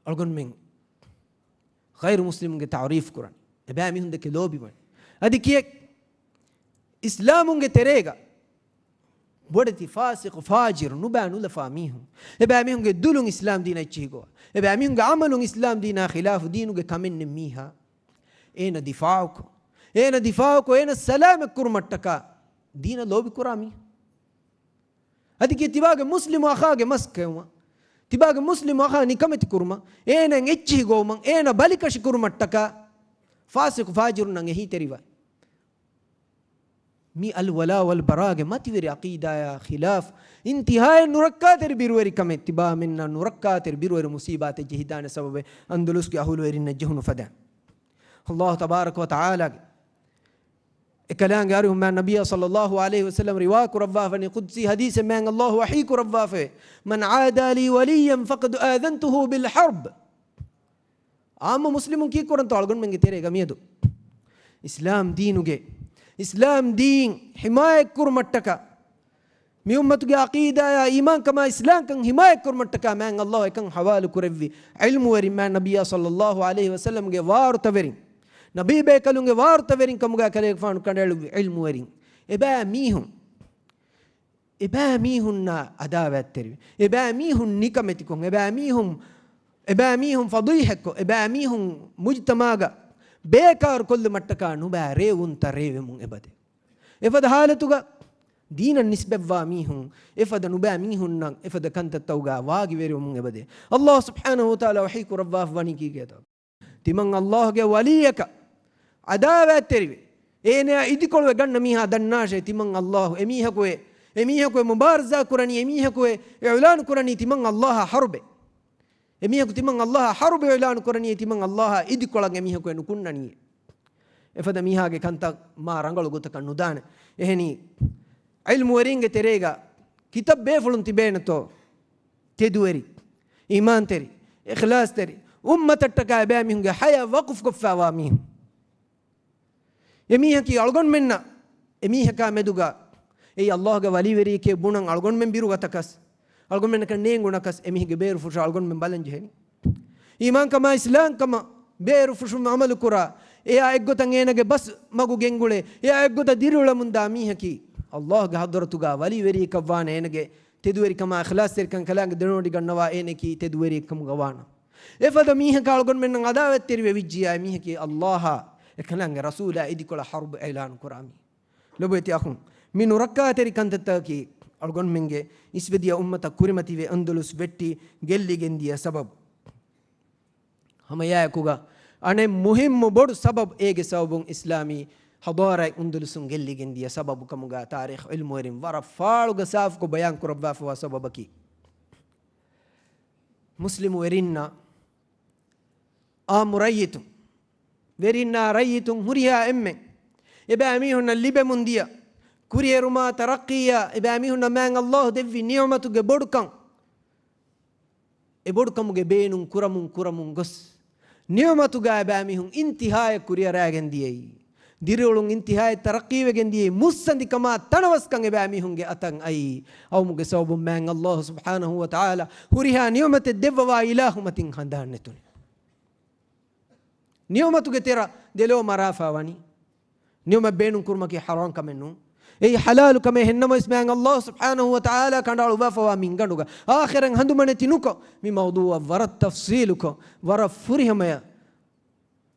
අල්ගොන් මෙන් ගෛරු මුස්ලිමුන්ගේ තාරීෆ් කුරන් එබෑ මිහුන් දෙක ලෝබි වන් අදි කියෙක් ඉස්ලාමුන්ගේ තෙරේග බොඩති ෆාසිq ෆාජිර් නුබෑ නුලෆා මිහුන් එබෑ මිහුන්ගේ දුලුන් ඉස්ලාම් දීන ඉච්චිගෝ එබෑ මිහුන්ගේ අමලුන් ඉස්ලාම් දීනා ඛිලාෆ් දීනුගේ කමෙන්නේ මීහා ඒන දිෆාউකෝ ඒන සලාම කුර්මට්ටක දීන ලෝබි කුරාමි අදි කිය තිබාගේ මුස්ලිමු අඛාගේ මස්කෙවම තිබාගේ මුස්ලිමු අඛා නිකමති කුර්ම ඒනෙන් එච්චි ගෝමන් ඒන බලිකෂි කුර්මට්ටක ෆාසිq ෆාජිර් නං එහි තෙරිවා මි අල් වලා වල් බරාගේ මතිවරි අකීදායා ඛිලාෆ් ඉන්තිහාය නුරක්කාතර බිරුවරි කමෙ තිබා මෙන්න නුරක්කාතර බිරුවරි මුසීබාත ජහිදාන සබබ අන්දලුස්ගේ අහුල් වෙරින්න ජහුනු ෆදා අල්ලාහ් තබාරක ව තාලා එකලං ගාරු මන් නබිය සල්ලල්ලාහු අලයිහි වසල්ලම් රිවා කුරවා ෆනි කුද්සි හදීස් මන් අල්ලාහ් වහී කුරවා ෆේ මන් ආදා ලි වලියන් ෆකද් ආදන්තුහු බිල් හර්බ් ආම මුස්ලිමුන් කී කරන් තල්ගොන් මෙන්ගේ තෙරේ ගමියදු ඉස්ලාම් දීන් හිමාය කුර්මට්ටක මි උම්මතුගේ අකීදා ඊමාන් කම ඉස්ලාම් කන් හිමාය කුර්මට්ටක මන් අල්ලාහ් එකන් හවාලු කුරෙව්වි ඉල්මු වරින් මන් නබිය සල්ලල්ලාහු අලයිහි වසල්ලම් ගේ වාර්ත වෙරින් නබී බේකලුන්ගේ වාර්ත වෙරින් කමුගා කලේ ෆානු කඩලු ඉල්මු වරින් එබෑ මීහුන් අදාවත් තෙරි එබෑ මීහුන් නිකමෙති කොන් එබෑ මීහුන් ෆදීහකෝ එබෑ මීහුන් මුජ්තමාගා බේකාර කොල්ල මට්ටක නුබෑ රේවුන් තරේවෙමුන් එබදේ එපද හාලතුගා දීන නිස්බෙව්වා මීහුන් එපද නුබෑ මීහුන් නම් එපද කන්තත්තවුගා වාගි වෙරෙමුන් එබදේ අල්ලාහ් සුබ්හානහු වතාලා වහී කුරවා වනි කීගේත තිමන් අල්ලාහ්ගේ වලියක අදාවත් තෙරිවේ ඒනේ ඉදිකොළ ගන්න මීහා දන්නාෂේ තිමන් අල්ලාහ් එමීහකෝ මුබාරසා කුරණි එමීහකෝ ඉලාන් කුරණි තිමන් අල්ලාහ් හර්බේ එමීහකු තිමන් අල්ලාහ් හර්බේ ඉලාන් කුරණි තිමන් අල්ලාහ් ඉදිකොළ එමීහකෝ නුකුන්නණී එපද මීහාගේ කන්ත මා රංගල ගොතක නුදාන එහෙනි ඉල්මු වරින්ගේ තෙරේගා කිතබ් බේෆුලුන් තිබේනතෝ تدوري إيمان تري إخلاص تري أمتك أبامهم حياة وقف كفا واميهم يميها كي ألغن منا يميها كامدوغا أي الله غالي وري كي بونان ألغن من بيروغا تكاس ألغن من كنين غنكاس يميها كبير فوش ألغن من بالنجهني إيمان كما إسلام كما بير فوش عمل كورا إيه أيقو تنجينا بس ماغو جنغولي إيه أيقو تديرولا من داميها كي الله غادرتوغا والي وري كوان إنك تدوري كما إخلاص تركن كلام دنودي كنوا إنك تدوري كم غوانا إفدا ميها كالغن من عداوة تري ويجيا ميها كي الله كلام رسول إيدي كل حرب إعلان كرامي لو بيتي أخون من ركعة تري كنت تاكي ألغن منجي إسفديا أمة كورمتي في أندلس بتي جلّي جنديا سبب هم يأكوغا أنا مهم بور سبب إيج سبب إسلامي حضارة أندلسون جلّي جنديا سبب كموغا تاريخ علم ورم ورا فارغ ساف كو بيان كربا فوا سببكي مسلم ورينا ريتم ورينا ريتم هريا أمّن إباميهن اللي بمنديا كورير ما ترقيا إباميهن من الله دفي نعمة جبركم إبركم جبينون كرمون غس نعمة جاباميهن انتهاء كورير راجندية ديرولون انتهاء ترقي وجندية مسندي كما تنوس كان إباميهن جأتن أي أو مجسوب من الله سبحانه وتعالى هريها نعمة الدفوا إله متين خندان نتون نعمة جترا دلو مرافا واني نعمة بينون كرمكي حرام كمنو أي حلال كما هنما اسمعن الله سبحانه وتعالى كان على وفا من غنوغا آخرا هندو من تنوكو من موضوع ورا تفصيلكو ورا فرهم يا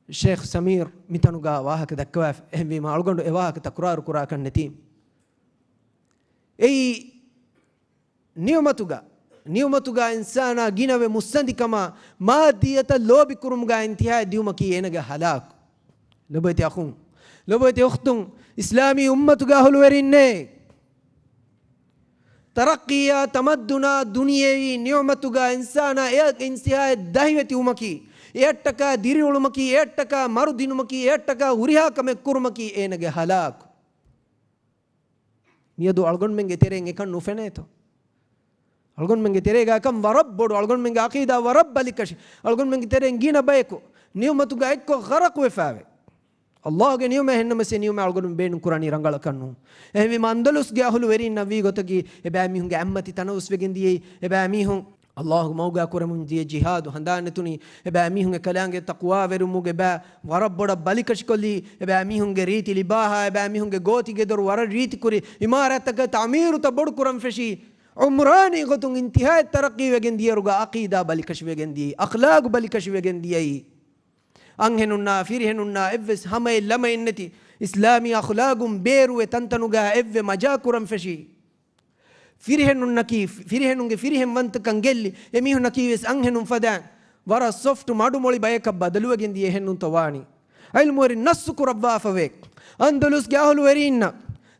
الشيخ سمير متنوغا واهك دكواف هم ما ألغندو إواهك تكرار كرا كان نتيم أي نيومتوغا إنسانا جينا ومستندي كما ما ديتا لوبي كرمغا انتهاء ديومكي ينغا هلاك لبيتي أخون لبيتي أختون إسلامي أمتوغا هلوريني ترقيا تمدنا دنياوي نيومتوغا إنسانا انتهاء دهيوتي أمكي إيرتكا ديريولمكي إيرتكا مارودينمكي إيرتكا هريها كم كرمكي ينغا هلاك ميادو ألغن منغي تيرين إكان نوفنيتو ألغن منغي تيريغا كم ورب بودو ألغن منغي عقيدة ورب لكشي ألغن منغي تيرين جينا بايكو نيومتوغا إكو غرق وفاوي الله کے نیو میں ہنم سے نیو میں الگون بین قرآنی رنگل کنو اہمی ماندلس گیا ہلو ویری نبی گوتگی ابامی ہوں گے امتی تنوس وگندی ابامی ہوں الله موجا كرمون دي جهاد وهندانتوني اباميهم كلانge تقوا ورموge با وربڑ بلکش کلی اباميهم ريتي لباها اباميهم گوتي گدر ور ريت كوري امارات کا تعمیر تبڑ کرم فشي عمراني غتون انتهاء الترقي وگندي رغا عقيده بلکش وگندي اخلاق بلکش وگندي انهننا فيرهننا افس هم لما انتي اسلامي اخلاق بيرو تنتنغا اف مجا كرم فشي فيرهننكي فيرهم وانت كنجلي يميهنكي وس انهنن فدان ورا سوفت مادو مولي بايك بدلوگندي يهنن تواني علمور النص كربا فويك اندلس جاهل ورينا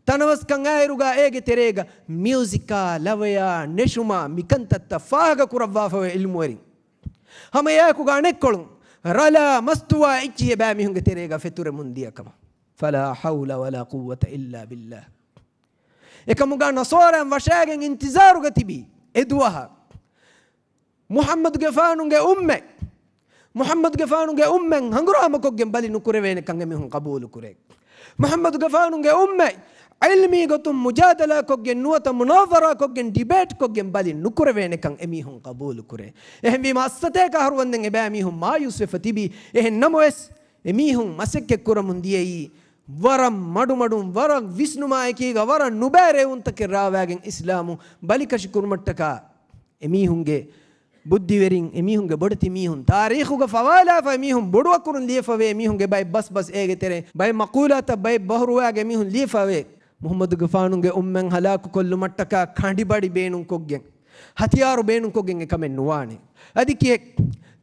تنوس كنغايروغا ايگه تريگا ميوزيكا لويا نشما ميكنت تفاغا كربا فوي علموري هم ياكو غانيكولون رلا مستوى اجي باميهن تريگا فتور منديا كما فلا حول ولا قوه الا بالله ekamuga nasoran washagen intizaruga tibi edwaha muhammad gefanunge umme muhammad gefanunge ummen hangurama koggen bali nukurevene kangemi hun qabul kurek muhammad gefanunge umme ilmi gotum mujadala koggen nuwata munazara koggen debate koggen bali nukurevene kang emi hun qabul kure ehmi massate ka harwanden ebami hun ma yusuf tibi ehen namoes emi hun masekke kuramundiyei ورم مدو مدو ورم ويسنو مايكيغا ورم نباري انتك راواغن اسلامو بلكش كرمتكا اميهونگه بدي ورين اميهونگه بدتي ميهون تاريخوگه فوالا فاميهون بدو كورن ليفاوي اميهونگه باي بس ايگه تري باي مقولات باي بهرواغه اميهون ليفاوي محمد غفانونگه امن هلاك كل متكا کاندي بادي بينون كوگين هتيارو بينون كوگين كمن نواني اديكي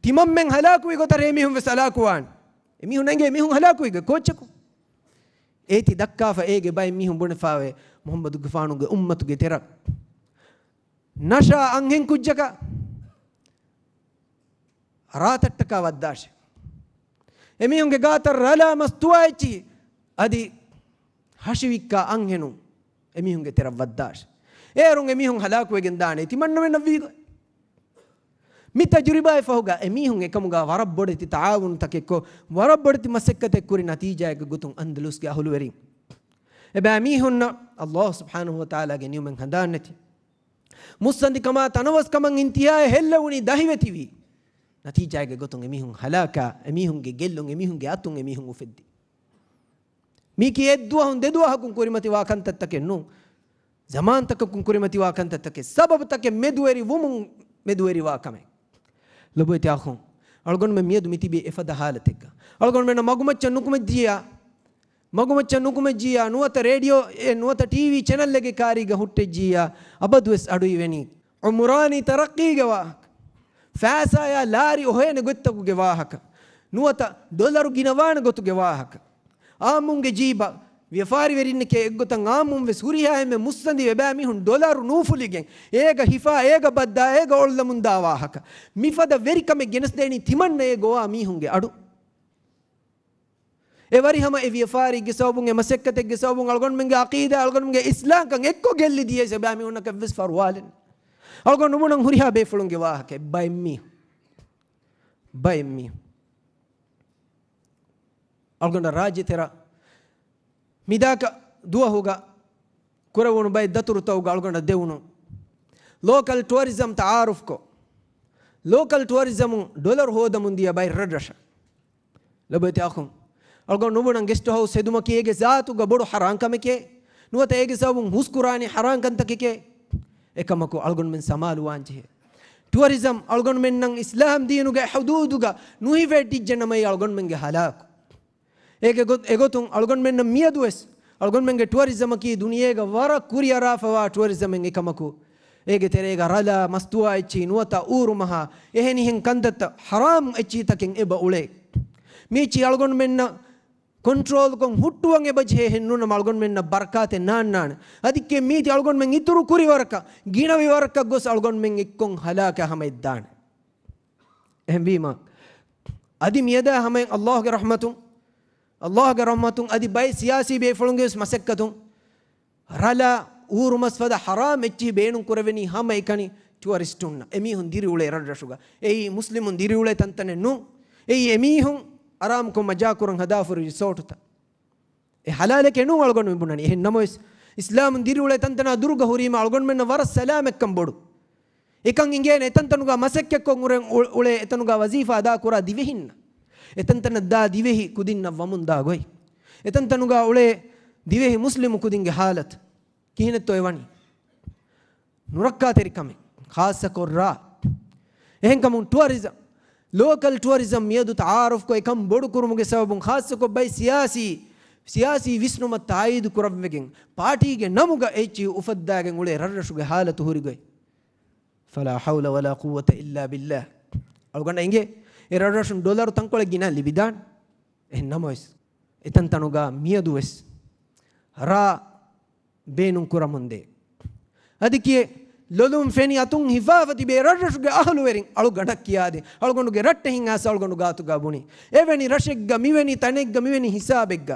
تيممن هلاكوي گوتر اميهون وسلاكوان اميهون نگه اميهون هلاكوي كوچكو ඒති දක්කාෆ ඒගේ බයි මිහුම් බුණෆාවේ මුහම්මදු ගෆානුගේ උම්මතුගේ තෙරක් නෂා අංහෙන් කුජ්ජක රාතට්ටක වද්දාශ එමිහුන්ගේ ගාතර රලා මස්තුවයිචි අදි හෂිවික්කා අංහෙනු එමිහුන්ගේ තෙරක් වද්දාශ ඒරුන් එමිහුන් හලාකුවගෙන් දානේ තිමන්න වෙන වීග mi tajriba fahuga emihun ekamuga warabbodeti taawun takekko warabbodeti masekkate kuri natija ek gutun andalus ge ahulu werin eba mihunna Allah subhanahu wa ta'ala ge niyumen handanneti mussandi kama tanawස් kaman intiha hellawuni dahivetivi natija ge gutun emihun halaka emihun ge gellun emihun ge atun emihun ufeddi miki edduwa hun deduwa hakun kurimati wa kantattake nu zaman takakun kurimati wa kantattake sabab take meduweri wumun meduweri wa kame loboyti akhun algon me miedu mitibi efada halatekka algon me magumaccha nukumejjiya nuwata radio nuwata tv channel lege kariga huttejjiya abadwes adui weni umrani taraqqi ge wahak fasa ya lari ohene gottaku ge wahak nuwata dollaru ginawana gotu ge wahak amunge jiba ವ್ಯಾಪಾರಿ ವೆರಿನ್ನಕ್ಕೆ ಎಗ್ಗೊತಂಗ ಆಮುಂವೆ ಸೂರಿಯಾಯಮೆ ಮುಸ್ತಂದಿ ವೆಬಾಮಿ ಹುನ್ ಡಾಲರ್ ನೂಫುಲಿಗೆ ಏಗ ಹಿಫಾ ಏಗ ಬದ್ದ ಏಗ ಒಳ್ಳ ಮುಂದಾವಾಹಕ ಮಿಫದ ವೆರಿಕಮೆ ಗೆನಸ್ದೇನಿ ತಿಮನ್ನೆ ಗೋವಾ ಮೀಹುಂಗೆ ಅಡು ಎವರಿ ಹಮ ಎ ವ್ಯಾಪಾರಿಗೆ ಸೌಬುಂಗೆ ಮಸಕ್ಕತೆಗೆ ಸೌಬುಂಗೆ ಅಳ್ಗೊಂಡು ಮಂಗೆ ಅಕೀದಾ ಅಳ್ಗೊಂಡು ಮಂಗೆ ಇಸ್ಲಾಂ ಕಂಗೆ ಎಕ್ಕೋ ಗೆಲ್ಲಿದಿಯೆ ಸೆಬಾಮಿ ಹುನ್ನಕ ವಿಸ್ ಫಾರ್ ವಾಲೆನ್ ಅಳ್ಗೊಂಡು ಮುನಂಗೆ ಹುರಿಯಾ ಬೇಫುಳುಂಗೆ ವಾಹಕೆ ಬೈಮ್ಮಿ ಅಳ್ಗೊಂಡ ರಾಜ್ಯ ತೆರ ಮಿದಾಕ ದುವ ಹೋಗ ಕುರವನು ಬೈ ದತುರು ತೌಗ ಅಳ್ಗೊಂಡ ದೇವನು ಲೋಕಲ್ ಟೂರಿಸಂ ತಾರುಫ್ಕೋ ಲೋಕಲ್ ಟೂರಿಸಮು ಡಾಲರ್ ಹೋದ ಮುಂದಿಯ ಬೈ ರಡ್ರಶ ಲಬೈತಿ ಆಖುಂ ಅಳ್ಗೊಂಡು ನುಬುಣಂ ಗೆಸ್ಟ್ ಹೌಸ್ ಹೆದುಮಕಿ ಹೇಗೆ ಜಾತುಗ ಬೊಡು ಹರಾಂಕಮಕೆ ನುವತ ಹೇಗೆ ಸಾವು ಹುಸ್ಕುರಾನಿ ಹರಾಂಕಂತಕೆ ಏಕಮಕು ಅಳ್ಗೊಂಡು ಮೆನ್ ಸಮಾಲು ವಾಂಚೆ ಟೂರಿಸಂ ಅಳ್ಗೊಂಡು ಮೆನ್ ನಂಗೆ ಇಸ್ಲಾಂ ದೀನುಗೆ ಹದೂದುಗ ನುಹಿ ವೆಟ್ಟಿಜ್ಜನ ಮೈ ಅಳ್ಗೊಂಡು ಮೆಂಗೆ ಹಲಾಕು ಏಕೆ ಎಗೊತ್ತು ಅಳ್ಗೊಂಡು ಮೆನ್ನ ಮಿಯದುವೆಸ್ ಅಳ್ಗೊಂಡು ಮೆಂಗೆ ಟೂರಿಸಮ್ ಕಿ ದುನಿಯೇಗ ವರ ಕುರಿಯರಾಫವಾ ಟೂರಿಸಮ್ ಎಂಗೆ ಕಮಕು ಏಗೆ ತೆರೆಗ ರಲ ಮಸ್ತುವಾ ಎಚ್ಚಿ ನುವತ ಊರು ಮಹ ಎಹೆನಿ ಹೆಂಗೆ ಕಂದತ್ತ ಹರಾಮ್ ಎಚ್ಚಿ ತಕೆಂಗೆ ಎಬ ಉಳೆ ಮೀಚಿ ಅಳ್ಗೊಂಡು ಮೆನ್ನ ಕಂಟ್ರೋಲ್ ಕೊಂಗ್ ಹುಟ್ಟುವಂಗೆ ಬಜೆ ಹೆಣ್ಣು ನಮ್ಮ ಅಳ್ಗೊಂಡು ಮೆನ್ನ ಬರ್ಕಾತೆ ನಾನ್ ಅದಕ್ಕೆ ಮೀತಿ ಅಳ್ಗೊಂಡು ಮೆಂಗೆ ಇತರು ಕುರಿ ವರಕ ಗಿಣವಿ ವರಕ ಗೊಸ್ ಅಳ್ಗೊಂಡು ಮೆಂಗೆ ಇಕ್ಕೊಂಗ್ ಹಲಾಕೆ ಹಮ ಇದ್ದಾನೆ ಎಹಂ ಬೀಮಾ ಅದಿ ಮಿಯದ ಹಮ ಅಲ್ಲಾಹ್ಗೆ ರಹಮತು Allah ga rahmatun adi bay siyasi be fulunges masakkatun rala uru masfada haram echi beenun kuraveni hama ikani touristun emi hun diri ule radashuga ei muslimun diri ule tantane nu ei emi hun aram ko maja kurun hadafur resort ta e halale ke nu algon mibunani e namois islam diri ule tantana durga hurima algon men war salam ekkam bodu ekan ingene tantanuga masakkekko ule etanuga wazifa ada kura divehinna එතන්තන දා දිවෙහි කුදින්න වමුන්දා ගොයි එතන්තනුගා උලේ දිවෙහි මුස්ලිමු කුදින්ගේ حالت කිහිනෙත් ඔය වනි නුරක්කා තෙරිකම ખાસ කොර්රා එහෙන් කමුන් ටුවරිසම් ලෝකල් ටුවරිසම් මියදු තාරුෆ් කො එකම් බොඩු කුරුමුගේ සවබුන් ખાસ කො බයි සියාසි විස්නුම තායිදු කුරව්වෙගෙන් පාටිගේ නමුගා එචි උෆද්දාගෙන් උලේ රරෂුගේ حالت හුරි ගොයි فلا حول ولا قوة إلا بالله අල්ගොන්න ඉංගේ $2 ಡಾಲರ್ ತಂಕೊಳೆ ಗಿನ ಲಿಬಿದಾನ್ ಎನ್ನಮೋಸ್ ಎತನ್ ತನುಗ ಮಿಯದುವೆಸ್ ರಾ ಬೇನುಂ ಕುರ ಮುಂದೆ ಅದಕ್ಕೆ ಲೊಲುಂ ಫೆನಿ ಅತುಂ ಹಿಫಾಫತಿ ಬೇ ರಡ್ರಶುಗೆ ಅಹಲು ವೆರಿಂ ಅಳು ಗಡಕ್ಕಿಯಾದೆ ಅಳುಗೊಂಡುಗೆ ರಟ್ಟೆ ಹಿಂಗ ಆಸ ಅಳುಗೊಂಡು ಗಾತುಗ ಬುಣಿ ಎವೆನಿ ರಶೆಗ್ಗ ಮಿವೆನಿ ತನೆಗ್ಗ ಮಿವೆನಿ ಹಿಸಾಬೆಗ್ಗ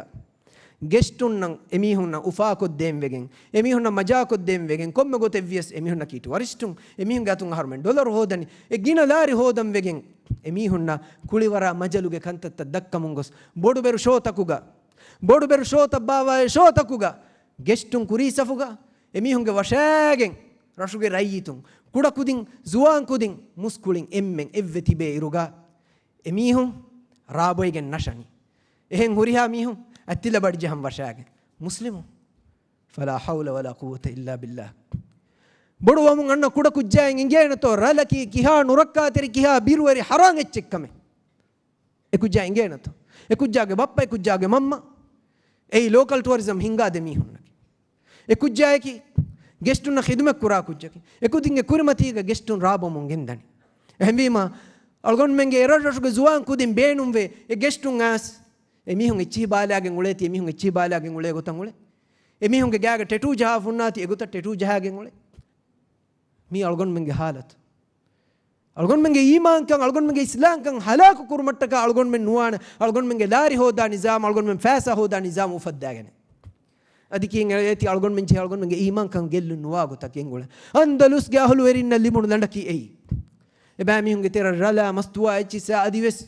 ಗೆಸ್ಟುನ್ನಂ ಎಮಿಹುನ್ನ ಉಫಾಕೊದ್ದೇಂ ವೆಗೆಂ ಎಮಿಹುನ್ನ ಮಜಾಕೊದ್ದೇಂ ವೆಗೆಂ ಕೊಮ್ಮೆ ಗೊತೆವ್ಯಸ್ ಎಮಿಹುನ್ನ ಕೀಟು ವರಿಷ್ಠುಂ ಎಮಿಹುಂಗೆ ಅತುಂ $1 ಡಾಲರ್ ಹೋದನಿ ಎ ಗಿನ ಲಾರಿ ಹೋದಂ ವೆಗೆಂ ಎಮಿಹುನ್ನ ಕುಳಿವರ ಮಜಲುಗೆ ಕಂತತ್ತ ದಕ್ಕ ಮುಂಗೊಸ್ ಬೋಡು ಬೆರು ಶೋತ ಬಾವಾಯ ಶೋತಕುಗ ಗೆಸ್ಟುಂ ಕುರಿ ಸಫುಗ ಎಮಿಹುಂಗೆ ವಶಾಗೆಂ ರಶುಗೆ ರೈಯಿತುಂ ಕುಡ ಕುದಿಂ ಜುವಾನ್ ಕುದಿಂ ಮುಸ್ಕುಳಿಂ ಎಮ್ಮೆಂ ಎವ್ವೆ ತಿಬೆ ಇರುಗ ಎಮಿಹುಂ ರಾಬೊಯ್ಗೆ ನಶನಿ ಎಹೆಂ ಹುರಿಹಾ ಮಿಹುಂ ಅತ್ತಿಲ ಬಡ್ಜೆ ಹಂ ವಶಾಗೆ ಮುಸ್ಲಿಮು ಫಲಾ ಹೌಲ ವಲಾ ಕುವತ ಇಲ್ಲಾ ಬಿಲ್ಲಾಹ್ ಬಡುವಮು ಅಣ್ಣ ಕುಡ ಕುಜ್ಜಾಯ ಇಂಗೇನತೋ ರಲಕಿ ಕಿಹಾ ನುರಕ್ಕಾ ತೆರಿ ಕಿಹಾ ಬೀರುವರಿ ಹರಾಂ ಎಚ್ಚಿಕ್ಕಮೆ ಎಕುಜ್ಜಾ ಇಂಗೇನತೋ ಎಕುಜ್ಜಾಗೆ ಬಪ್ಪ ಎಕುಜ್ಜಾಗೆ ಮಮ್ಮ ಏಯ್ ಲೋಕಲ್ ಟೂರಿಸಂ ಹಿಂಗಾದೆ ಮೀಹುನ್ನಕಿ ಎಕುಜ್ಜಾಯಕಿ ಗೆಸ್ಟುನ್ನ ಖಿದ್ಮೆ ಕುರಾ ಕುಜ್ಜಕಿ ಎಕುದಿಂಗೆ ಕುರಿಮತಿಗ ಗೆಸ್ಟುನ್ ರಾಬಮುಂ ಗೆಂದನಿ ಎಹಂಬೀಮಾ ಅಳ್ಗೊಂಡು ಮೆಂಗೆ ಎರಡರಶುಗೆ ಜುವಾನ್ ಕುದಿಂ ಬೇನುಂವೆ ಎ ಗೆಸ್ಟುನ್ ಆಸ್ එමිහුන් එච්චි බාලයාගෙන් උලේ තිය මිහුන් එච්චි බාලයාගෙන් උලේ ගොතන් උලේ එමිහුන්ගේ ගෑග ටෙටු ජහා ෆුන්නාති එගොත ටෙටු ජහාගෙන් උලේ මී අල්ගොන් මෙන්ගේ حالت අල්ගොන් මෙන්ගේ ඊමාන් කන් අල්ගොන් මෙන්ගේ ඉස්ලාම් කන් හලාකු කුරුමට්ටක අල්ගොන් මෙන් නුවාන අල්ගොන් මෙන්ගේ ලාරි හොදා නිසාම අල්ගොන් මෙන් ෆෑසා හොදා නිසාම උෆද්දාගෙන අදිකින් ඒති අල්ගොන් මෙන් ජී අල්ගොන් මෙන්ගේ ඊමාන් කන් ගෙල්ලු නුවා ගොතකින් උලේ අන්දලුස් ගේ අහලු වෙරින්න ලිමුණු ලඬකි එයි එබෑ මිහුන්ගේ තෙර රලා මස්තුවා එච්චිසා අදිවෙස්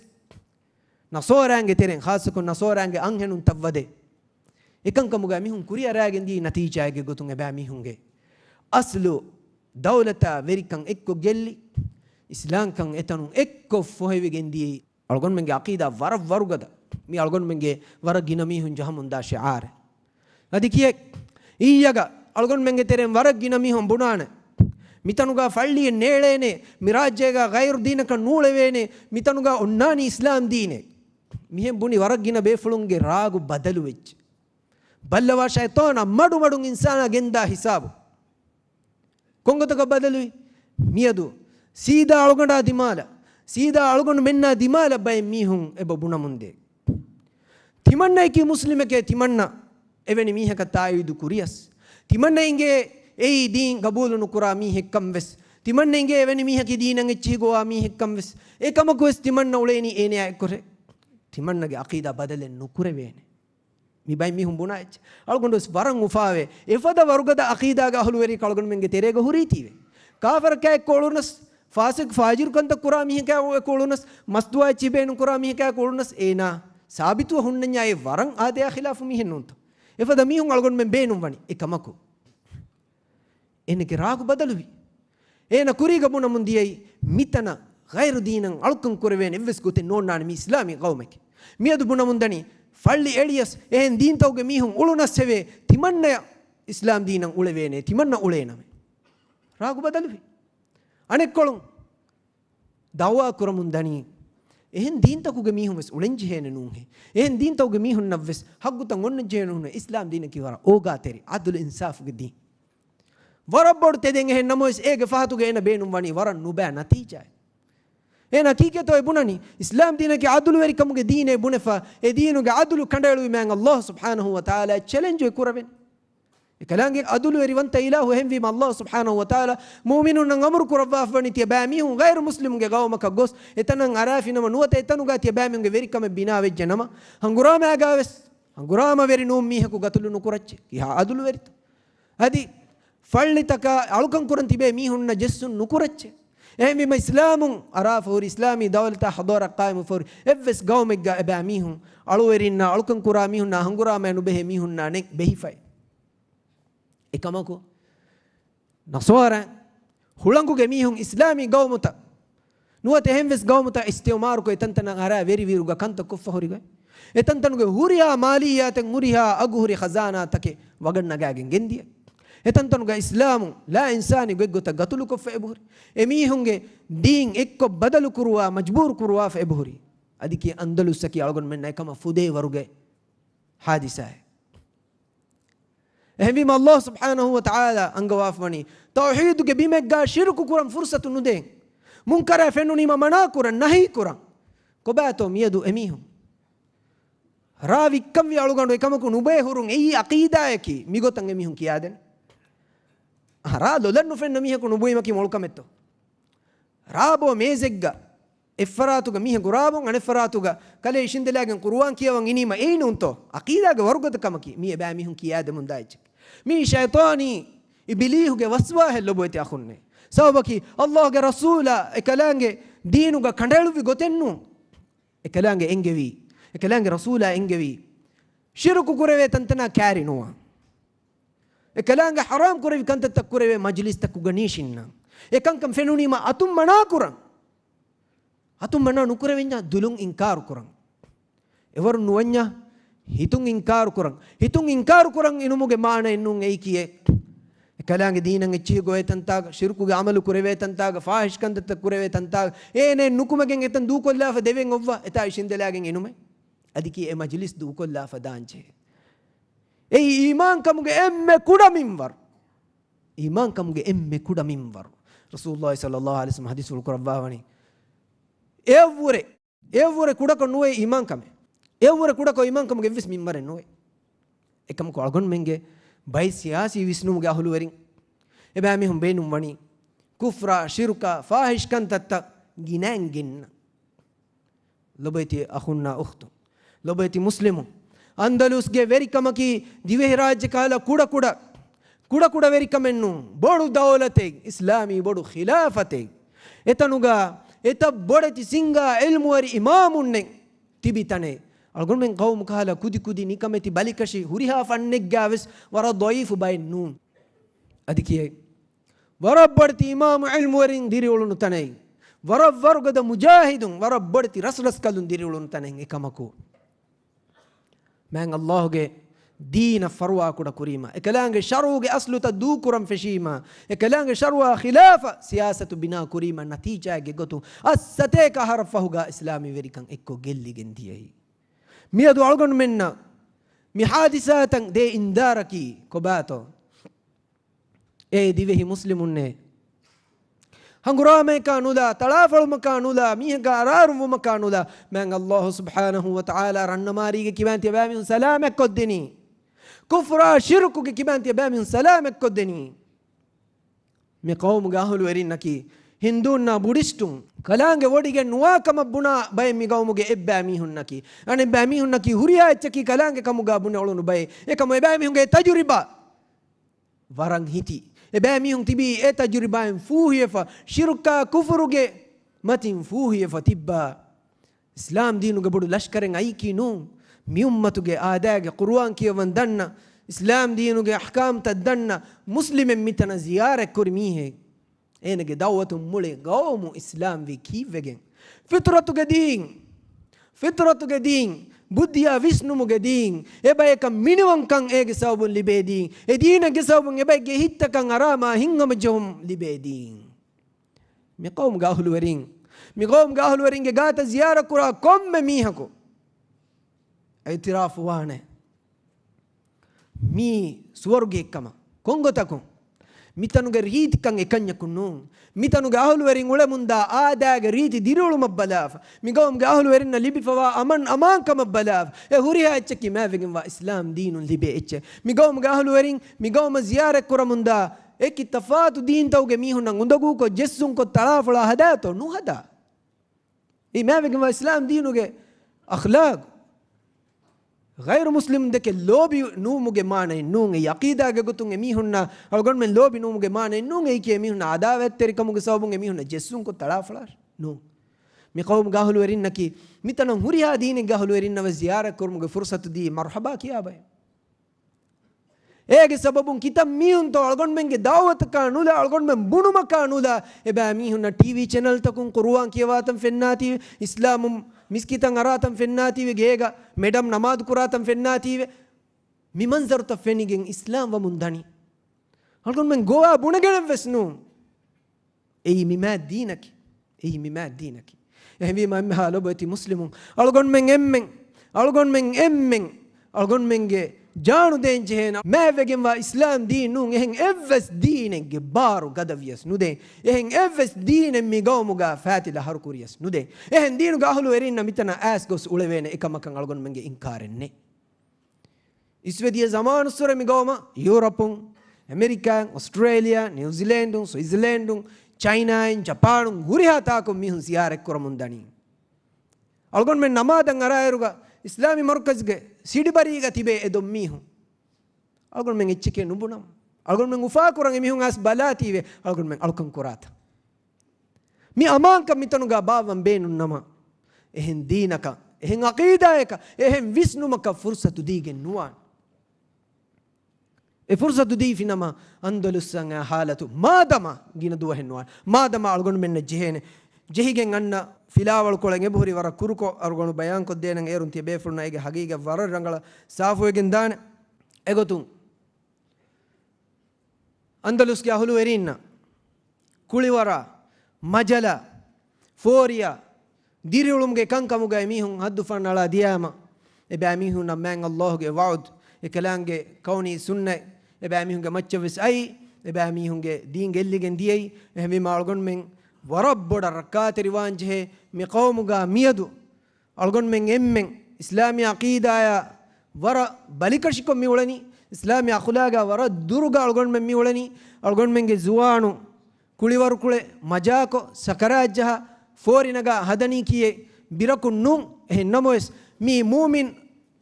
නසෝරාන්ගේ තෙරෙන් ખાસකෝ නසෝරාන්ගේ අංහෙනුන් තවදේ එකංකමුගා මිහුන් කුරිය රාගෙන් දී නතිජාගේ ගොතුන් එබෑ මිහුන්ගේ අස්ලු දෞලතා වෙරිකන් එක්කො ගෙල්ලි ඉස්ලාම්කන් එතනුන් එක්කො ෆොහෙවිගෙන් දී අල්ගොන් මෙන්ගේ අකීදා වර වරුගද මේ අල්ගොන් මෙන්ගේ වර ගින මිහුන් ජහමුන් දා ශිආර අදි කියේ ඊයග අල්ගොන් මෙන්ගේ තෙරෙන් වර ගින මිහුන් බුනාන මිතනුගා ෆල්ලිය නේලේනේ මිරාජ්ජේගා ගෛර් දීනක නූලෙවේනේ මිතනුගා ඔන්නානි ඉස්ලාම් දීනේ මිහෙන් බුනි වර ගින බේෆුලුන්ගේ රාගු බදලු වෙච්ච බල්ලවා ෂයිතාන මඩු මඩුන් ඉන්සානා ගෙන්දා හිසාබු කොංගතක බදලුයි මියදු සීදා අලුගඬා දිමාල සීදා අලුගඬ මෙන්නා දිමාල බයි මිහුන් එබ බුනමුන්දේ තිමන්නයි කි මුස්ලිමකේ තිමන්න එවැනි මිහක තායිදු කුරියස් තිමන්නයිගේ ඒ දීන් ගබූලු නුකුරා මිහෙක්කම් වෙස් තිමන්නයිගේ එවැනි මිහකි දීනන් එච්චි ගෝවා මිහෙක්කම් වෙස් ඒකම කොස් තිමන්න උලේනි ඒනේ අයකොරේ තිමන්නගේ අකීදා බදලෙන් නුකුරේ වේනේ මිබයි මිහුන් බුනාච්ච අලුගඬස් වරන් උෆාවේ එෆද වරුගද අකීදාග අහලු වෙරි කලගොන් මෙන්ගේ තෙරේග හුරීතිවේ කාෆර් කෑ කොළුනස් ෆාසික් ෆාජිර් කන්ත කුරා මිහකෑ කොළුනස් මස්දුවා චිබේනු කුරා මිහකෑ කොළුනස් ඒනා සාබිතුව හුන්නඤ්ඤායේ වරන් ආදයා ඛිලාෆු මිහෙන්නුන්ත එෆද මිහුන් අලගොන් මෙන් බේනුම් වනි එකමකු එනගේ රාගු බදලුවි ඒන කුරීග බුන මුන්දියයි මිතන ගෛර් දීනන් අලුකන් කුරවෙන එවස් ගොතේ නෝන්නානි මි ඉස්ලාමී කවමක මියදු බුන මුන්දනි ෆල්ලි එලියස් එහෙන් දීන් තවගේ මිහුන් උළුනස් සෙවේ තිමන්න ඉස්ලාම් දීනන් උලෙවේනේ තිමන්න උලේනම රාගු බදලුවි අනෙක් කොළුන් දවවා කුරමුන් දනි එහෙන් දීන් තකුගේ මිහුන් වෙස් උලෙන්ජි හේන නුන්හේ එහෙන් දීන් තවගේ මිහුන් නවස් හග්ගුතන් ඔන්න ජේන නුන ඉස්ලාම් දීන කිවර ඕගා තෙරි අදුල් ඉන්සාෆ්ගේ දීන් වරබ්බොඩ තෙදෙන් එහෙන් නමොස් ඒගේ ෆහතුගේ එන බේනුම් වනි වරන් නුබෑ නතිජයි එන කීකතෝ බුනනි ඉස්ලාම් දීනගේ අදුල් වෙරිකමුගේ දීනේ බුනෆා ඒ දීනුගේ අදුල් කණ්ඩායලුයි මෑන් අල්ලාහ් සුබ්හානහු වතාලා චැලෙන්ජ් එක කරවෙන එකලංගේ අදුල් වෙරිවන්ත ඉලාහු හෙන්වීම අල්ලාහ් සුබ්හානහු වතාලා මුමිනුන් නම් අමරු කරවා වනි තිය බෑමිහුන් ගෛර් මුස්ලිමුගේ ගවමක ගොස් එතනන් අරාෆිනම නුවත එතනුගා තිය බෑමිහුන්ගේ වෙරිකම බිනා වෙජ්ජනම හංගුරාම ආගාවස් හංගුරාම වෙරි නුම් මිහකු ගතුළු නුකරච්ච කියා අදුල් වෙරිත හදි ෆල්ලිතක අලුකන් කුරන් තිබේ මිහුන්න ජෙස්සුන් නුකරච්ච එහෙම ඉස්ලාමුන් අරාෆෝරි ඉස්ලාමී දවලත හදෝර කායම ෆෝරි එවස් ගවමෙග්ග එබෑ මිහුන් අලු වෙරින්න අලුකන් කුරා මිහුන්න හංගුරාම නුබෙ මිහුන්න නෙක් බෙහිෆයි එකමකෝ නසවර හුලංගුගේ මිහුන් ඉස්ලාමී ගවමුත නුවත එහෙම්වස් ගවමුත ඉස්තිමාරුක එතන්තන අරා වෙරි විරුග කන්ත කොෆ හොරිග එතන්තනුගේ හුරියා මාලියාතන් මුරියා අගුහුරි ಖಜಾನಾ තකේ වගන්නගාගෙන් ගෙන්දිය එතන්තනුගේ ඉස්ලාමු ලා ඉන්සානි ගොත ගතුළු කොෆ එබුහුරි එමිහුන්ගේ දීන් එක්ක බදලු කුරුවා මජ්බූර් කුරුවා ෆෙබුහුරි අදිකි අන්දලුස්සකි අලගොන් මෙන්න එකම ෆුදේ වරුගේ හාදිසයි එහෙම අල්ලාහ් සුබ්හානහු වතාලා අංගවාෆවනි තෞහීදුගේ බිමෙග්ගා ශිර්කු කුරම් ෆුර්සතු නුදෙන් මුන්කර ෆෙනුනීම මනා කුරන් නහී කුරන් කොබෑතෝ මියදු එමිහුන් රාවික්කම් වි අලුගඬු එකමකු නුබේ හුරුන් එයි අකීදායකි මිගොතන් එමිහුන් කියාදෙන රා ලොලන්නු ෆෙන්න මිහකු නුබුයිමකි මොල්කමෙත්තෝ රාබෝ මේසෙග්ග එෆරාතුග මිහකු රාබොන් අනෙෆරාතුග කලේ ඉෂින්දලාගෙන් කුර්ආන් කියවන් ඉනීම ඒනුන්තෝ අකීදාගේ වරුගතකමකි මිය බෑ මිහුන් කියාදෙමුන් දායිච මී ෂයිතානි ඉබ්ලීහුගේ වස්වා හෙල්ලොබොයිති අඛුන්නේ සවබකි අල්ලාහ්ගේ රසූලා එකලංගේ දීනුග කණ්ඩායලුවි ගොතෙන්නු එකලංගේ එංගෙවි එකලංගේ රසූලා එංගෙවි ශිර්කු කුරවේ තන්තනා කෑරිනුවා එකලංගේ හරාම් කුරවි කන්තත කුරවේ මජ්ලිස් තකු ගනීෂින්න එකංකම් ෆෙනුනීම අතුම් මනා කුරන් අතුම් මනා නුකුරවෙන්නා දුලුන් ඉන්කාර කුරන් එවරු නුවඤ්ඤා හිතුන් ඉන්කාර කුරන් හිතුන් ඉන්කාර කුරන් ඉනුමුගේ මාන එන්නුන් එයි කියේ එකලංගේ දීනන් එච්චි ගොය තන්තාග ශිර්කුගේ අමලු කුරවේ තන්තාග ෆාහිෂ් කන්තත කුරවේ තන්තාග ඒනේ නුකුමගෙන් එතන් දූ කොල්ලාෆ දෙවෙන් ඔව්වා එතා ඉෂින්දලාගෙන් එනුමේ අදිකි ඒ මජ්ලිස් දූ කොල්ලාෆ දාංචේ ඒ ඊමාන් කමුගේ එම්මෙ කුඩ මින්වර් ඊමාන් කමුගේ එම්මෙ කුඩ මින්වර් රසූලුල්ලාහි සල්ලල්ලාහු අලයිහි වසල්ලම් හදීසුල් කුරබ්බාවනි එව්වරේ කුඩක නුවේ ඊමාන් කම එව්වරේ කුඩක ඊමාන් කමුගේ විස් මින්වර් නුවේ එකම කොල්ගොන් මෙන්ගේ බයි සියාසි විස්නුමුගේ අහලු වරින් එබෑ මිහුම් බේනුම් වනි කුෆ්රා ශිර්කා ෆාහිෂ් කන්තත්ත ගිනෑන් ගෙන්න ලොබයිති අඛුන්නා උඛ්තු ලොබයිති මුස්ලිමු ಅಂದಲುಸ್ಗೆ ವೆರಿಕಮಕಿ ದಿವೆ ರಾಜ್ಯ ಕಾಲ ಕುಡ ವೆರಿಕಮೆನ್ನು ಬೋಡು ದೌಲತೆ ಇಸ್ಲಾಮಿ ಬೋಡು ಖಿಲಾಫತೆ ಎತನುಗ eta bodati singa ilmu wari imamunnen tibitane algon men qawm kala kudi kudi nikameti balikashi huriha fanneggaves wara dhaifu bayin nun adikiye warabbati imam ilmu warin diriulunu tanai waragada mujahidun warabbati rasras kalun diriulunu tanai ekamaku man allahge دين فروا كودا كريمة إكلانج شروج أصله تدو كرم فشيمة إكلانج شروا خلافة سياسة بنا كريمة نتيجة جعتو الستة كهرفه جا إسلامي وريكان إكو جلي جنديه ميادو أرجون منا محادثات ده إنداركي كباتو دي وهي مسلمون هنغرام كانولا تلافل مكانولا ميه قرارم مكانولا من الله سبحانه وتعالى رنماري كيبان تبامي سلامك قدني كفر شرك كيبان تبامي سلامك قدني مي قوم غاهل ورينكي هندونا بوديستون كلانge وodigen nuwa kamabuna bay mi gawmuge ebbami hunnaki ane ebbami hunnaki huriya echki kalange kamuga bunne olunu bay ekam ebbami hunge tajriba warang hiti ebbami hun tibi e tajriba en fuhifa shirka kufruge matin fuhifa tibba islam diinuge bodu lashkaren aiki nu mi ummatuge aadaage qur'an kiyawan danna islam diinuge ahkam tadanna muslimen mitana ziyare kurmihe enege dawatu mule gawmu islam vi kivegen fitratu gedin buddhiya visnu mugedin ebay kam miniwan kan ege sabun libedin edina ge sabun ebay ge hitta kan arama hingam jom libedin mi qawm gahul werin ge gata ziyara kura komme mihako اعتراف وانه مي سورغي كما كونغوتاكو ميتانوغ ريت كان اكنيكونو ميتانوغ اهل ورين ولا مندا اداغ ريت ديرولو مبلاف ميغوم اهل ورين ليبي فوا امان كما بلاف هوريها اتشكي ما فيغن وا اسلام دين ليبي اتش ميغوم اهل ورين ميغوم زياره كورا مندا اكي تفاتو دين توغ ميهو نغندغو كو جسون كو تلافلا هداتو نو هدا اي ما فيغن وا اسلام دينوغ اخلاق غير مسلم دك لوبي نومge maane nunge aqida ge gutun emi hunna algon men lobi numuge maane nunge ki emi hunna adavet terikamuge sabun emi hunna jessun ko talaflar nu mi qawm gahul werin naki mitanan huriha dine gahul werin na ziyara kurmuge fursatu di marhaba kiya bay ege sababun kitam mi hun to algon men ge dawat kanula algon men bunuma kanula eba mi hunna tv channel takun qur'an kiyawatam fennati islamum miskitan aratam fennati we gega medam namaz kuratam fennati we mi manzar ta fenigen islam wa mundani algon men goa bunagenen vesnu ei mi ma dinaki ehmi ma halo bati muslimun algon men emmen algon men ge jaanu den jehena mevegen wa islam din nun ehen evves dinen ge baru gadavias nude ehen evves dinen mi gawmuga fatila harkuriyas nude ehen dinu ga ahlu erinna mitana as gos ulevene ekamakan algon menge inkarenne isvediya zaman sura mi gawma europun america australia new zealand switzerland china japan huriha ta ko mi hun ziyare koramundani algon men namadan araeruga islami markaz ge sidibari ga tibe edom mihu algon men ichike nubunam algon men ufa kurang mihun as balati we algon men alkan kurata mi aman kam mitanu ga bavam benun nama ehen dinaka ehen aqida eka ehen visnumaka fursatu digen nuwan e fursatu di finama andalusan halatu madama gina duwa henwan madama algon men jehene jehigen anna filawal kolenge buhuri wara kuruko argonu bayan ko denen erun tie befulna ege hagiga wara rangala safu egen dane egotun andalus ge ahulu erinna kuliwara majala foria diriulumge kankamuga emihun haddu fanala diama ebe emihun namang allah ge waud ekalange kauni sunna ebe emihun ge macchavis ai ebe emihun ge din gelligen diei ehmi malgon men warabboda rakkat riwanje mi qawmuga miyadu algon men emmen islami aqida ya wara balikashiko mi ulani islami akhlaga wara duruga algon men mi ulani algon men ge zuwanu kuliwaru kule majako sakarajja forinaga hadani kiye birakun nun ehnamoes mi mu'min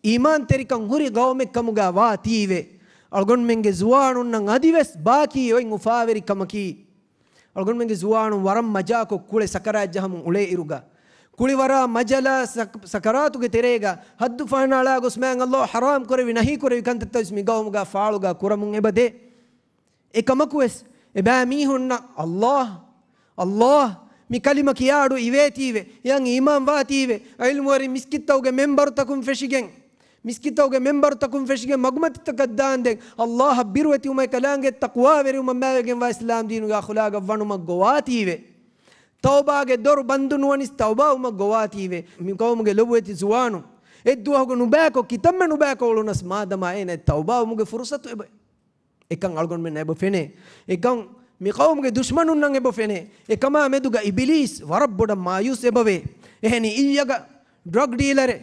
iman terikan huri gawme kamuga wative algon men ge zuwanu nan adives baki oin ufaveri kamaki algon menge zuwanu waram majako kule sakarat jaham ule iruga kuli wara majala sakaratuge terega haddu faanala gosman Allah haram korevi nahi korevi kantatta ismi gawmuga faaluga kuramun ebade ekamakues eba mihunna Allah mi kalima kiyaadu ivetive yang imam wative ilmu wari miskittawge member takum feshigen magmati takaddande Allah birwati umay kalange taqwa veri umamawegen wa islam dinuga khulaga wanuma gowative tawbage dor bandun wanis tawba uma gowative mi qawmuge lobweti zuwanu edduwago nubako kitamme nubako ulunas madama ene tawba umuge fursatu ebe ekan algon men ebo fene ekan mi qawmuge dushmanun nan ebo fene ekama meduga iblis warabboda mayus ebave eheni iyaga drug dealer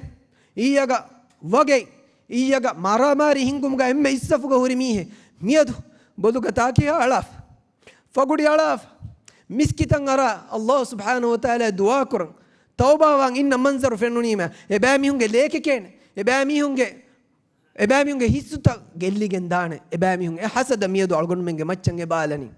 iyaga wage iyaga maramari hingumga emme issafuga hori mihe miyadu boduga takiya alaf fagudi alaf miskitan ara Allah subhanahu wa ta'ala dua kurang tauba wang inna manzar fenunima ebami hunge lekekene ebami hunge hisuta gelligen dane ebami hunge hasada miyadu algon menge maccange balani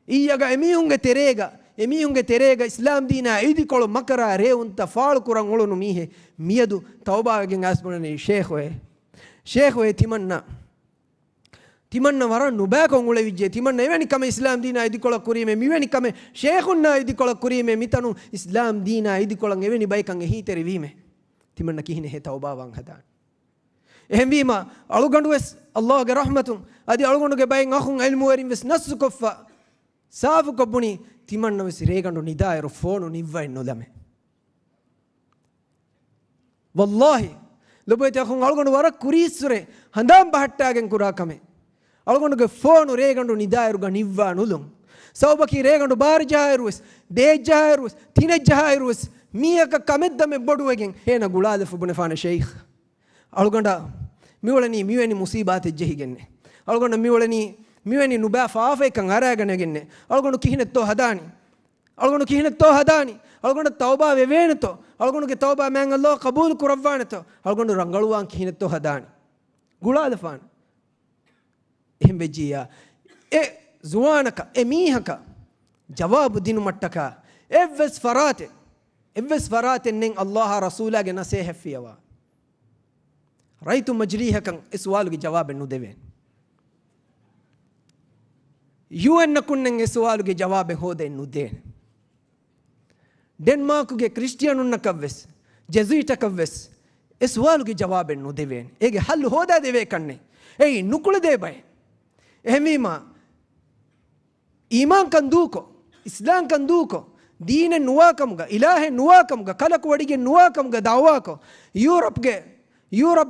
iyaga emi hunge terega islam dina idikolo makara reunta faal kurang ulunu mihe miyadu tauba gen asmunani sheikh we timanna wara nubako ngule vijje timanna eveni kame islam dina idikola kurime miveni kame sheikhunna idikola kurime mitanu islam dina idikola eveni baykan hiteri vime timanna kihine he tauba wan hadan ehembima alugandu wes Allah ge rahmatun adi alugandu ge bayin akhun ilmu werin wes nasu koffa saafu kobuni timanna wes regandu nidairu phone nivvain nodame wallahi lobete akhun alugandu wara kurisure handam bahattagen kurakame algonduge phone regandu nidairuga nivva nulum sawbaki regandu bar jairus de jairus tine jairus miyaka kameddame boduwegen hena gulade fubune fana sheikh algonda miweni musibate jehigenne algonda miweni nuba faafe kan araganegenne algondu kihinetto hadani algondu tauba veveneto algondu ge tauba man Allah qabul kurawwaneto algondu rangaluwan kihinetto hadani gulade fana ehembejiya e zuwanaka emihaka jawabu dinu mattaka evves farate nen Allah rasula ge nasiha fiyawa raitu majrihakan iswalu ge jawab nu deven UN nakunnen iswalu ge jawab hode nu den denmark ge christianun nakavves jesuit akavves iswalu ge jawab nu deven ege hal hoda deve kanne ei nukule de bay ehmima iman kan duko islam kan duko dine nuwakamga ilahe nuwakamga kalak wadige nuwakamga dawako europe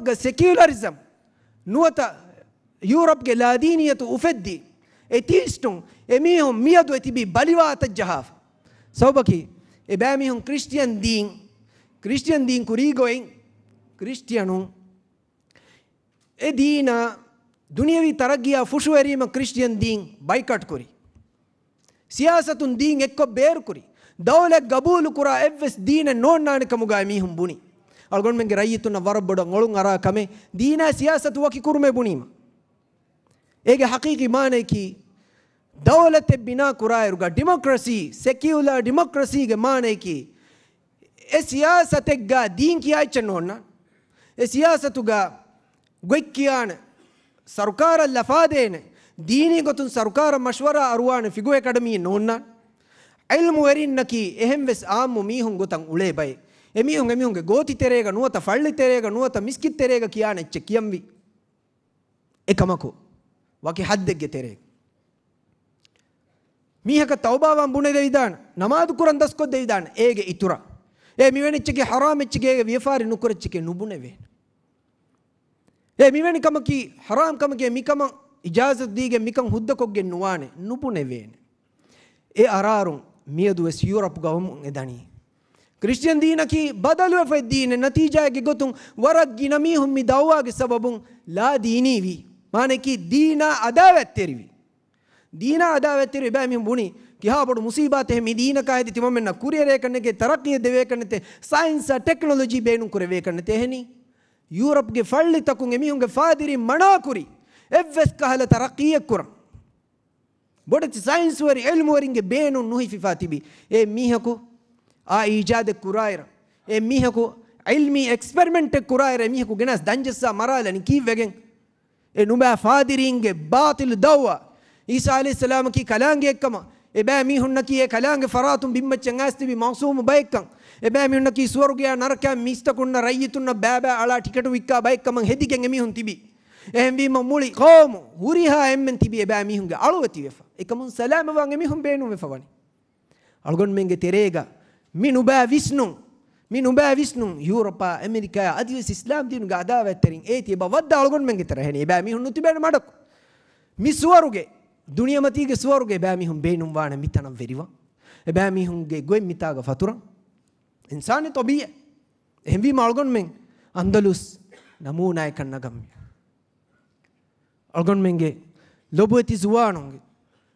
ge secularism nuwata europe ge ladiniyatu ufeddi etistum emihum miyadu etibi baliwata jahaf sawbaki ebamihum christian din kurigoin christianun edina दुनियावी तरक्किया फुशुवेरीम क्रिश्चियन दीन बाइकट कुरी सियासतुन दीन एक्को बेर कुरी दौले गबूल कुरा एव्वेस दीन नोन नान कमुगा मीहुम बुनी अलगोन मेंगे रयितुन वरबड ngolun ara kame दीना सियासत वकी कुरमे बुनीमा एगे हकीकी माने की दौलत बिना कुरायरुगा डेमोक्रेसी सेक्युलर डेमोक्रेसी गे माने की ए सियासत गा दीन की आचनोना ए सियासतुगा गोक्कियान सरकार लफादेने दीनी गोतुन सरकार मशवरा अरुवाने फिगु एकेडमी नोन्ना इल्मु वेरिन्नकी एहम वेस आम मीहुं गोतंग उले बय एमीहुंगे गोति तेरेगा नुवता फल्ली तेरेगा नुवता मिस्कित तेरेगा कियाने चेकियंवी एकमको वकी हद्देगे तेरेगा मीहक तौबावां बुने देविदान नमाज कुरन दस्को देविदान एगे इतुरा ए मिवेनिच्चके हराम इच्चके व्यफारी नुकुरच्चके नुबुने वे e miweni kamaki haram kamake mikama ijazat dige mikam huddakogge nuwane nupune vene e ararun miyadu es europe gawum edani christian dinaki badalu fe dine natija ge gotun warag ginami hummi dawwa ge sababun la dini vi mane ki dina adawat teri ba mi buni ki ha bodu musibat he mi dina ka hedi timamenna kuriyere kanne ge tarakkiye deve kanne te science technology beenun kureve kanne te heni Europe के फल्ली तकुंगे मी होंगे फादिरी मना कुरी एव्वेस कहले तरक्की कुरं bodati science wari ilmu waringe beenu nuhi fifatibi e mihaku a ijade kuraira e mihaku ilmi experiment kuraira mihaku genas danjessa maralani kiwegen e nuba fadiringe batil dawwa isa alayhi salam ki kalange ekkama e ba mihunna ki e kalange faratum bimmachan astibi mansum baykan e ba mihunna ki swargya naraka mistakunna rayitunna baba ala tikatu wikka baykam hedigen e mihun tibi එහෙන් වීම මුලි qawm huriha emmen tibi eba mihunge alwati wefa ekamun salama wan emihun beenu wefa wani algon menge terega minu ba visnu europa america adis islam dinu ga adawa terin eti eba wadda algon menge tera heni eba mihun nutibena madak miswaruge duniya matige swaruge eba mihun beenum wana mitanam veriwa eba mihunge goy mitaga fatura insani tabiya එහෙන් වීම algon men andalus namuna ekannagam algon menge loboti zuwanonge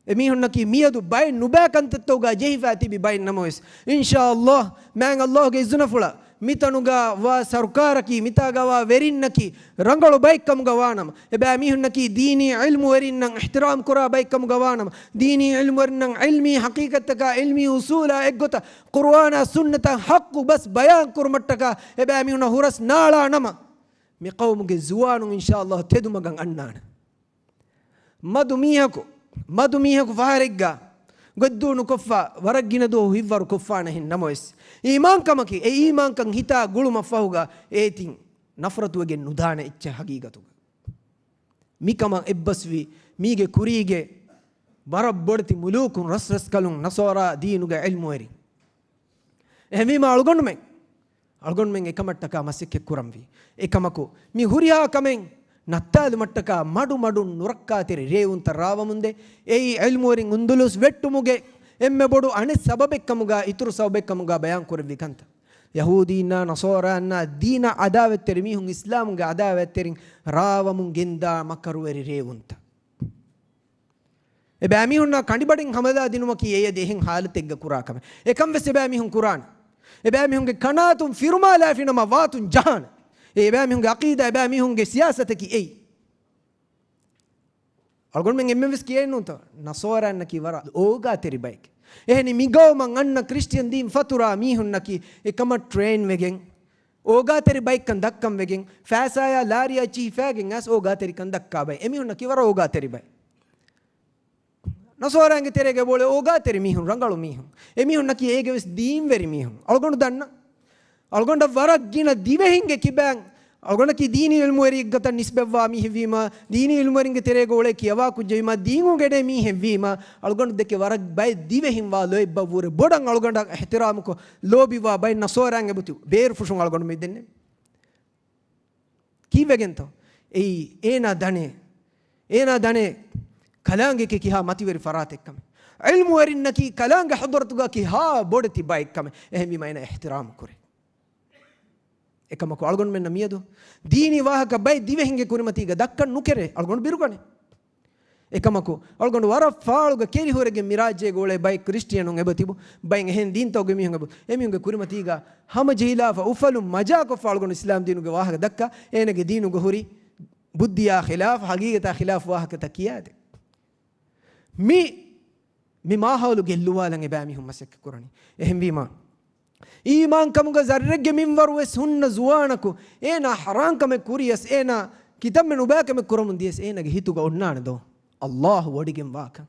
emihonnaki miyadu bay nubakantattoga jehifati bi bay namois inshallah man allah ge izunafula mitanuga wa sarkaraki mitaga wa verinnaki rangalu baykam gawanam eba mihonnaki dini ilmu verinnan ihtiram kura baykam gawanam dini ilmu verinnan ilmi haqiqataka ilmi usula eggota qur'ana sunnata haqqu bas bayan kurmattaka eba mihunna huras nala nama mi qawmuge zuwanu inshallah tedumagan annana madu mihaku faharigga goddunu koffa waragina do hivvaru koffana hin namois iman kamaki e iman kan hita guluma fahuga etin nafratu gen nudana iccha hagigatuga mikama ebbaswi mige kurige barabbodti mulukun rasras kalun nasara diinuga ilmu eri ehmima algon men ekamattaka masikke kuramvi ekamako mi huriya kamen ನತ್ತಾದು ಮಟ್ಟಕ ಮಡು ಮಡು ನುರಕ್ಕಾತಿರಿ ರೇವುಂತ ರಾವ ಮುಂದೆ ಏಯಿ ಎಲ್ಮೋರಿಂಗ್ ಉಂದುಲುಸ್ ವೆಟ್ಟು ಮುಗೆ ಎಮ್ಮೆ ಬೊಡು ಅಣೆ ಸಬಬೆಕ್ಕಮುಗ ಇತುರು ಸಬಬೆಕ್ಕಮುಗ ಬಯಾನ್ ಕೊರವಿಕಂತ ಯಹೂದೀನ ನಸೋರಾನ್ನ ದೀನ ಅದಾವೆತ್ತೆರಿ ಮೀಹುಂ ಇಸ್ಲಾಮ್ಗೆ ಅದಾವೆತ್ತೆರಿ ರಾವ ಮುಂಗೆಂದ ಮಕ್ಕರುವೆರಿ ರೇವುಂತ ಎ ಬ್ಯಾಮಿಹುನ್ನ ಕಂಡಿಬಡಿಂಗ್ ಹಮದಾ ದಿನುಮಕಿ ಏಯ ದೇಹಿಂ ಹಾಲತೆಗ್ಗ ಕುರಾಕಮೆ ಎಕಂ ವೆಸ್ ಬ್ಯಾಮಿಹುಂ ಕುರಾನ್ ಎ ಬ್ಯಾಮಿಹುಂಗೆ ಕನಾತುಂ ಫಿರುಮಾ ಲಾಫಿನಮ ವಾತುಂ Jahan eba mihunge aqida eba mihunge siyasata ki ei algon men emmes ki ennu ta nasora anna ki wara oga teri bike ehni migaw man anna christian dim fatura mihunna ki ekama train wegen oga teri bike kan dakkam wegen fasaya lariya chi fagen as oga teri kan dakka bay emihunna ki wara oga teri bay nasora ange terege bole oga teri mihun rangalu mihun emihunna ki ege wes dim veri mihun algon danna algonda waragina divehinge kiban algonda ki dini ilmu eri gata nisbevwa mi hevima dini ilmu eringe terege ole kiyawa kujjima dingu gede mi hevima algonda deke warag bay divehim wa loy bavure bodan algonda ihtiram ko lobi wa bay nasorange butu beer fushun algonda me denne kivegento ei ena dane kalange ke kiha mativeri farat ekkam ilmu erinnaki kalange hadratuga kiha bodati bay ekkam ehmi mayna ihtiram kore ekamaku algon menna miyadu dini wahaka bay divehinge kurimatiga dakkan nukere algon birugane ekamaku algon wara faaluga keri horege miraje gole bay christianun ebatibu bay hen din tawge mihunge emihunge kurimatiga hama jilafa ufalum maja ko faalgon islam dinuge wahaka dakka enege dinuge huri buddhiya khilaf hagigata khilaf wahaka takiyade mi mahawlu gelluwalan eba mihum masek kurani ehem bima iman kamuga zarrege minwaru es hunna zuwanaku ena haram kame kuriyas ena kitamme nubakame kurumun dies ena ge hituga onnana do allah wadigen waka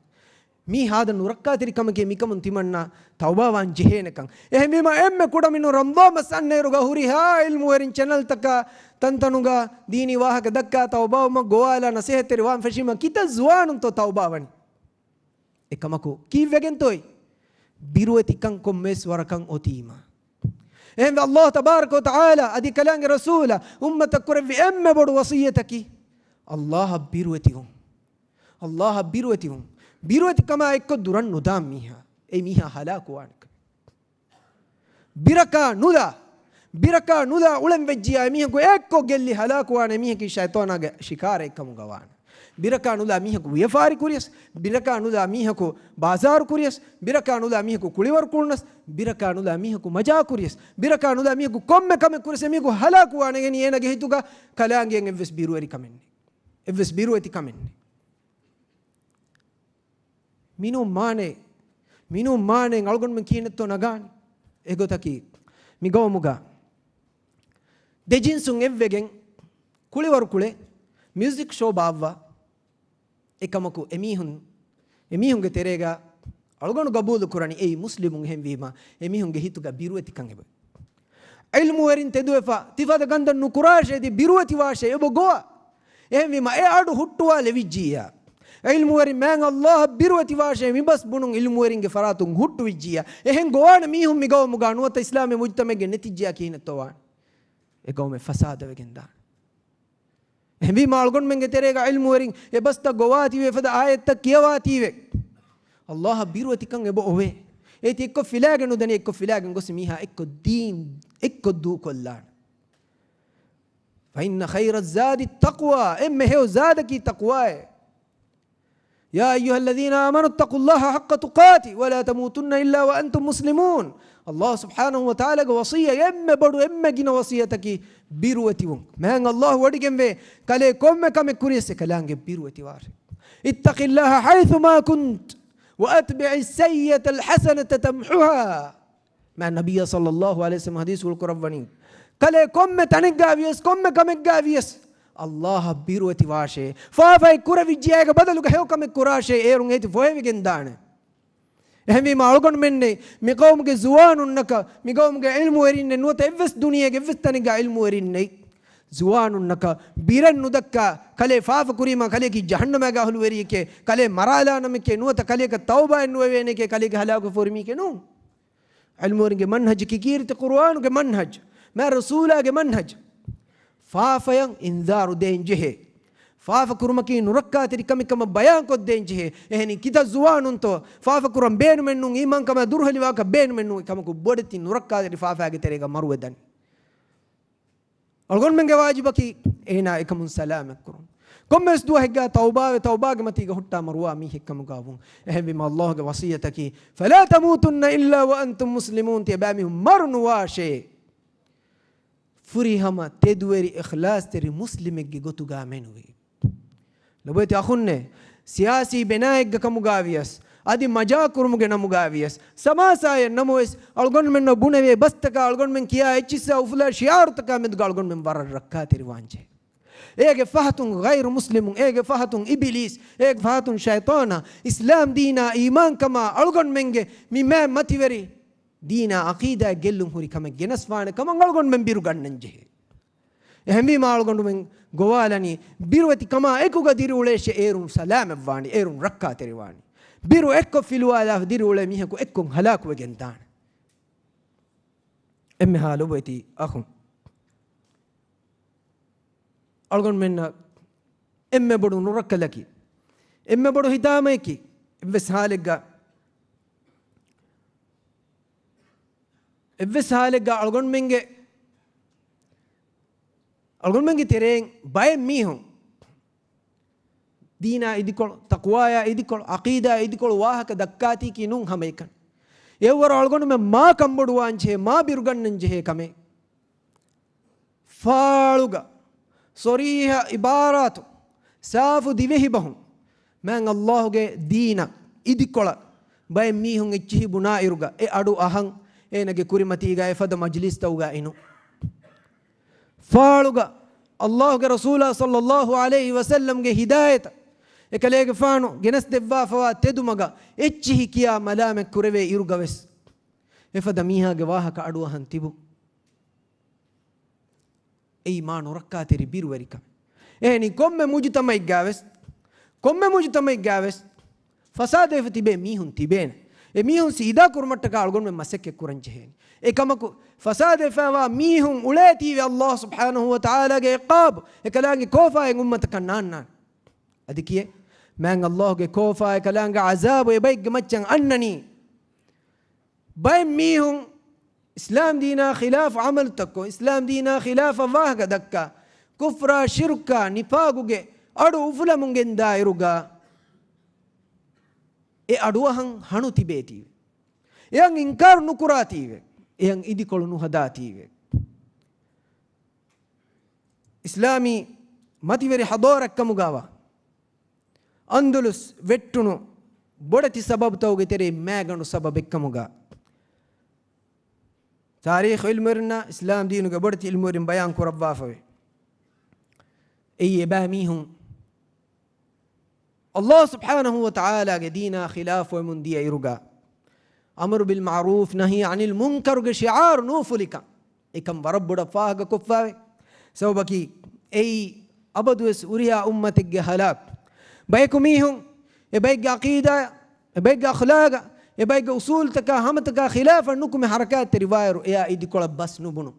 mi hada nurakka tiri kamage mikamun timanna tawbawan jehenekan ehmima emme kudaminu rambama sanneruga huri ha ilmu werin channel taka tantanuga dini wahaka dakka tawbawma goala nasihateri wan fashima kita zuwanun to tawbawani ekamaku kivegen toy biruetikan kommes warakan otima එහෙනම් අල්ලාහ් තබාරක වතාලා අදි කලංග රසූලා උම්මත කුරවි එම්ම බොඩ වසියතකි අල්ලාහ් බිරුවතිහුම් බිරුවති කම එක්ක දුරන් නුදාම් මීහා ඒ මීහා හලාකුවානක බිරකා නුදා උලම් වෙජ්ජියා මීහකෝ එක්ක ගෙල්ලි හලාකුවානේ මීහකි ෂයිතානාගේ ශිකාරේ එක්කම ගවාන බිරකා නුදා මීහකෝ ව්‍යාපාරි කුරියස් බිරකා නුදා මීහකෝ බාසාර් කුරියස් බිරකා නුදා මීහකෝ කුලිවර් කුල්නස් බිරකා නුදා මීහකෝ මජා කුරියස් බිරකා නුදා මීහකෝ කොම්මෙ කම කුරියස් මීහකෝ හලාකුවානේ ගෙනි එනගේ හිතුගා කලාංගෙන් එවස් බිරුවරි කමෙන්නේ එවස් බිරුවති කමෙන්නේ minu maane algon men kinetto nagani egotaki migomuga dejinsun evvegen kuliwaru kule music show baavwa ekamaku emihunge terega algonu gabulu kurani ei muslimun hemwima emihunge hituga biruetikan ebe ilmu werin teduefa tifada gandan nukurashe di birueti washe ebo goa ehwima e adu huttuwa levijjiya ilmu werin man Allah birueti washe mibas bunun ilmu weringe faratun huttu vijjiya ehen goana mihum migomuga nuwata islami mujtamege netijjiya kinettowan egome fasada wegenda hembi malgon menge terega ilmu werin e basta gowati we fada ayetta kiyawati we Allah birueti kan ebo owe eti ekko filagen udani ekko filagen gosi miha ekko din ekko du kollan fa inna khayra zadi taqwa emme heo zada ki taqwa ya ayyuha alladhina amanu taqullaha haqqa tuqati wa la tamutunna illa wa antum muslimun Allah subhanahu wa ta'ala ga wasiya emme bodu emme gina wasiyataki birueti won man Allah wadigembe kale komme kame kuriyese kalange birueti war ittaqillaha haythu ma kunt وأتبع السيئة الحسنة تمحها مع النبي صلى الله عليه وسلم حديث القرآن قال كم تنقافيس كم قافيس الله بيروتي واشي فافاي كورا في جياغ بدلو كهيو كم كوراشي ايرون هيتي فوي ويجندان اهمي ما ألقون مني مقوم كزوان النكا مقوم كعلم ورين نوت إفس دنيا كإفس تنقى علم ورين زوان النكا بيرن ندكا كله فاف كريما كله كي جهنم مega هلو وري के كله مرالا نمके نوت كله ك तौबा नोवेने के كله हलाक फॉर्मी के नो علم ورين के منهج की कीर्त कुरान के منهج मैं रसूला के منهج فافيان انذار دينجه فاف كرمكي نركا تري كم كم بيان को دينجه ehni kita زوان انتو فاف كرم بين منو ایمان كما درهلي واك بين منو كم को bodti نركا تري فافا के तेरेगा मरुदन algon menge wajibaki ena ekamun salam kurun kommes du hegga tauba ge mati ge hutta marwa mi hekam gavun ehbi ma Allah ge wasiyataki fala tamutunna illa wa antum muslimun tibami marun washe furi hama tedweri ikhlas teri muslim ge gotuga menui lobeti akhunne siyasi benaeg ge kamugavias adi maja kurumuge namugavias samasaya namoes algon men no buneve bastaka algon men kiya echisa ufla shiar taka med algon men warar rakka tirwanje ege fahatun ghayr muslimun ege fahatun iblis ege fahatun shaytana islam dina iman kama algon menge mime mativeri dina aqida gellum huri kama genaswane kama algon men biru gannanje ehmi ma algon men gowalani birwati kama ekuga diruleshe erum salam evani erum rakka tirwani biru ekko filwala diru le miha ko ekko halak wegentan emme halu beti akhun algon menna emme bodu nurakkalaki emme bodu hitameki evs halega algon menge tereng bay mihon dina idikol taqwaya idikol aqida idikol wahaka dakkati kinun hamekan evwar algon me ma kambodu wanche ma birugannan je kame faaluga soriha ibaratu safu divehi bahum man Allah ge dina idikola bay mihun echi buna iruga e adu ahan enage kurimati ga efada majlis tawga inu faaluga Allah ge rasula sallallahu alaihi wasallam ge hidayat ekalege faano genas devva fawa tedumaga echi kiya malame kureve irugaves efada miha ge wahaka adu ahan tibu ei maano rakka teri biruwerika ehni komme mujtamai gaves fasade fetibe mihun tibena e mihun sida kurmatta algon me masekke kuranje heni ekamaku fasade fawa mihun uleti ve Allah subhanahu wa ta'ala ge iqab ekalangi kofa en ummat kananna adikiye man Allah ge kofa ekalanga azab e bayg machan annani bay mihun islam dina khilaf amal takko islam dina khilaf Allah ga dakka kufra shirka nifaguge adu ufula mungen dairuga e aduwahan hanu tibeti yang inkar nukurati yang idikol nu hadati islami mativeri hadora kamugawa andalus vettunu بودتي سبب توغي تري ماغنو سبب كموغا تاريخ علمرنا اسلام دينو بودتي علمرن بيان كربافه اي باميهم الله سبحانه وتعالى دينا خلاف ومن دي يرغا امر بالمعروف نهي عن المنكر شعار نوفلك اكم برب فاغ كفاوي سوبكي اي ابدوس وريا امتك هلاك بيكميهم يبقى عقيده يبقى اخلاق يبقى اصول تكا هم تكا خلاف انكم حركات روايه يا ايدي كل بس نبنو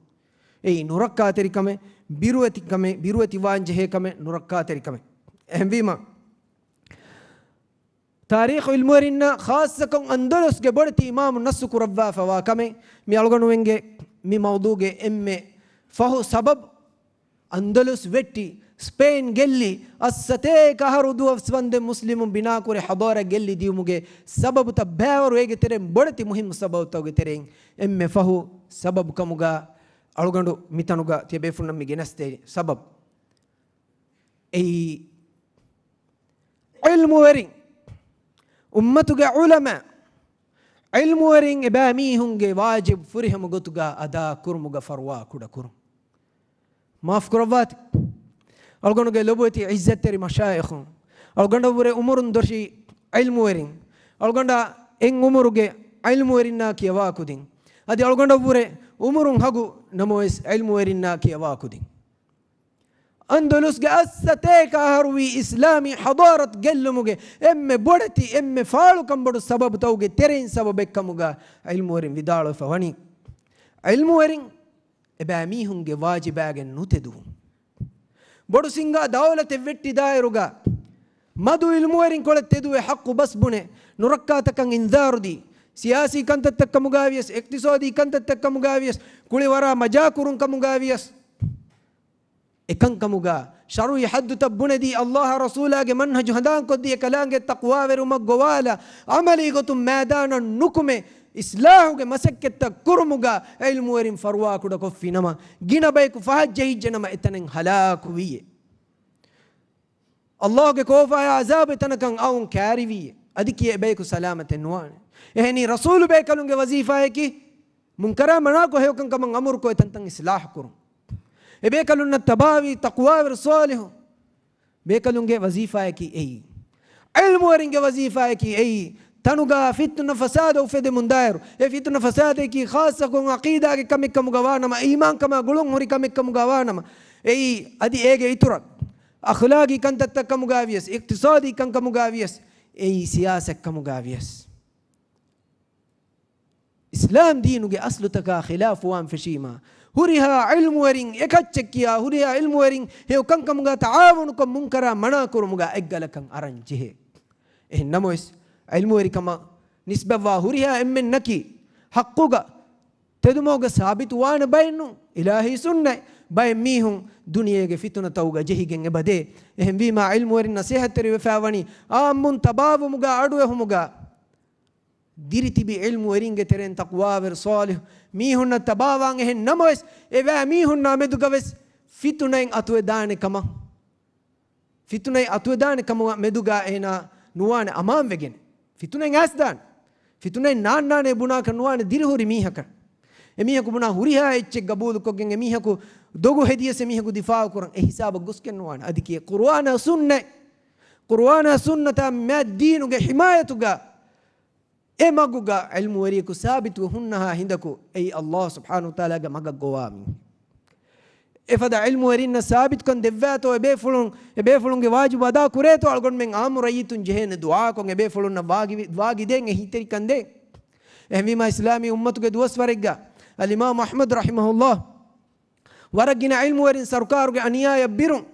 اي نركا تريكم بيروتي وانجه كم نركا تريكم اهم بما تاريخ المورينا خاصة كون أندلس جبرتي إمام النص كربا فواكمه ميالغنو وينجي مي موضوع إمة فهو سبب أندلس وتي سبين جلي الستة كهرودو أفسبند مسلم بنا كوري حضارة جلي ديومجي سبب تبهر ويجي ترين برتي مهم سبب توجي ترين إمة فهو سبب كموجا ألغنو ميتانوجا تبيفونا ميجنستي سبب أي علم ورين أمتك علماء علم ورين إباميهم واجب فرهم قطعا أدا كرمك فروا كودا كرم ما فكرات ألقنا لبوتي عزة تري مشايخهم ألقنا بره أمور درشي علم ورين ألقنا إن أمورك علم ورين ناكي واكودين أدي ألقنا بره أمور هجو نموس علم ورين ناكي واكودين أندلس جأستك هروي إسلامي حضارة جلموجة إم بورتي إم فالو كم بور سبب توجي ترين سبب كموجا علم ورين بدارو فواني علم ورين إباميهم جواجب أجن نتدو بورو سينغا دولة فيتي دايروجا مدو علم ورين كل تدو حق بس بني نركا تكن إنذار دي سياسي كنت تكموجاويس اقتصادي كنت تكموجاويس كل ورا مجاكورن كموجاويس إكن كموجا شرو يحد تبون دي الله رسوله منهج هدان كدي كلام التقوى ورما جوالا عملي قطم ميدان النكمة إصلاح مسكت كرموجا علم ورين فروا كده كفي نما جينا بيك فهد جهيج نما إتنين هلاك ويه الله كوفا يا عذاب تنكن أون كاري ويه أديك بيك سلامة النوان يعني رسول بيكلون وظيفة كي منكرا مناكو هيو كن كمان أمور كو تنتن إصلاح كرم بيكلون التباوي تقوى ورسوله بيكلون وظيفة كي أي علم ورين وظيفة كي أي تنوغا فتنة فساد وفد منداير فتنة فساد كي خاصة كون عقيدة كم كم غوانا ما إيمان كما قلون هوري كم غوانا ما أي أدي إيجي إتورك أخلاقي كان تتكم غاويس اقتصادي كان كم غاويس أي سياسة كم غاويس إسلام دينوغي أصل تكا خلاف وان فشيما هوريها علم ورين يكتشكيا هوريها علم ورين هيو كان كم غا تعاونكم منكرا مناكر مغا إجلكم أرنجه إنموس علم وري كما نسبة وهوريها إمن نكي حقوقا تدموغا ثابت وان بينو إلهي سنة باي ميهم دنيا فتنة توغا جهيجن بدي إهم بما علم ورين نصيحة تري وفاوني آمون تباب مغا عدوه مغا ديرتي بعلم ورين ترين تقوى ورصالح ميهن تباوان إهن نموس إبا ميهن نامدو كوس فتنة أتوى دان كما فتنة أتوى دان كما مدوغا إهنا نوان أمام وجن فتنة أسدان فتنة نان بنا كنوان ديرهوري ميهكر ميهكو بنا هوريها إتش قبول كوجن ميهكو دوغو هدية سميهكو دفاع كورن حساب غسكن نوان أديكي قرآن سنة ما الدين وحمايتك إما جوجا علم وريكو ثابت وهنها هندكو أي الله سبحانه وتعالى جمعك جوامي إفدا علم ورينا ثابت كن دفعته يبيفلون جواجب هذا كوريتو ألقون من أمر ريتون جهنم دعاء كن يبيفلون واجي دين هيتري كن دين إهمي ما إسلامي أمته كدوس فرجع الإمام أحمد رحمه الله ورجنا علم ورين سركارو أنيا يبيرون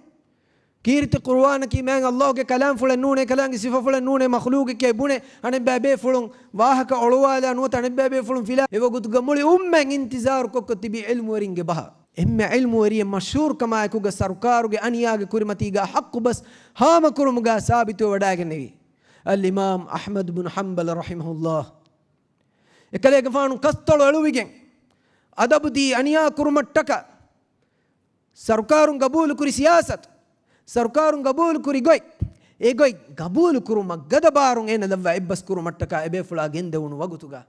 كيرت القرآن كي من الله كلام فلان نونه كلام صفة فلان نونه مخلوق كي بونه أنا بابي فلان واهك أولوالا نوت أنا بابي فلان فلا يبغى قلت جمولي انتظار كتبي علم ورين جبها إما علم ورين مشهور كما يكون سركارو أنيا كورمتي جا حق بس هام كورم جا ثابت وداعي الإمام أحمد بن حنبل رحمه الله يكلي كفانو كستلو علويجن أدب دي أنيا كورمتك سركارو قبول كوري سياسة سركارون قبول كوري غوي ඒගොයි ගබූලු කුරුමක් ගදබාරුන් එන දව්ව එබ්බස් කුරුමට්ටක එබේ ෆුලා ගෙන්දෙවුණු වගුතුගා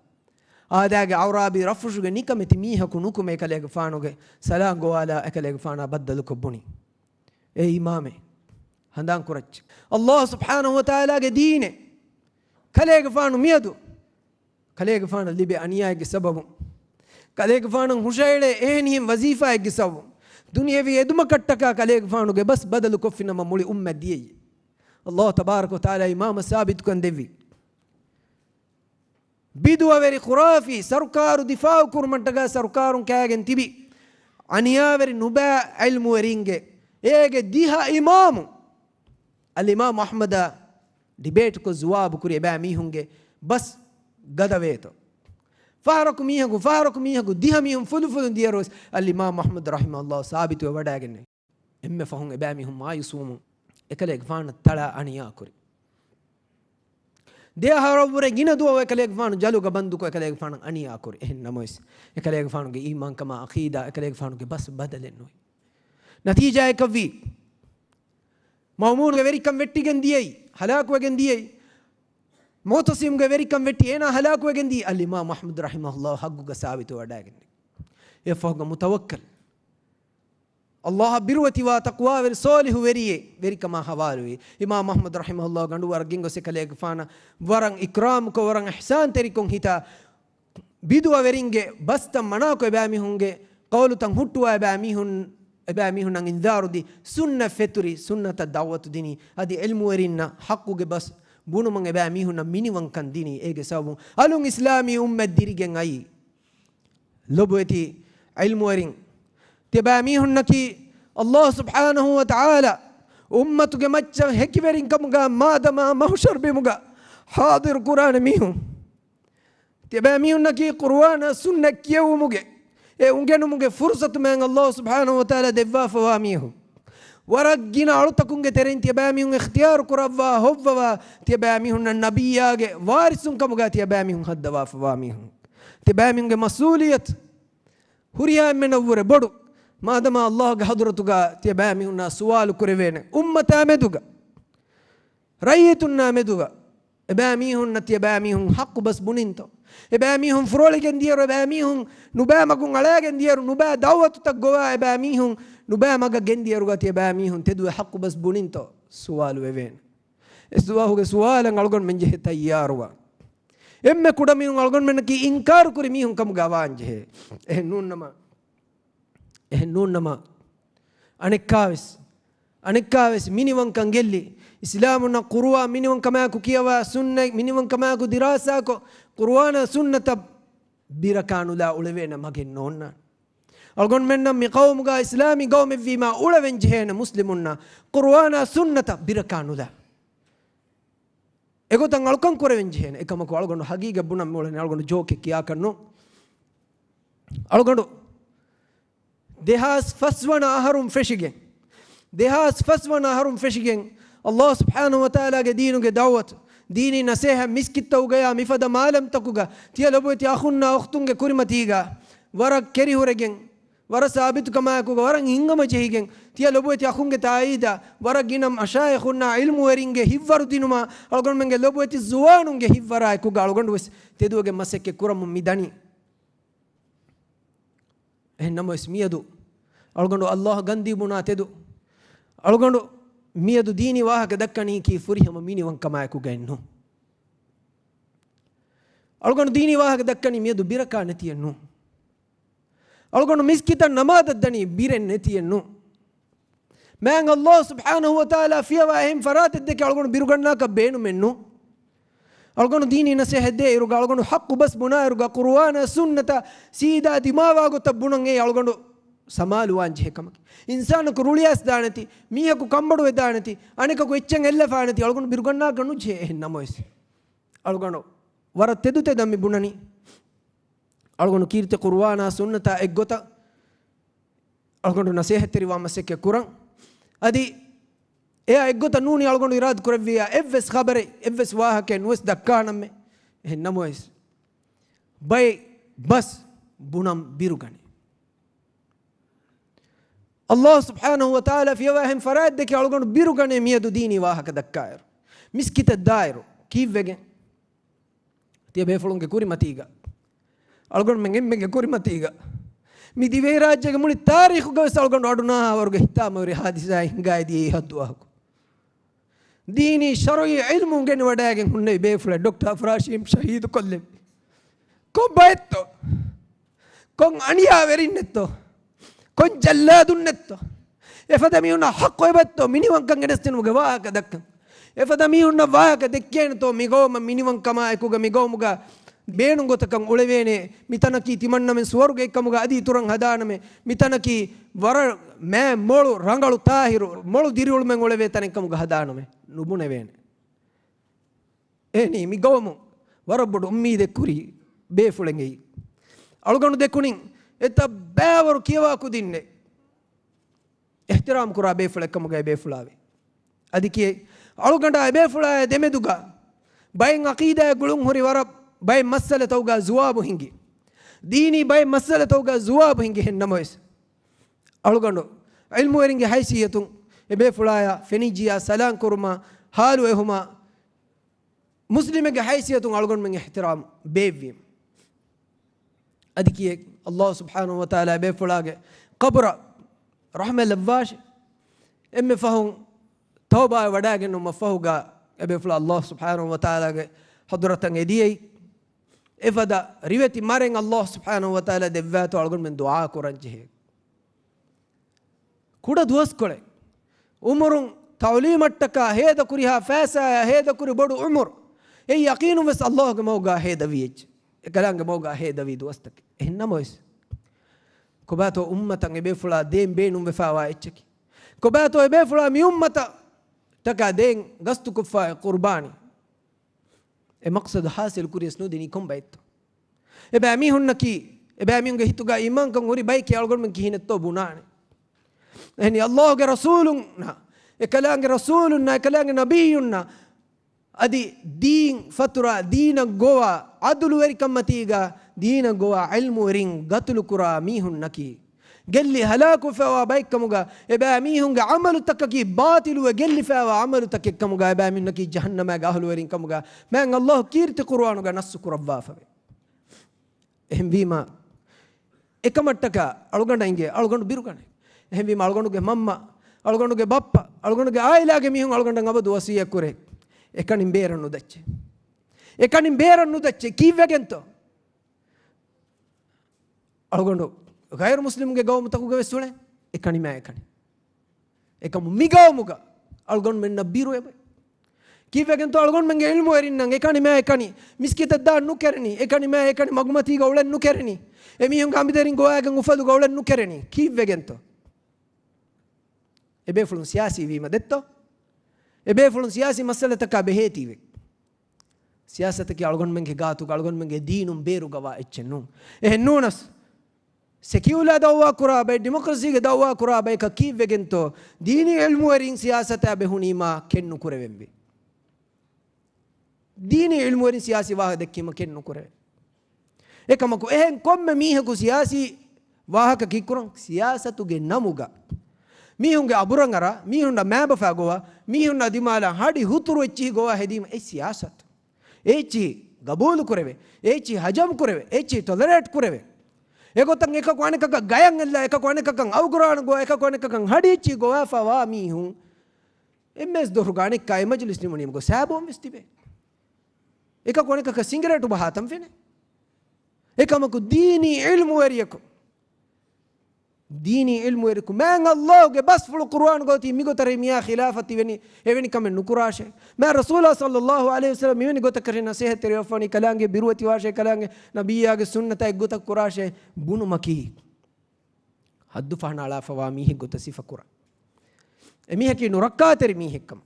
ආදාගේ අවරාබි රෆුෂුගේ නිකමෙති මීහකු නුකුම එකලේග ෆානුගේ සලාම් ගෝවාලා එකලේග ෆානා බද්දලු කොබ්බුනි ඒ ඉමාමේ හඳාන් කුරච්ච අල්ලාහ් සුබ්හානහු වතාලාගේ දීනේ කලේග ෆානු මියදු කලේග ෆාන ලිබේ අනියාගේ සබබු කලේග ෆානන් හුෂයිලේ එහෙනිහිම් වසීෆාගේ සබබු දුනියවි එදුම කට්ටක කලේග ෆානුගේ බස් බදලු කොෆිනම මුලි උම්මත් දියේ අල්ලාහ් තබාරක වතාලා ඉමාම සාබිත් කන් දෙවි ಬಿದುವವರಿ ಖುರಾಫಿ ಸರ್ಕಾರು ದಿಫಾವ್ ಕುರ್ಮಂಟಗ ಸರ್ಕಾರುನ್ ಕ್ಯಾಗೆನ್ ತಿಬಿ ಅನಿಯಾವರಿ ನುಬಾ ಇಲ್ಮುವರಿಂಗೆ ಏಗೆ ದಿಹ ಇಮಾಮು ಅಲ್ ಇಮಾಮ್ ಅಹ್ಮದ ಡಿಬೇಟ್ ಕೊ ಜವಾಬ್ ಕುರಿ ಬಾ ಮೀಹುಂಗೆ ಬಸ್ ಗದವೇತು ಫಾರಕು ಮೀಹಗು ದಿಹ ಮೀಹುಂ ಫುಲು ದಿಯರೋಸ್ ಅಲ್ ಇಮಾಮ್ ಅಹ್ಮದ್ ರಹಿಮಹುಲ್ಲಾಹ್ ಸಾಬಿತು ವಡಾಗೆನೆ ಎಮ್ಮೆ ಫಹುಂ ಬಾ ಮೀಹುಂ ಮಾಯುಸುಮು ekaleeg faana tala aniya kuri de harawure gina duwa ekaleeg faanu jaluga banduko ekaleeg faanu aniya kuri namois ekaleeg faanu ge iman kama aqida ekaleeg faanu ge bas badalen noy natija ekvi mawmun ge veri kam vetti gen diyei halaku gen diyei motasim ge veri kam vetti ena halaku gen di al imam ahmad rahimahullah haggu ge sabitu wadagen e foga mutawakkal Allah birwati wa taqwa ver solihu veriye veri kama hawalu imam ahmad rahimahullah gandu war gingo sekaleeg faana warang ikram ko warang ihsan terikon hita biduwa veringe basta mana ko ebami hunge qawlu tan huttuwa ebami hun an indarudi sunna feturi sunnata dawatu dini adi ilmu werinna haqquge bas bunu man ebami hun miniwan kan dini ege sabu alun islami ummat dirigen ai lobweti ilmu werin تبامي هنكي الله سبحانه وتعالى أمتك مجا هكبرين كمغا مادما مهشر بمغا حاضر قرآن ميهم تبامي هنكي قرآن سنة كيو مغا ungen mugge fursat men Allah subhanahu wa ta'ala devva fawamihu waragina alutakunge terenti abami un ikhtiyar kurawwa hobwa tibami hun nabiyage warisun kamuga tibami hun hadwa fawamihu tibami unge masuliyat huriya menawure bodu madama Allah ge hadratuga tibami hun suwal kurevene ummata meduga rayitun meduga abami hun tibami hun haqq bas buninto ebamihum froligen diero ebamihum nubamagun alagen diero nuba dawatu taggowa ebamihum nubamaga gendieru gati ebamihum tedu haqqu bas buninto suwalu even esduwahuge suwalan algon menje tayyaruwa emme kudamihum algon men ki inkar kuri mihum kam gawanje nunnama anikkaves miniwan kan gelli islaamuna qurwa miniwan kama ku kiyawa sunna miniwan kama ku dirasa ko qur'ana sunnata birakanu la ulevena magen nonna algon menna mi qawmuga islami qawme vima uleven jehena muslimunna qur'ana sunnata birakanu la egotan alkan koreven jehena ekama ko algon hagiga bunam molene algon joke kiya kanno algon dehas faswana aharum feshigen Allah subhanahu wa ta'ala ge dinu ge dawat dini naseha miskitta ugaya mifada malam takuga tiya loboti akhunna ukhtunge kurimatiga wara keri horegen wara sabit kama kuga wara ingama jehigen tiya loboti akhunge taida wara ginam ashayikhunna ilmu weringe hivvaru dinuma algon menge loboti zuwanunge hivvara kuga algon wes teduge masekke kuram midani ehnamo ismiyadu algon Allah gandi buna tedu algon miyadu dini wahaka dakkani ki furihama mini wan kama ku gennu algon dini wahaka dakkani miyadu biraka netiyennu algon miskita namadadani biren netiyennu man Allah subhanahu wa ta'ala fiwa him farat dekke algon biruganna ka beenu mennu algon dini nasehde iruga algon haqqu bas buna iruga qur'ana sunnata sida dimawa go tabunan e algon samalu wanje kamaki insanu ko ruliyas danati miyaku kambadu edanati anika ko echen elle faanati algon biruganna ganu je namois algon wara tedute dammi bunani algon kirte qur'ana sunnata eggota algon nasihatri wa masekke kuran adi e eggota nuni algon irad kuravia evves khabare evves wahake nues dakkanamme namois bay bas bunam birugani Allah subhanahu wa ta'ala fiyawahem farad deke alugonu birugane miyadu dini wahaka dakkairu miskita dairu kivvegen tiya befulunge kurimatiga alugonu men emmege kurimatiga mi dive rajyage muli tarikhu gaves alugonu aduna awaruge hitamawri hadisa hingaidi hadduwaku dini shar'i ilmu gen wadagen hunne befula Dr. Afrashim shahid kolle ko baetto kon aniya verinnetto kon jalladunnetto efada miuna haqqo ebetto miniwan kan edestenu waaka dakkan efada miuna waaka dekkene to migoma miniwan kama ekuga migomuga beenu gotakan ulevene mitanaki timanna men swarge ekkamuga adi turan hadaname mitanaki war me molu rangalu tahiru molu diriul men uleve tanekkamuga hadaname nubune vene eni migomu warabodu ummide kuri befulenge alugonu dekunin eta bෑවරු කියවා කුදින්නේ ihtiram kura befula ekkamuga befulawe adiki aluganda befula demeduga bayin aqida gulun hori wara bay masala tawga zuwabu hingi dini bay masala tawga zuwabu hingi hennamois alugando ilmu weringe haysiyatun befula fenijiya salam kurma halu ehuma muslimege haysiyatun alugon men ihtiram bevim adiki Allah subhanahu wa ta'ala befulage qabra rahma lavash emme fahun tawba wadagen no mafahuga befula Allah subhanahu wa ta'ala ge hadratan ediyai efada riveti maren Allah subhanahu wa ta'ala devvato algon men dua koranje kuda duas kole umurun tawlimattaka heda kuriha fasa heda kuri bodu umur ei yaqinu bas Allah ge mawga heda wiech ekalange mawga heda wi duastak ehnamois kobato ummatan ebefula dem beenum befawa echki kobato ebefula mi ummata taka den gastu kufa qurbani e maqsad hasil kuris no dini kombaito eba mi hunnaki eba mi unge hituga iman kan uri bayki algon men kihinetto bunane ehni Allah ge rasulunna ekalange rasulunna ekalange nabiyunna adi deen fatura deena gowa adulu weri kammatiga deena gowa ilmu werin gatulu kura mihunnaki gelli halaku fawa baykamuga eba mihunga amalu takki batilu wa gelli fawa amalu takkamuga eba minnaki jahannama ga ahlu werin kamuga man Allah kirti qur'anu ga nassu kurabba fa ehm bima ekamattaka aluganda inge alugandu birugane ehm bima aluganduge mamma aluganduge bappa aluganduge ailage mihun aluganda ngabadu wasiya kure ekanin beerannu dacce kivvegento algondo gairu muslimge gawmu takuge wesule ekani ma ekani ekamu migawmuga algon men nabiru ebe kivvegento algon menge ilmu erinnan ekani ma ekani miskita da nu kerni ekani ma ekani magmati gawlen nu kerni emi hon gambiderin goagen ufadu gawlen nu kerni kivvegento ebe fulun siyasi wima detto ebe fulun siyasi masalataka behetiwe siyasataki algon menge gaatu algon menge deenum beru gawa echennu ehnunas secular dawwa kurabe democracy ge dawwa kurabe ka kivvegento deeni ilmu werin siyasata behunima kennu kurevembe deeni ilmu werin siyasi waha dekkima kennu kure ekamaku ehen komme mihaku siyasi wahaka kikuran siyasatu ge namuga mihunge aburangara mihunda maba fagowa mihunda dimala hadi huturu echi gowa hedima e siyasat echi gabulu kureve echi hajam kureve echi tolerate kureve egotan ekak wanekak gayan ella ekak wanekak awguran go ekak wanekak hadi echi gowa fawa mihun ms dohugane kai majlis ni munim go sabom vestibe ekak wanekak cigarette bahatam fene ekamaku dini ilmu weriyako dini ilmu eriku man Allah ge bas fulu Qur'an goti migo tare miya khilafati veni eveni kamen nukurashe ma rasulullah sallallahu alaihi wasallam meni gota kare nasihat tere afani kalange biruati washe kalange nabiyya ge sunnata ek gota kurashe bunu maki haddu fahna ala fawa mihi gota sifa qura emi haki nurakka tere mihi kam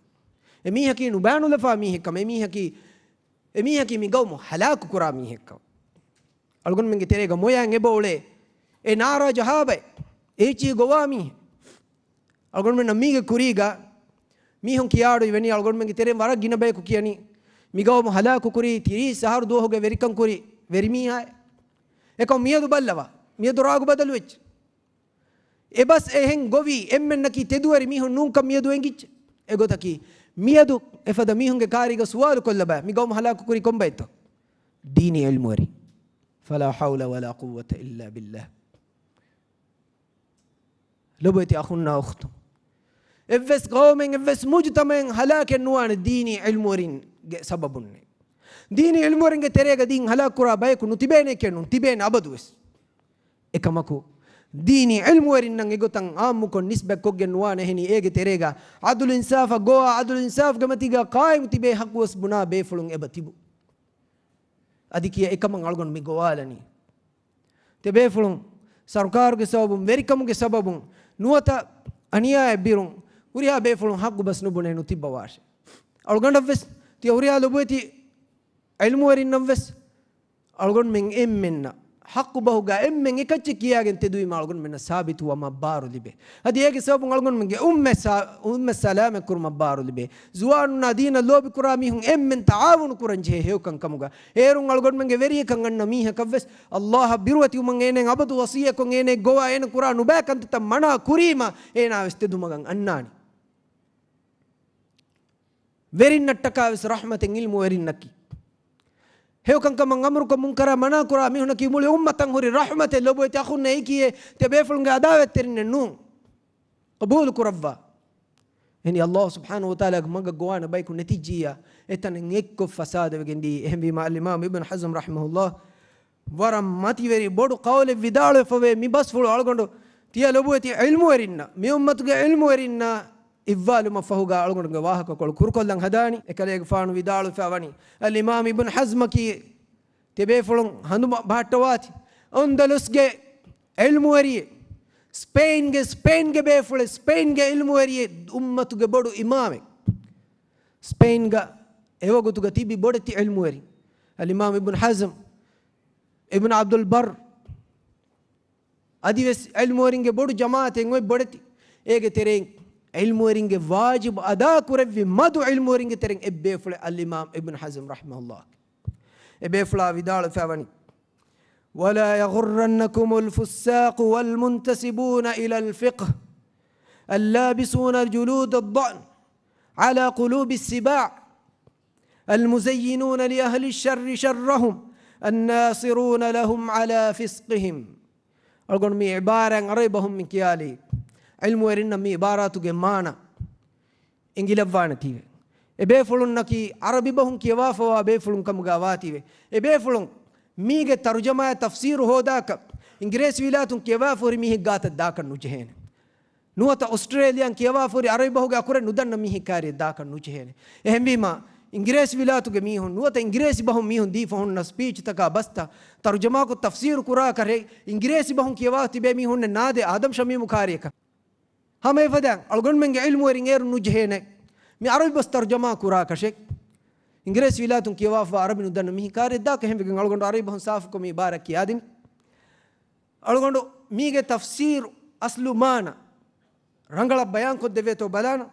emi haki nubanu lafa mihi kam emi haki mi gawmu halak qura mihi kam algon menge tere ga moyan ebole e nara jahabe echi gowami algon men namige kuriga mihon kiyaadu iveni algon men tere wara gina be ku kiyani migawmu halaku kuri tiri sahar do hoge verikan kuri verimi hay ekom miyadu ballava miyadu ragu badalu wech එබස් එහෙන් ගොවි එම්මෙන්නකි තෙදුවරි මිහුන් නුන්කම් මියදුවෙන් ගිච්ච එගොතකි මියදු එෆද මිහුන්ගේ කාරිග සුවාලු කොල්ල බෑ මිගොම් හලාකු කුරි කොම්බයිතෝ දීනි ඉල්මු වරි فلا حول ولا قوة إلا بالله لبيتي أخونا أختم إفس قومين إفس مجتمعين هلاك النوان ديني علمورين سببني ديني علمورين كتريغا دين هلاك كرا بايكو نتبين كنو تبين أبدوس إكمكو ديني علمورين نغيغوتان آمكو نسبة كوغن نوان هني إيغي تريغا عدل إنصاف قوة عدل إنصاف كمتيغا قائم تبي حق وسبنا بيفلون إبتيبو أديكي إكمن ألغن ميغوالني تبيفلون سركار كسببون ويركم كسببون نوتا أنيا بيرون وريا بيفلون حق بس نبونه نتيبا واش ألغن دفس تي وريا لبوتي علم ورين نفس ألغن من إمنا حق بهوغا إمن إكتش كياغن تدوي ما ألغن من ثابت وما بارو لبه هدي يجي سببون ألغن من أم السلام كور ما بارو لبه زوان دين اللوب كرامي هم إمن تعاون كورنجه هيو كان كموغا إيرون ألغن من غيري كان نميه كفس الله بيروتي ومن إنن عبد وصية كون إنن جوا إنن كورا نبأ كنت تمنا كريما إنا استدو مغان أناني ويرين نتكاوس رحمة علم ويرين نكي هيو كان كمان عمرو كم منكر منا كرا ميهنا كيمولي أمة هوري رحمة لبو يتأخذنا إيكيه تبيفلون قادة ترين النوم قبول كرفا إني الله سبحانه وتعالى مانغ جوانا بايكو نتيجية إتن إنكو فساد وجندي هم بما الإمام ابن حزم رحمه الله ورم ماتي وري بودو قول فيدال فوي مي بس فلو ألغندو تيا لبو يتي علم ورينا مي أمة علم ورينا إفعال ما فهوغا ألغن واهك كل كركل لان هداني إكليك فانو فيدالو فاوني الإمام ابن حزم كي تبيفلون هندو باتواتي أندلس جي علم وري سبين جي بيفل سبين جي علم وري أمة جي بدو إمام سبين جا إيوه قلتو تيبي بدتي علم وري الإمام ابن حزم ابن عبد البر أدي بس علم وري جي بدو جماعة إنوي بدتي إيه ترين علم ورينج واجب أداء كرفي مدو علم ورينج ترين إبيفل الإمام ابن حزم رحمه الله إبيفل فيدال فاوني ولا يغرنكم الفساق والمنتسبون إلى الفقه اللابسون جلود الضأن على قلوب السباع المزينون لأهل الشر شرهم الناصرون لهم على فسقهم أقول مي عبارة قريبهم من كيالي علم ورنا مي عبارات جمانا إنجيل فانتيه إبيفلون نكي عربي بهم كيوافوا إبيفلون كم جواتيه إبيفلون ميجة ترجمة تفسير هو ذاك إنجليز ويلاتون كيوافوري ميه قات ذاك النجهين نوتا أستراليان كيوافوري عربي بهو جاكورة ندن ميه كاري ذاك النجهين إهم بيما إنجليز ويلاتو جميعهم نوتا إنجليز بهم ميهون دي فهون نسبيج تكا بستا ترجمة كو تفسير كورا كره إنجليز بهم كيوافي بميهون نادي آدم شمي مكاريك هم يفدان ألقون من علم ورينغير نجهين مي عربي بس ترجمة كورا كشك إنجليز ويلاتون كيوافا عربي ندن ميه كاري ذاك هم بيجن ألقون عربي بهم صافكم يبارك يادين ألقون ميجة تفسير أصل مانا رنگلا بيان كود دفيتو بلانا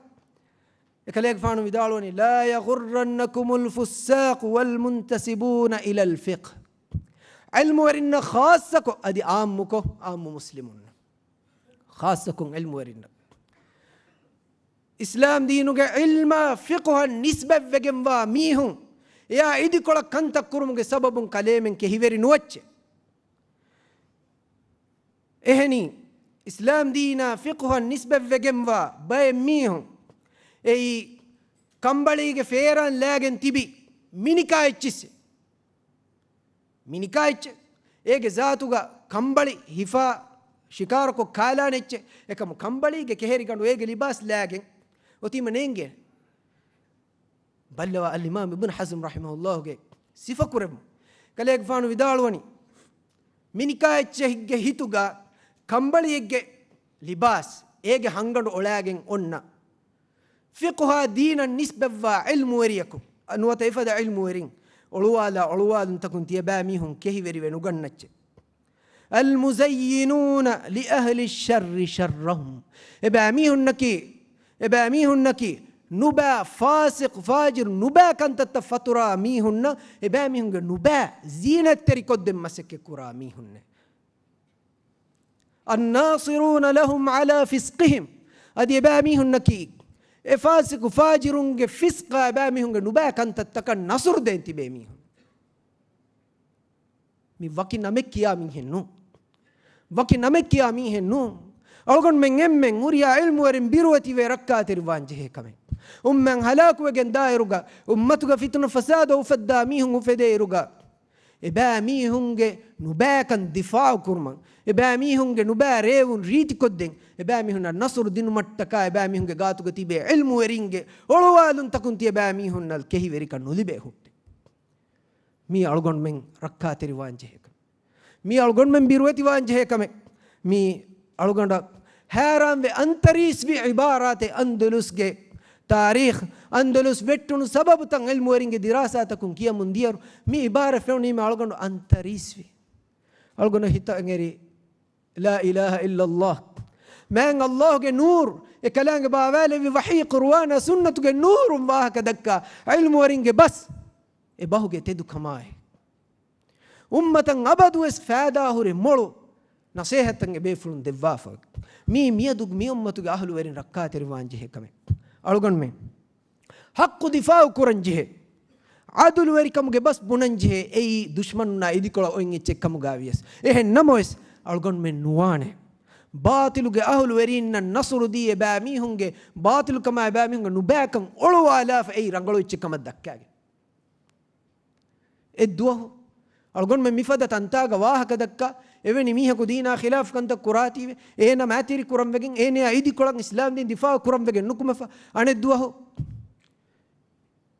إكليك فانو بدالوني لا يغرنكم الفساق والمنتسبون إلى الفقه علم ورنا خاصكم أدي عامكو عام مسلمون خاصكم علم ورنا إسلام دينك علم فقه النسبة وجنوا ميهم يا إدي كلا كنت كرم سبب كلام كهيفر نوتش إهني إسلام دينا فقه النسبة وجنوا باي ميهم أي كمبلي كفيران لاجن تبي مينيكايتشس مينيكايتش إيه ذاتوغا كمبلي هفا شكاركو كالانيتش إكم كمبلي كهيري كانوا إيه لباس لاجن وتي منينجي بلوا الإمام ابن حزم رحمه الله جي صفة كرم كليك فانو بدالوني مينيكايتش هيتوغا كمبلي إيه لباس إيه هنگن أولاجن أننا فقه دين النسبة وعلم وريكم أنو تيفد علم ورين علوال تكون تيباميهم كهي وري ونغنج المزينون لأهل الشر شرهم إباميهن نكي نبا فاسق فاجر نبا كانت تفترا ميهن إباميهن نبا زينة تري قدم مسك كراميهن الناصرون لهم على فسقهم أدي باميهن نكي فاسق فاجرون فسق باميهن نباك أنت تكن نصر دينتي باميهن مي وكي نمكيا ميهنو وكي نمكيا ميهنو ألغن من يمن وريا علم ورم بيروتي وركات روانجه كمن من هلاك وجن دايرغا أمتك فتنة فساد وفداميهم وفديرغا إباميهم نباكن دفاع كرمان إباميهم نبا ريون ريت كدين إباميهم النصر دين متكا إباميهم غاتو غتيبه علم ورينج أولوالن تكنتي إباميهم الكهي وريكا نوليبه هوت مي ألغن من ركات روانجه مي ألغن من بيروتي وانجه كمن مي ألغن حيران بأنتريس بعبارات أندلس تاريخ أندلس بيتون سبب تان علم ورينج دراساتكم كيا مندير مي عبارة فلوني ما ألغن أنتريس في ألغن هتا غيري لا إله إلا الله من الله نور إكلام باوالي بوحي قرآن سنة نور الله كدكا علم ورينج بس إباهو تدو كماي أمة أبدو إسفادا هوري مولو نصيحة بيفلون دفافك مي ميادوك مي أمتوك أهل ورين ركات روانجه كمي ألغن من حق دفاع كورنجه عدل وري كمغه بس بوننجه أي دشمن نا إدي كلا أوينجي تك كمغا ويس إيه نمويس ألغن من نوانه باطلوك أهل ورين النصر دي باميهنجه باطل كما باميهنجه نباكم أولو آلاف أي رنگلو تك كم دكاك الدوه ألغن من مفادة أنتاغ واه كدكا إبني ميها كدينا خلاف كنت كراتي إينا ماتيري كرام بجين إينا أيدي كلام إسلام دين دفاع كرام بجين نكمل فا أنا الدوه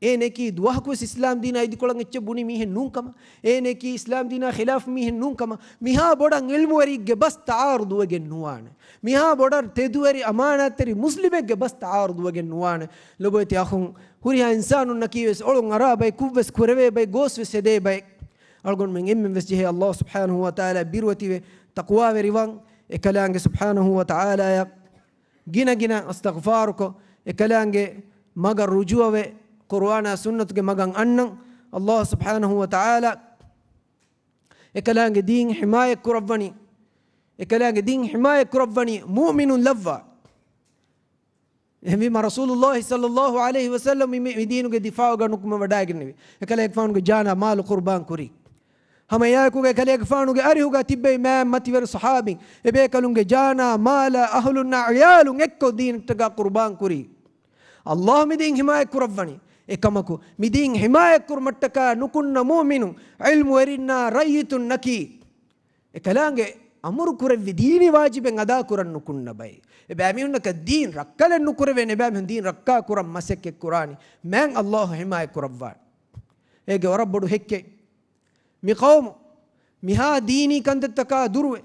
إيه نكى دواه كوس إسلام دينا أيدي كلام إتشبوني ميه نون كما إيه نكى إسلام دينا خلاف ميه نون كما ميها بودان علم وريج بس تعارض وجن نوان ميها بودار تدواري أمانة تري مسلمة بس تعارض وجن نوان لبوت ياخون هوريها إنسان نكيس أولو عرب باي كوبس كوربي باي غوس وسدي باي ألقون من إمم وسجه الله سبحانه وتعالى بيروتي تقوى وريوان إكلانج سبحانه وتعالى يا جنا استغفارك إكلانج مجر رجوع قرآن سنة مجن أنن الله سبحانه وتعالى إكلانج دين حماية كربني إكلانج دين حماية كربني مؤمن لفا هم رسول الله صلى الله عليه وسلم يدينو دفاع نكم وداعي إكلانج فانو جانا مال قربان كوري هم ياكو كليك فانو أريهو تبي ما متير صحابي إبيكلون جانا مال أهلنا عيال إكو دين تجا قربان كوري الله مدين حماية كربني إكمكو مدين حماية كرمتكا نكون مؤمن علم ورنا رأيت النكي إكلانج أمر كره ديني واجب غدا كرن نكون نبي إباميون كدين ركّل نكره ونباميون دين ركّا كرم مسك القرآن من الله حماية كربان إيه ورب بدو هيك مقوم مها ديني كنت تكا دروه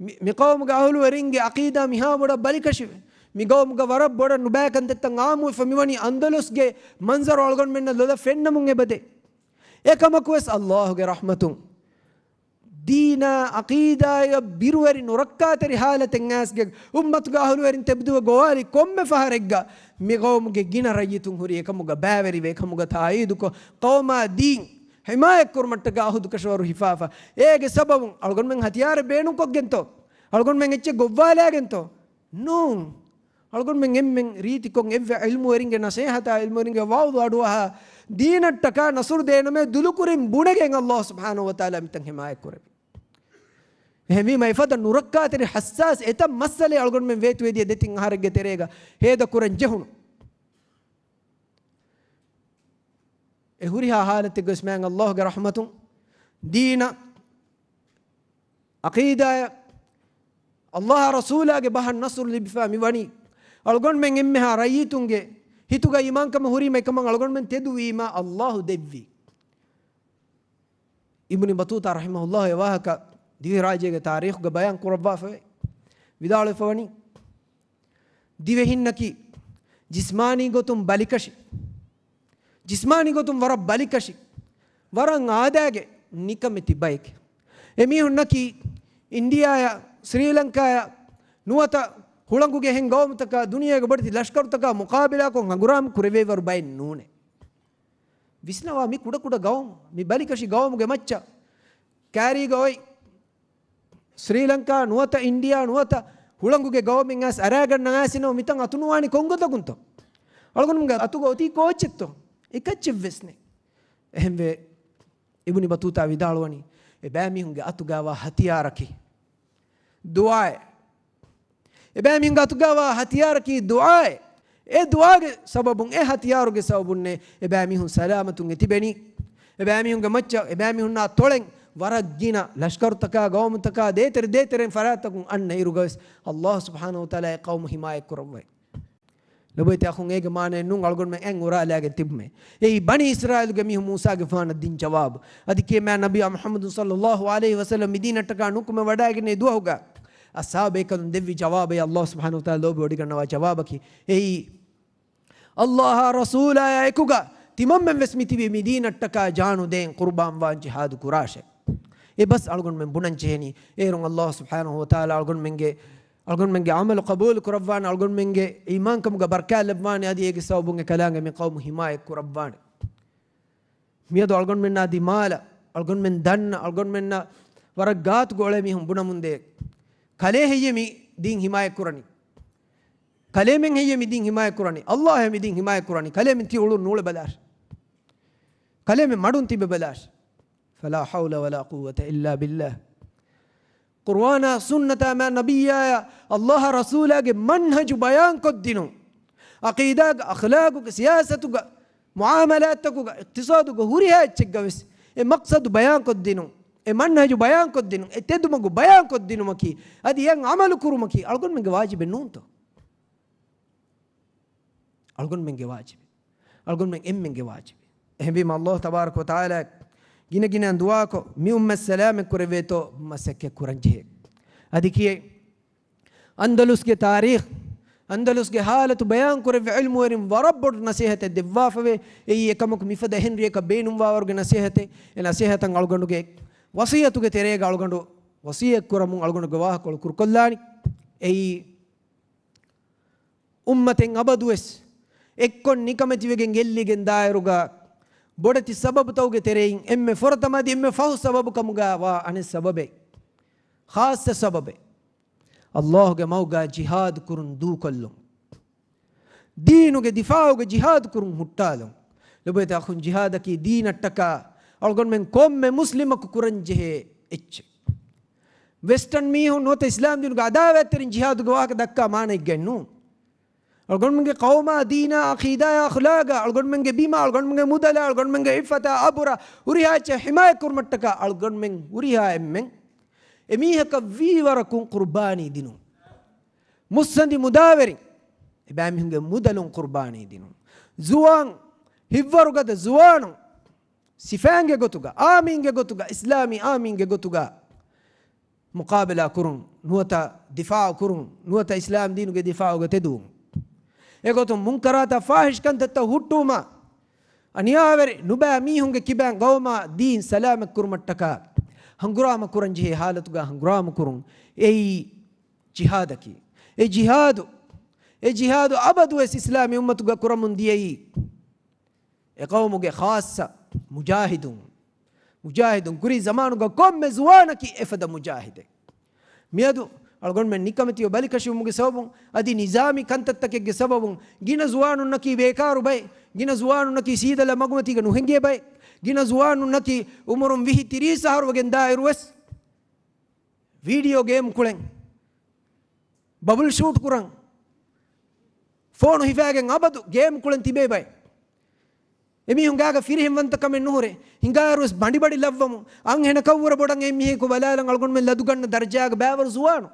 مقوم قاهل ورينج عقيدة مها بڑا بالكشف مقوم قورب بڑا نبأ كنت تنعامو فميواني أندلس جه منظر ألغن من الله فين مونge بده إيه كم كويس الله جه رحمته دينا عقيدة يا بيرواري نركّا تري حالة الناس جه أمة قاهل ورين تبدو قوالي كم فهرجع مقوم جه جينا رجيتون هوري كم قا باوري كم قا تايدو قوم دين حماية كرمتك أهود كشورو حفافة إيه سبب ألغن من هتيار بينو كوجنتو ألغن من إتش غوالة جنتو نون ألغن من ريتي كون إف علم ورينج نصيحة علم ورينج واو أدوها دين التكا نصر دينا ما دلو كريم بونجين الله سبحانه وتعالى متن حماية كرم همی ما يفضل نوركّا تري حساس إتم مسألة ألغن من ويت ويدي دتين هارج تريجا هذا كورن جهون هوريها حالة قسمان الله رحمته دينا عقيدة الله رسوله به النصر اللي بفهمي واني ألغون من إمها رأيتونge هيتوغا إيمان كم هوري ما كمان ألغون من تدوي ما الله دبي ابن بطوطة رحمه الله يواهك دي راجع تاريخ بيان قربا في بدال فواني دي وهنكي جسماني قطم بالكشي جسماني کو تم ورا بالکشی ورا عاداگے نکمتی بائک එමි හුන්නකි ඉන්දියාය ශ්‍රී ලංකාය නුවත ಹುಳಂಗುಗೆ ಹೆಂಗೌಮತಕ ದುನಿಯಾಗ ಬಡ್ತಿ ಲಷ್ಕರ್ತಕ ಮುಕಾಬಿಲಾ ಕೊ ಹಂಗುರಾಮ್ ಕುರೆವೇವರು ಬೈ ನೂನೆ ವಿಸ್ನವಾ ಮಿ ಕುಡ ಕುಡ ಗೌಮ್ ಮಿ ಬಲಿಕಶಿ ಗೌಮ್ಗೆ ಮಚ್ಚ ಕ್ಯಾರಿ ಗೋಯ್ ಶ್ರೀಲಂಕಾ ನುವತ ಇಂಡಿಯಾ ನುವತ ಹುಳಂಗುಗೆ ಗವರ್ಮೆಂಟ್ ಆಸ್ ಅರಾಗಣ್ಣ ಆಸಿನೋ ಮಿತಂ ಅತುನುವಾಣಿ ಕೊಂಗೊತಗುಂತು ಅಳಗೊಂಗೆ ಅತುಗ ಒತಿ ಕೋಚಿತ್ತು ಇಕಚ್ಚಿವ್ವೆಸ್ನೆ ಎಹೆಂವೆ ಇಬ್ನಿ ಬತೂತಾ ವಿದಾಳುವನಿ ಎ ಬ್ಯಾಮಿಹುಂಗೆ ಅತುಗಾವ ಹತಿಯಾರಕಿ ದುಆಯ್ ಎ ಬ್ಯಾಮಿಹುಂಗೆ ಅತುಗಾವ ಹತಿಯಾರಕಿ ದುಆಯ್ ಎ ದುಆಗೆ ಸಬಬುಂ ಎ ಹತಿಯಾರುಗೆ ಸಬಬುನ್ನೆ ಎ ಬ್ಯಾಮಿಹುಂ ಸಲಾಮತುಂಗೆ ತಿಬೆನಿ ಎ ಬ್ಯಾಮಿಹುಂಗೆ ಮಚ್ಚ ಎ ಬ್ಯಾಮಿಹುನ್ನ ತೊಳೆಂ ವರಗ್ಗಿನ ಲಷ್ಕರ್ ತಕ ಗೌಮ್ ತಕ ದೇತೆರೆ ಫರಾತಕು ಅನ್ನ ಇರುಗಸ್ ಅಲ್ಲಾಹ್ ಸುಬ್ಹಾನಹು ವತಾಲ ಕೌಮ್ ಹಿಮಾಯ ಕುರವೆ ಲಬೈತೆ ಅಖುಂ ಏಗೆ ಮಾನೆ ನುಂ ಅಳ್ಗೊಂಡ್ ಮೆ ಎಂಗ್ ಉರಾಲಾಗೆ ತಿಬ್ಮೆ ಈ ಬನಿ ಇಸ್ರಾಯಲ್ ಗೆ ಮಿಹು ಮೂಸಾಗೆ ಫಾನ ದಿನ್ ಜವಾಬ್ ಅದಕ್ಕೆ ಮೇ ನಬಿ ಮುಹಮ್ಮದ್ ಸಲ್ಲಲ್ಲಾಹು ಅಲೈಹಿ ವಸಲ್ಲಂ ಮಿದೀನ ಟಕ ನುಕುಮ ವಡಾಗಿನೆ ದುಹೌಗ ಅಸಾಬೆ ಕನ್ ದೆವಿ ಜವಾಬೆ ಅಲ್ಲಾಹ್ ಸುಬ್ಹಾನಹು ವತಾಲ ಲೋಬಿ ಒಡಿಗನ್ನವ ಜವಾಬಕಿ ಏಯಿ ಅಲ್ಲಾಹ ರಸೂಲ ಯಕುಗ ತಿಮಮ್ಮೆ ವೆಸ್ಮಿತಿವಿ ಮಿದೀನ ಟಕ ಜಾನು ದೇನ್ ಕುರ್ಬಾನ್ ವಾನ್ ಜಿಹಾದ್ ಕುರಾಶೆ ಎ ಬಸ್ ಅಳ್ಗೊಂಡ್ ಮೆಂ ಬುಣಂಚೇನಿ ಏರುಂ ಅಲ್ಲಾಹ್ ಸುಬ್ಹಾನಹು ವತಾಲ ಅಳ್ಗೊಂಡ್ ಮೆಂಗೆ ಅಮಲ್ ಕಬೂಲ್ ಕುರವ್ವಾನ್ ಅಳ್ಗೊಂಡ್ ಮೆಂಗೆ ಈಮಾನ್ ಕಮ್ಗ ಬರ್ಕಾ ಲಬ್ವಾನ್ ಅದಿ ಏಗೆ ಸೌಬುಂಗೆ ಕಲಾಂಗೆ ಮೆ ಕೌಮ್ ಹಿಮಾಯ ಕುರವ್ವಾನ್ ಮಿಯದು ಅಳ್ಗೊಂಡ್ ಮೆನ್ನ ದಿ ಮಾಲ ಅಳ್ಗೊಂಡ್ ಮೆನ್ ದನ್ನ ಅಳ್ಗೊಂಡ್ ಮೆನ್ನ ವರಗಾತ್ ಗೋಳೆ ಮಿ ಹುಂ ಬುಣ ಮುಂದೆ ಕಲೆ ಹೆಯ್ಯೆ ಮಿ ದೀನ್ ಹಿಮಾಯ ಕುರನಿ ಕಲೆ ಮೆಂ ಹೆಯ್ಯೆ ಮಿ ದೀನ್ ಹಿಮಾಯ ಕುರನಿ ಅಲ್ಲಾಹ್ ಮಿ ದೀನ್ ಹಿಮಾಯ ಕುರನಿ ಕಲೆ ಮೆನ್ ತಿ ಉಳು ನೂಳೆ ಬಲಾಶ್ ಕಲೆ ಮೆ ಮಡುನ್ ತಿಬೆ ಬಲಾಶ್ فلا حول ولا قوة إلا بالله قرآن سنة ما نبيا الله رسولك منهج بيان قدنو عقيدك أخلاقك سياستك معاملاتك اقتصادك هوريها تشجوس مقصد بيان قدنو منهج بيان قدنو تدمج بيان قدنو مكي هذه ين عمل كرمكي ألقون من واجب النونتو ألقون من واجب ألقون من واجب بما الله تبارك وتعالى ಗಿನ ದುವಾಕೊ ಮಿ ಉಮ್ಮ ಸಲಾಮೆ ಕುರವೇತೋ ಮಸಕ್ಕೆ ಕುರಂಜೆ ಅದಕ್ಕೆ ಅಂದಲುಸ್ಗೆ ತಾರೀಖ್ ಅಂದಲುಸ್ಗೆ ಹಾಲತು ಬಯಾನ್ ಕುರವೆ ಇಲ್ಮು ವರಿಂ ವರಬ್ಬುಡ್ ನಸೀಹತೆ ದಿವ್ವಾಫವೆ ಈ ಏಕಮಕ್ ಮಿಫದ ಹೆನ್ರಿ ಏಕ ಬೇನುಂ ವಾವರ್ಗೆ ನಸೀಹತೆ ಎ ನಸೀಹತಂ ಅಳ್ಗೊಂಡುಗೆ ವಸಿಯತುಗೆ ತೆರೆಗೆ ಅಳ್ಗೊಂಡು ವಸಿಯ ಕುರಮು ಅಳ್ಗೊಂಡು ಗವಾಹಕೊಳು ಕುರ್ಕೊಲ್ಲಾನಿ ಈ ಉಮ್ಮತೆಂ ಅಬದುವೆಸ್ ಎಕ್ಕೊನ್ ನಿಕಮತಿವೆಗೆ ಗೆಲ್ಲಿಗೆನ್ ದಾಯರುಗ ಬೊಡತಿ ಸಬಬು ತೌಗೆ ತೆರೆಯಿಂ ಎಮ್ಮೆ ಫೊರತಮದಿ ಎಮ್ಮೆ ಫಹು ಸಬಬು ಕಮುಗ ವಾ ಅನೆ ಸಬಬೆ ಖಾಸ ಸಬಬೆ ಅಲ್ಲಾಹುಗೆ ಮೌಗ ಜಿಹಾದ್ ಕುರುನ್ ದೂಕೊಲ್ಲು ದೀನುಗೆ ದಿಫಾವುಗೆ ಜಿಹಾದ್ ಕುರುನ್ ಹುಟ್ಟಾಲು ಲಬೈತ ಅಖುನ್ ಜಿಹಾದಕಿ ದೀನಟ್ಟಕ ಅಳ್ಗೊಂಡ್ ಮೆನ್ ಕೊಮ್ಮೆ ಮುಸ್ಲಿಮಕು ಕುರಂಜೆಹೆ ಎಚ್ಚೆ ವೆಸ್ಟರ್ನ್ ಮೀಹು ನೋತ ಇಸ್ಲಾಂ ದಿನುಗೆ ಅದಾವೆತ್ತರಿನ್ ಜಿಹಾದ್ಗೆ ವಾಕ ದಕ್ಕ ಮಾನೆಗ್ಗೆನ್ನು ಅಳ್ಗೊಂಡ್ ಮಂಗೆ ಕೌಮ ದೀನ ಅಖೀದ ಅಖ್ಲಾಗ ಅಳ್ಗೊಂಡ್ ಮಂಗೆ ಬೀಮಾ ಅಳ್ಗೊಂಡ್ ಮಂಗೆ ಮುದಲ ಅಳ್ಗೊಂಡ್ ಮಂಗೆ ಇಫತ ಅಬುರ ಉರಿಹಾಚ ಹಿಮಾಯ ಕುರ್ಮಟ್ಟಕ ಅಳ್ಗೊಂಡ್ ಮೆಂಗ್ ಉರಿಹಾ ಎಮ್ಮೆಂಗ್ ಎಮೀಹಕ ವೀವರಕುಂ ಕುರ್ಬಾನಿ ದಿನು ಮುಸ್ಸಂದಿ ಮುದಾವೆರಿ ಬ್ಯಾಮಿಹುಂಗೆ ಮುದಲುಂ ಕುರ್ಬಾನಿ ದಿನು ಜುವಾಂಗ್ ಹಿವ್ವರುಗದ ಜುವಾನು ಸಿಫಾಂಗೆ ಗೊತ್ತುಗ ಆಮೀಂಗೆ ಗೊತ್ತುಗ ಇಸ್ಲಾಮಿ ಆಮೀಂಗೆ ಗೊತ್ತುಗ ಮುಕಾಬಲ ಕುರುಂ ನುವತ ದಿಫಾ ಕುರುಂ ನುವತ ಇಸ್ಲಾಂ ದೀನುಗೆ ದಿಫಾವುಗೆ ತೆದು ಎಗೊತ್ತು ಮುಂಕರಾತ ಫಾಹಿಶ್ ಕಂತತ್ತ ಹುಟ್ಟುಮ ಅನಿಯಾವೆರಿ ನುಬಾ ಮೀಹುಂಗೆ ಕಿಬ್ಯಾಂ ಗೌಮ ದೀನ್ ಸಲಾಮ ಕುರ್ಮಟ್ಟಕ ಹಂಗುರಾಮ ಕುರಂಜಿ ಹಾಲತುಗ ಹಂಗುರಾಮ ಕುರುಂ ಏಯ್ ಜಿಹಾದಕಿ ಎ ಜಿಹಾದು ಅಬದು ಎಸ್ ಇಸ್ಲಾಮಿ ಉಮ್ಮತುಗ ಕುರಮುಂದಿಯೈ ಎ ಕೌಮುಗೆ ಖಾಸ ಮುಜಾಹಿದುನ್ ಕುರಿ ಜಮಾನುಗ ಕೊಮ್ಮೆ ಜುವಾನಕಿ ಎಫದ ಮುಜಾಹಿದೆ ಮಿಯದು ಅಳ್ಗೊಂಡ್ ಮೆನ್ ನಿಕಮತಿಯೋ ಬಲಿಕಶಿವ ಮುಗಿ ಸಬಬು ಅದಿ ನಿಜಾಮಿ ಕಂತತ್ತಕ್ಕೆ ಸಬಬು ಗಿನ ಜುವಾನು ನಕಿ ಬೇಕಾರು ಬೈ ಗಿನ ಜುವಾನು ನಕಿ ಸೀದಲ ಮಗುಮತಿಗ ನುಹೆಂಗೆ ಬೈ ಗಿನ ಜುವಾನು ನಕಿ ಉಮರುಂ ವಿಹಿ 30,000 ವಗೆಂದ ಇರುವಸ್ ವಿಡಿಯೋ ಗೇಮ್ ಕುಳೆಂ ಬಬಲ್ ಶೂಟ್ ಕುರಂ ಫೋನ್ ಹಿಫಾಗೆ ಅಬದು ಗೇಮ್ ಕುಳೆಂ ತಿಬೆ ಬೈ ಎಮಿ ಹುಂಗಾಗ ಫಿರಿ ಹೆಂವಂತ ಕಮೆನ್ ನುಹುರೆ ಹಿಂಗಾರು ಬಂಡಿ ಲವ್ವಮು ಅಂಗ್ ಹೆಣ ಕವ್ವರ ಬೊಡಂಗ ಎಮ್ಮಿ ಹೇಕು ಬಲಾಲಂಗ್ ಅಳ್ಗೊಂಡ್ ಮೇಲೆ ಲದುಗಣ್ಣ ದರ್ಜಾಗ ಬ್ಯಾವರು ಜುವಾನು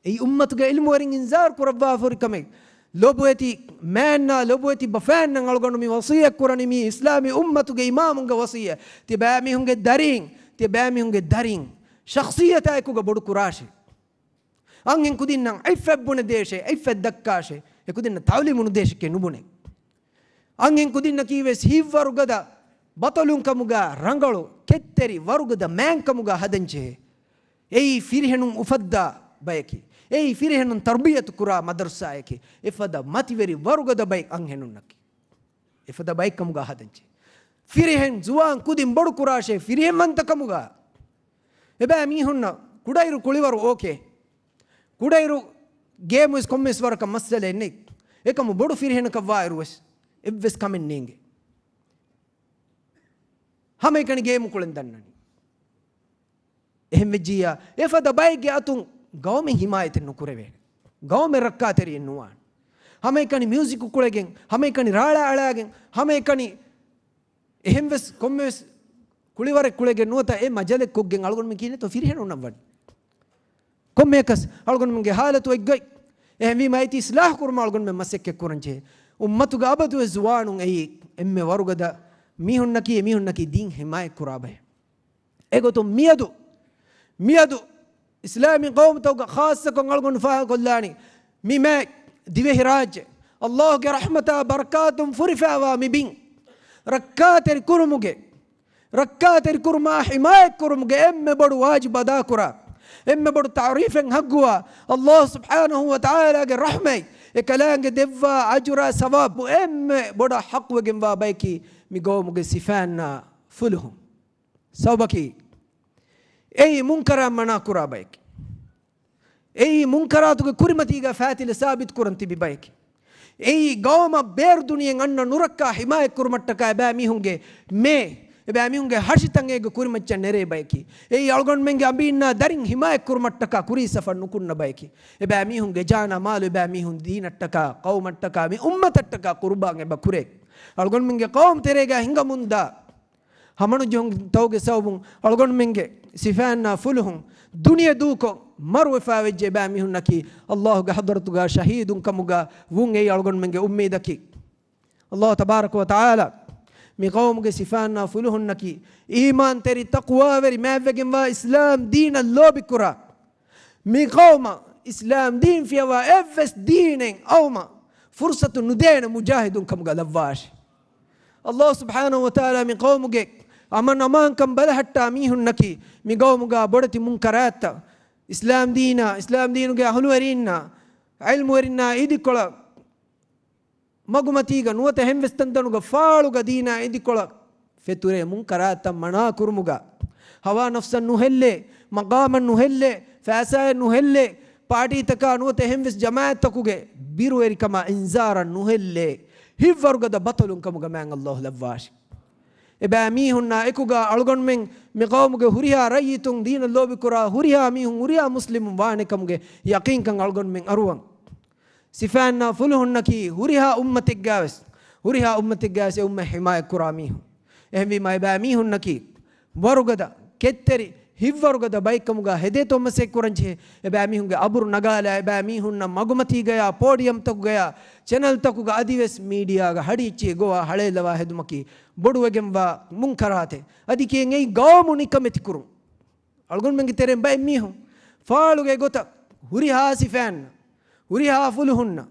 ಈ ಉಮ್ಮತ್ಗೆ ಇಲ್ಮು ವರಿಂಗ್ ಇಂಜಾರ್ ಕುರಬ್ಬಾ ಫುರಿ ಕಮೆ ಲೋಬುಯತಿ ಮ್ಯಾನ್ನ ಲೋಬುಯತಿ ಬಫಾನ್ ನಂಗ್ ಅಳ್ಗೊಂಡು ಮಿ ವಸಿಯ ಕುರನಿ ಮಿ ಇಸ್ಲಾಮಿ ಉಮ್ಮತ್ಗೆ ಇಮಾಮುಂಗ ವಸಿಯ ತಿ ಬ್ಯಾಮಿ ಹುಂಗೆ ದರಿಂಗ್ ಶಖ್ಸಿಯತ ಐಕುಗ ಬೊಡು ಕುರಾಶೆ ಅಂಗ್ ಹೆಂಗ್ ಕುದಿನ್ ನಂಗ್ ಐಫೆಬ್ಬುಣ ದೇಶೆ ಐಫೆದ್ ದಕ್ಕಾಶೆ ಎಕುದಿನ್ನ ತಾವ್ಲಿಮುನು ದೇಶಕ್ಕೆ ನುಬುಣೆ ಅಂಗ್ ಹೆಂಗ್ ಕುದಿನ್ನ ಕೀವೆಸ್ ಹಿವ್ವರುಗದ ಬತಲುಂ ಕಮುಗ ರಂಗಳು ಕೆತ್ತೆರಿ ವರುಗದ ಮ್ಯಾಂಗ್ ಕಮುಗ ಹದಂಚೆ ಏಯ್ ಫಿರಿಹೆಣು ಉಫದ್ದ ಬಯಕಿ ಏಯ್ ಫಿರಿಹೆಣ್ಣು ತರ್ಬಿಯತ್ ಕುರಾ ಮದರ್ಸಾಯಕಿ ಇಫದ ಮತಿವೆರಿ ವರುಗದ ಬೈಕ್ ಅಂಗ್ ಹೆಣ್ಣುನ್ನಕಿ ಇಫದ ಬೈಕ್ ಕಮುಗ ಹದಂಚೆ ಫಿರಿಹೆಣ್ ಜುವಾನ್ ಕುದಿಂ ಬಡು ಕುರಾಶೆ ಫಿರಿಹೆಮ್ಮಂತ ಕಮುಗ ಎಬಾ ಮೀಹುನ್ನ ಕುಡೈರು ಕುಳಿವರು ಓಕೆ ಕುಡೈರು ಗೇಮ್ ಇಸ್ ಕೊಮ್ಮೆಸ್ ವರಕ ಮಸ್ಸಲೆ ಎನ್ನೆ ಏಕಮ್ಮ ಬೊಡು ಫಿರ್ ಹೆಣ ಕವ್ವಾ ಇರುವಸ್ ಎವ್ವೆಸ್ ಕಮೆನ್ ನೇಂಗೆ ಹಮೆ ಕಣಿ ಗೇಮ್ ಕುಳಿಂದಣ್ಣನಿ එහෙම වෙජියා එෆද බයිගේ අතුන් ගවමෙන් හිමායතෙන් නුකුරවේ ගවමෙන් රක්කා තෙරියෙන් නුවාන් හැම එකනි මියුසික් කුලගෙන් හැම එකනි රාලා අලාගෙන් හැම එකනි එහෙම වෙස් කොම්මෙස් කුලිවරෙක් කුලගෙන් නුවත ඒ මජලෙක් කුගෙන් අලගොන් මෙ කියන්නේ තෝ ෆිරහෙන උනම් වඩි කොම්මෙකස් අලගොන් මෙගේ حالතු එක්ගයි එහෙම වි මයිති ඉස්ලාහ කුරම අලගොන් මෙ මසෙක් කුරන්චේ උම්මතු ගාබතු 즈වානුන් එයි එම්මෙ වරුගද මිහුන්නකි දීන් හිමාය කුරාබය ඒගොතු මියදු ඉස්ලාමී කවුම තෝග ખાસකන් අලගොන් ෆා කොල්ලානි මිමේ දිවෙහි රාජ්‍ය අල්ලාහ්ගේ රහමත බරකාතුම් ෆුරිෆාවා මිබින් රක්කාතෙරි කුරුමා හිමායත් කුරුමුගේ එම්මෙ බොඩු වාජිබ අදා කුරා එම්මෙ බොඩු තාරීෆෙන් හග්ගුවා අල්ලාහ් සුබ්හානහු වතාලාගේ රහමයි එකලංගේ දෙව්වා අජුරා සවාබ් එම්මෙ බොඩ හක්වගෙන් වා බයිකි මිගෝමුගේ සිෆාන්නා ෆුලුහුම් සවබකි එයි මුන්කරම් මනා කුරා බයිකි එයි මුන්කරාතුගේ කුරිමතිගා ෆාතිල සාබිත් කුරන් තිබි බයිකි එයි ගවම බේර් දුනියෙන් අන්න නුරක්කා හිමායත් කුරුමට්ටකා බෑ මිහුන්ගේ මේ එබෑ මිහුන්ගේ හර්ෂිතන් ඒග කුරිමච්ච නෙරේ බයිකි එයි අල්ගොන් මෙන්ගේ අඹින්නා දරින් හිමායත් කුරුමට්ටකා කුරී සෆන් නුකුන්න බයිකි එබෑ මිහුන්ගේ ජානා මාලු එබෑ මිහුන් දීනට්ටකා කවුමට්ටකා මේ උම්මතට්ටකා කුර්බාන් එබ කුරේ අල්ගොන් මෙන්ගේ කවුම් තෙරේගා හිඟමුන්දා හමනු ජොන් තවගේ සවුන් අල්ගොන් මෙන්ගේ සිෆාන්නා ෆුලුහුම් දුනිය දූකෝ මරුවෆා වෙජ්ජේ බෑ මිහුන්නකි අල්ලාහ්ගේ හදරතුගා ශහීදුන් කමුගා වුන් ඒ අල්ගොන් මෙන්ගේ උම්මීදකි අල්ලාහ් තබාරක ව තාලා මේ කවුම්ගේ සිෆාන්නා ෆුලුහුන්නකි ඊමාන් තෙරි තක්වා වෙරි මෑවගෙන් වා ඉස්ලාම් දීන ලෝබි කුරා මේ කවුම ඉස්ලාම් දීන් ෆියවා එෆස් දීනෙන් අවම ෆුර්සතු නුදේන මුජාහිදුන් කමුගා ලවවාෂ අල්ලාහ් සුබ්හානහු ව තාලා මේ කවුම්ගේ අමන් කම් බලහට්ටා මිහුන්නකි මේ ගෞමුගා බොඩති මුන්කරාත්ත ඉස්ලාම් දීනුගේ අහලු වරින්නා ඉල්මු වරින්නා ඉදිකොළ මගුමතිග නුවත හෙම්වෙස්තන්තනුග ෆාළුග දීනා ඉදිකොළ ෆෙතුරේ මුන්කරාත්ත මනා කුරුමුගා හවා නෆ්සන් නුහෙල්ලේ මගාමන් නුහෙල්ලේ ෆෑසාය නුහෙල්ලේ පාටීතකා නුවත හෙම්වෙස් ජමාඇත්තකුගේ බිරුවරිකම ඉන්සාරන් නුහෙල්ලේ හිව්වරුගද බතලුන්කමුග මෑන් අල්ලාහ් ලව්වාශි එබෑ මීහුන්නා එකුගා අල්ගොන් මෙන් මේ කවුමුගේ හුරිහා රයිතුන් දීන ලෝබි කුරා හුරිහා මීහුන් හුරිහා මුස්ලිමුන් වානෙකමුගේ යකීන්කන් අල්ගොන් මෙන් අරුවන් සිෆාන්නා ෆුලුහුන්නකි හුරිහා උම්මතික් ගාවස් උම්ම හිමාය කුරා මීහුන් එහෙම වීම එබෑ මීහුන්නකි වරුගද කෙත්තෙරි හිව්වරුගද බයිකමුගා හෙදේ තොමසෙක් කුරංචේ එබෑ මීහුන්ගේ අබුරු නගාලා එබෑ මීහුන්න මගුමති ගයා පෝඩියම් තකු ගයා channel takuga adives media ga hadichi goa halelawa hedumaki boduwegen wa munkarate adikien ei gawmu nikameti kurun algon mengi teren bay mihun faaluge gota huriha sifan huriha fuluhunna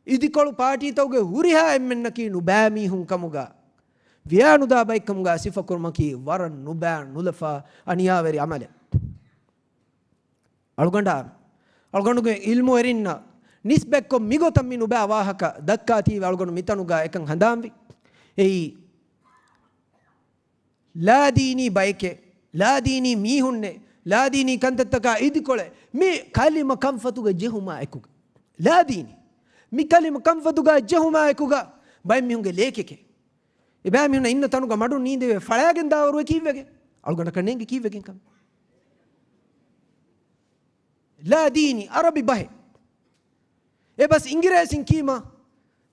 idikolu party tawge huriha emmennaki nuba mihun kamuga viyanuda bay kamuga sifa kurmaki waran nuba nulafa aniyaveri amale algonduge ilmu erinna nisbekko migotam minu baa wahaka dakkati walgonu mitanuga ekan handambi ei la dini bayke la dini mihunne la dini kantattaka idikole mi kalima kamfatuga jehuma ekuga la dini mi kalima kamfatuga jehuma ekuga bay mihunge lekeke eba mihunna inna tanuga madu neendeve falagen dawaru kivege algona kanenge kivegen kam la dini arabi bahe ebas ingresin kima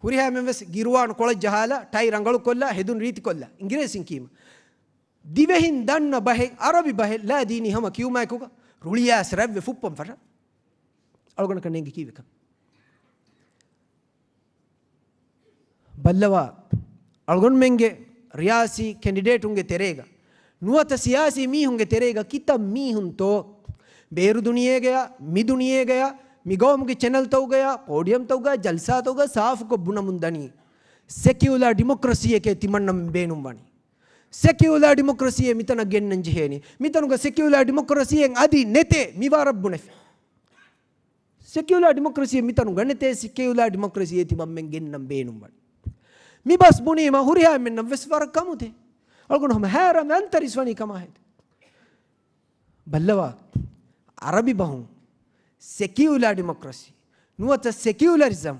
huriha memves girwan college jahala tai rangalu kolla hedun riti kolla ingresin kima divehin danna bahe arabi bahe la dini hama kiuma ekuga ruliya sravve fuppam fata algona kanenge kiveka ballawa algon menge riyasi candidate unge terega nuwata siyasi mihunge terega kitam mihun to beru duniye gaya mi duniye gaya मिगोमुगे चैनल तो गया पोडियम तो गया जलसा तो गया साफ को बुना मुंदनी सेक्युलर डेमोक्रेसी के तिमन्नम बेनुंबानी सेक्युलर डेमोक्रेसी मितना गेन्नंज हेनी मितनुगा सेक्युलर डेमोक्रेसी आदि नेते मिवारब्बुने सेक्युलर डेमोक्रेसी मितनुगा नेते सेक्युलर डेमोक्रेसी तिमम्में गेन्नम बेनुंबानी मी बस बुनी मा हुरिया में नवस्वर कमुते अलगुन हम हैरम अंतरिस्वनी कमा है बल्लवा අරබි බහුන් සෙකියුලර් ඩෙමොක්‍රසි නුවත සෙකියුලරිසම්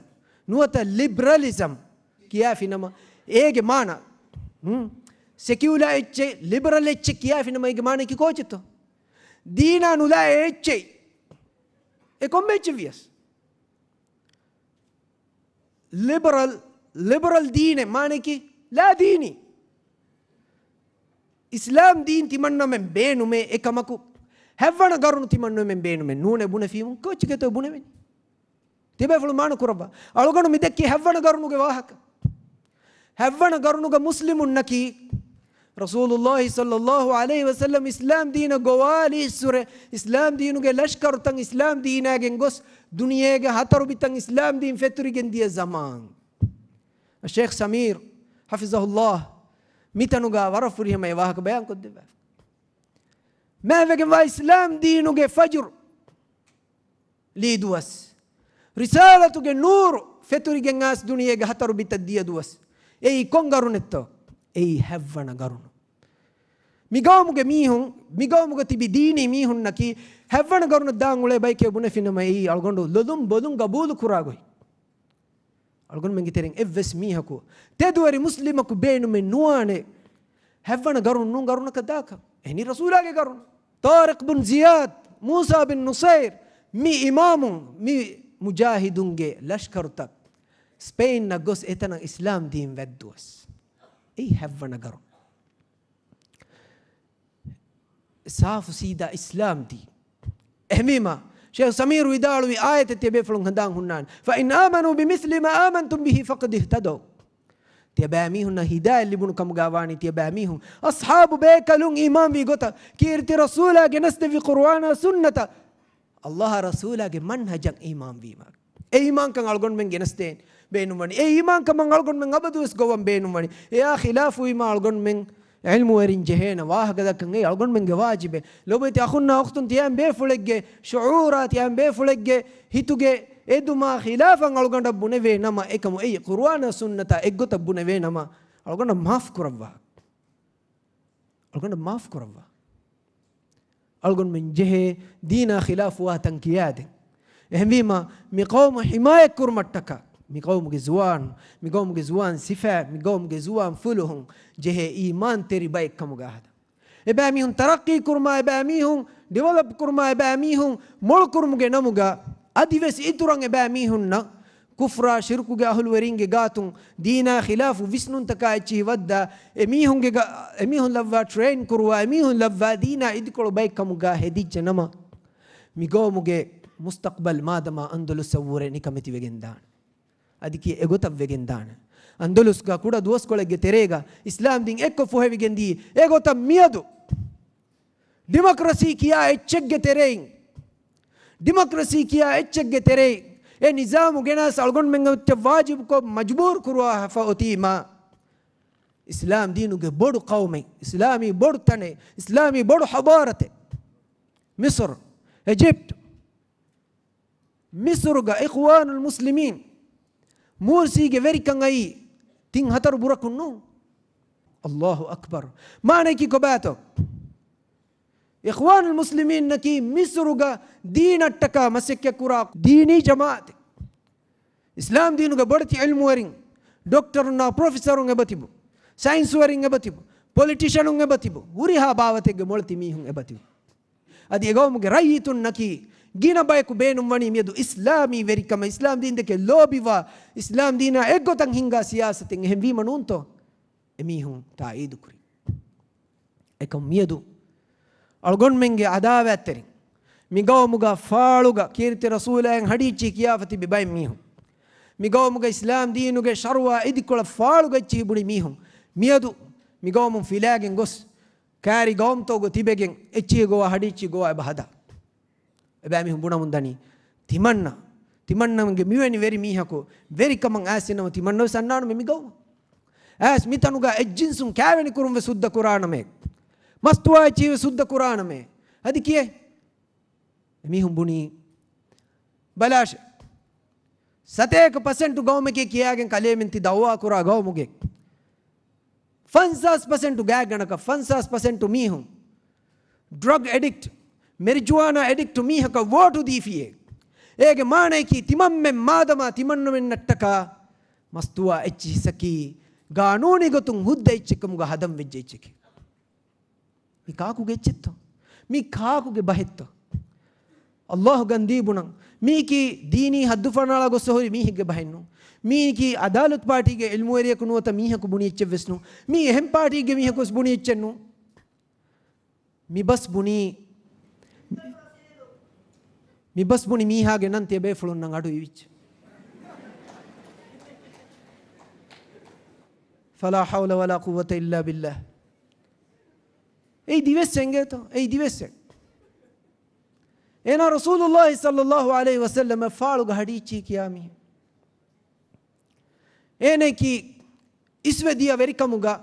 නුවත ලිබරලිසම් කියා ෆිනම ඒගේ මාන සෙකියුලර් එච්චේ ලිබරල් එච්චේ කියා ෆිනම ඒගේ මාන කි කොචතෝ දීනා නුලා එච්චේ e commercio vias liberal dine maneki la dini islam din timanno men beenu me ekamaku hevwana garunu timanno men beenu men nune bune fiimun kochiketo bune men tibe fulu manu kuraba alugonu midekki hevwana garunuge wahaka hevwana garunuge muslimun naki Rasulullah sallallahu alaihi wasallam Islam dina gowali sure Islam dinuge lashkar tang Islam dina gen gos duniyege hataru bitang Islam din feturi gen dia zaman Sheikh Samir hafizahullah mitanuga warafuri hama wahaka bayan kodde ma vegen wa Islam dinuge fajr li duwas risalatu ge nur feturi gen as duniyege hataru bit dia duwas ei kongarunetto ei hevwana garunu migawmuge mihun migawmuge tibi dini mihun naki hevwana garunu daangule bayke bune finama ei algondu lodum bodum gabulu kuragoi algon mengi tereng evves mihaku teduari muslimaku beenu men nuane hevwana garunu nun garunu kadaka eni rasulage garunu Tariq bin Ziyad Musa bin Nusair mi imamun mi mujahidunge lashkartak Spain na gos etana Islam din vedduas ei hevwana garu saafu sida Islam di ehmima Sheikh Samir widalu ayat tebe fulun handang hunnan fa in amanu bimithli ma amantum bihi faqad ihtadaw tiyabami hunna hidayah libun kam gawani tiyabami hun ashabu bekalun imam bi gota kirti rasula genasde fi qur'ana sunnata Allah rasula ge manhajan imam bi ma e iman kan algon men genasden beenumani e iman kan algon men abadus gowam beenumani ya khilafu ima algon men ilmu werin jehena wahagada kan e algon men ge wajibe lobeti akhunna waqtun tiyam be fulegge shuurat tiyam be fulegge hituge eduma khilafan algonda bune ve nama ekamu e qur'ana sunnata eggota bune ve nama algonda maaf kurawwa algonda maaf kurawwa algon men jehe dina khilafu wa tankiyade ehmima mi qawm himaya kurmattaka mi qawm ge zuwan sifa mi qawm ge zuwan fuluhum jehe iman teri bay kamuga hada ebami hun taraqi kurma ebami hun develop kurma ebami hun mol kurmuge namuga adives iturang ebami hun na kufra shirku ge ahul weringe gatun dina khilafu visnun takaichi wadda emi hun lavva train kurwa emi hun lavva dina idkolo bay kamuga hedijja nama mi qawm ge mustaqbal madama andalus sawure nikameti vegendan adiki egotav vegendan andalus ga kuda duwas kolege terega islam din ekko fuhevigendi egotam miyadu democracy kiya echegge terein democracy kiya echegge terei e nizamu genas algon menga wajib ko majbur kurwa fa otima islam dinu ge bodu qawmi islami bodu tane islami bodu habarate misr egypt misr ga ikhwanul muslimin mursi ge veri kangai tin hatar burakunnu Allahu akbar maana ki kobato ikhwanul muslimin naki misr ga dinattaka masekke kura dini jamaat islam dinu ga bodti ilmu warin doctor na professor nge batibu science warin nge batibu politician nge batibu uriha bawate ge molti mi hun e batibu adi egom ge rayitun naki gina bayku beenum wani miedu islami verikama islam din deke lobiwa islam dina eggotan hinga siyasatin ehmi manunto emi hun taidu kuri ekam miedu algon menge adawa atterin migawmuga faaluga kirti rasuulayen hadichi kiyafati bibay mihun migawmuga islam diinuge sharwa idikola faaluga chibudi mihun miedu migawmun filagen gos kari gawmtogo tibegen echi gowa hadichi gowa bahada ebami hum buna mundani timanna nge miweni veri mihako veri kamang asinama timanna sannanu me migaw as mitanuga ejjinsun kaveni kurumve sudda qur'ana me mastuwa chive sudda qur'ana me adi kiye mi hum buni balash 7% gawme ke kiyagen kaleminti dawwa kura gawmuge 50% gaganaka 50% mi hum drug addict marijuana addict mihaka vote difiye ege maane ki timamme madama timanno mennattaka mastuwa echi hisaki gaanuni gotun hudda echikamuga hadam vejje echike mi kaaku gechetto mi kaaku ge bahetto Allah gandibunan mi ki dini haddu fanala gosohori mi higge bahennu mi ki adalat party ge ilmu area ku nuwata mi haku buni echche vesnu mi ehem party ge mi haku buni echchennu mi bas buni mi ha ge nan te be fulun nan adu iwich fala hawla wala quwwata illa billah ei divesenge to ei divesse ena rasulullah sallallahu alaihi wasallam faalu ga hadichi kiyami ene ki isvediya verikamuga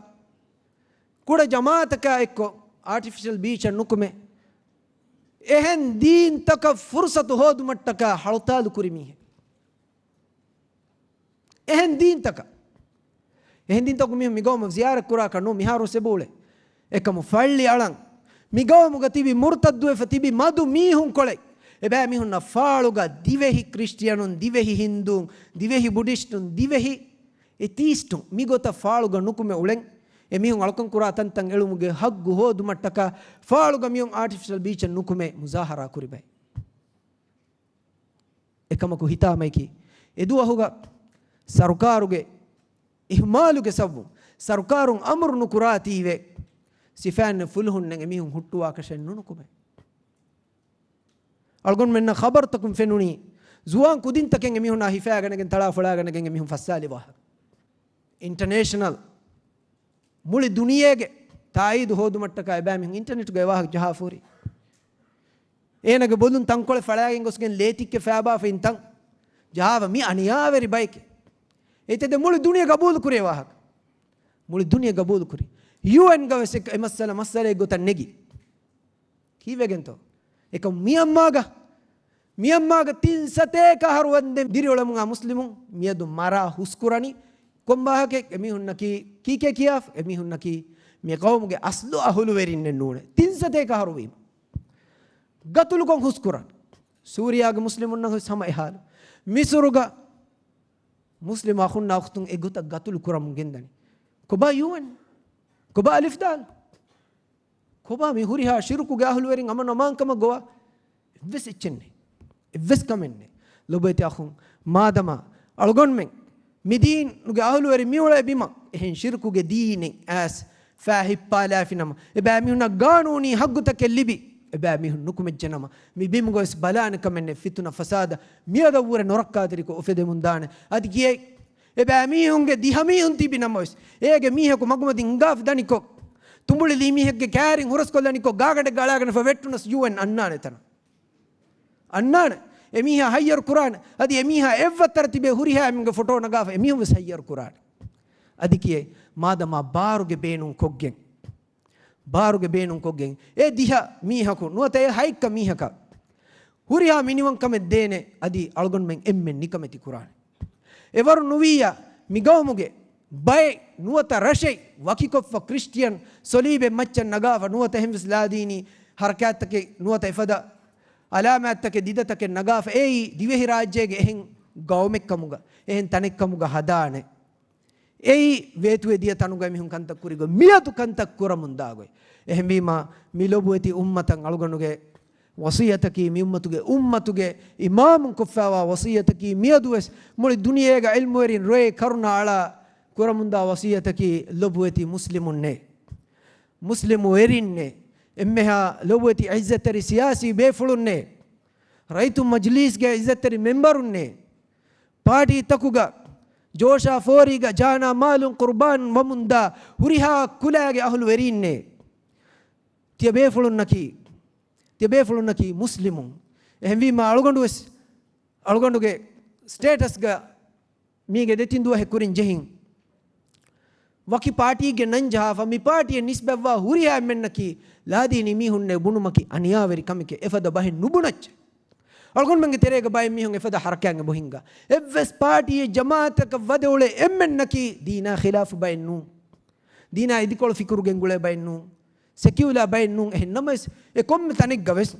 kuda jamaataka ekko artificial beach nukume ehen deen taka fursatu hodu mattaka haltalu kurimi ehen deen taka migom ziyara kura kanu miharu sebule ekamu falli alang migom gatibi murtaddu fatibi madu mihun kole eba mihun na faaluga divehi christianun divehi hindun divehi buddhistun divehi atheistun migota faaluga nukume ulen emihun alkon kura tantan elumuge haggu hodu mattaka faaluga mihun artificial beach nukume muzahara kuribai ekamaku hitamaki edu ahuga sarkaruge ihmaluge sabu sarkarun amru nukuratiwe sifan fulhun nge mihun huttuwa kashen nukume algon menna khabar takum fenuni zuwan kudin taken emihun na hifaga ngen tala fulaga ngen emihun fassali wa international muli duniyege taidu hodu mattaka ebam internet ge wah jahafuri enage bodun tankole falagen gosgen letikke faaba fintan jahava mi aniyaveri bike etede muli duniya gabul kure wah muli duniya gabul kure UN gawes ek masala gotan negi kivegento ek miyammaga tin sate ka harwande diriolamunga muslimun miyadu mara huskurani kombahake emihunna ki kiyaf emihunna ki me qawmuge aslu ahulu werinne nune tin sate ka harwim gatul kon huskuran suriyaga muslimunna sama ehal misuruga muslim akhunna akhtun egota gatul kuram gendani koba UN koba alif dal koba mi huriha shirku ga ahlu werin amano man kama goa ves echenne ves kamenne lobeti akhun madama algon men midin nuge ahlu weri miula bima ehen shirku ge dine as fahippala finama eba mi hunna ganuni hagguta kellibi eba mi hun nukum jenama mi bimu gos balana kamenne fituna fasada miyada wure norakkadiri ko ofede mundane adiye eba mi hunge dihami hun tibinamos ege mi heko magumadi ngaf daniko tumbuli limi hegge kaarin huraskollaniko gaagade galagane favettunas UN annane tana annane emiha hayyar Quran adi emiha evvatar tibe huriha minge photo nagafa emihum wes hayyar Quran adi kiye madama baruge beenun koggen e diha mihaku nuata e haikka mihaka huriha minimum kame dene adi algon men emmen nikameti Quran evaru nuwiya migawmuge bay nuata rashay wakikoffa Christian solibe maccan nagafa nuata hemvis ladini harakatake nuata ifada alaamattake didatake nagafa ei divehi rajyege ehen gawmekkamuga ehen tanekkamuga hadane ei vetuwe diya tanuga mihun kantak kurigo miyatu kantak kuramundagoy ehem bima milobueti ummatan algonuge wasiyataki mi ummatuge imamun kuffawa wasiyataki miyadues muli duniyega ilmu erin roe karuna ala kuramunda wasiyataki lobueti muslimu erinne emmeha lobweti izzatari siyasi befulunne raitu majlis ge izzatari memberunne party takuga josha foriga jana malun qurban mamunda huriha kulage ahlu werinne tiya befulunnaki muslimun ehmi ma algonduge status ga mige detinduwa hekurin jehin waki party ge nanjaha mi party nisbawwa huriha mennaki ladini mihunne bunumaki aniyaveri kamike efada bahin nubunach algon menge terega bay mihun efada harakange bohinga evves party jamaataka wadole emmennaki dina khilaf baynu dina idikol fikuru gengule baynu sekula baynu ehnamas e kom tanik gaves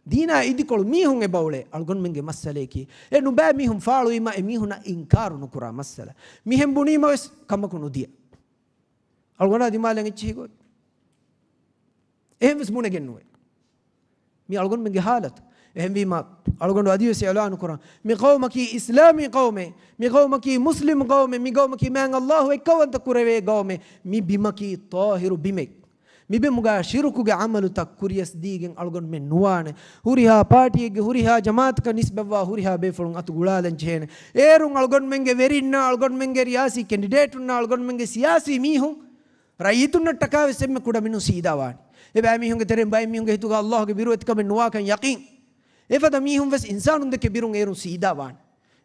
dina idikol mihun e bawle algon menge masale ki e nu ba mihun faalu ima e mihuna inkaru nu kura masala mihem bunima wes kamakunu dia algona dimalen ichi go ehem wes mune gennuwe mi algon menge halat ehem bima algon adiyo se elan kura mi qawmaki islami qawme mi qawmaki muslim qawme mi qawmaki man allah ekawanta kurave qawme mi bimaki tahiru bimek mibe muga shirukuge amalu tak kuriyas digen algon men nuwane huriha partyege huriha jamaat ka nisbawa huriha befulun atu gulalan chene erun algon menge verinna algon menge riyasi candidate unna algon menge siyasi mihun rayitun takave semme kuda minu sidawani eba mihun ge terem bay mihun ge hituga allah ge biruet ka men nuwa kan yaqin efada mihun ves insanun de ke birun erun sidawani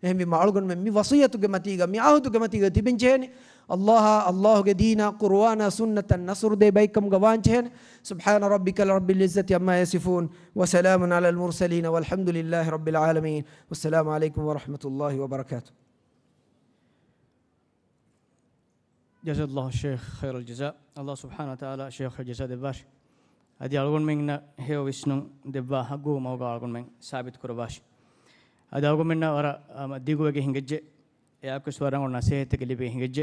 ehmi ma algon men mi wasiyatu ge matiga mi ahudu ge matiga tiben chene الله کے دین قرآن سنة نصر دے بیکم گوان چہن سبحان ربك رب العزة عما يصفون وسلام على المرسلين والحمد لله رب العالمين والسلام عليكم ورحمة الله وبركاته جزا الله الشيخ خير الجزاء الله سبحانه وتعالى شيخ الجزاء دباش هذه ألغون منا هيو ويسنو دبا حقو موقع ألغون من ثابت كرباش هذا ألغون منا ورا ديغو وجه هنجج ياكو سوارن ونصيحة كليبي هنجج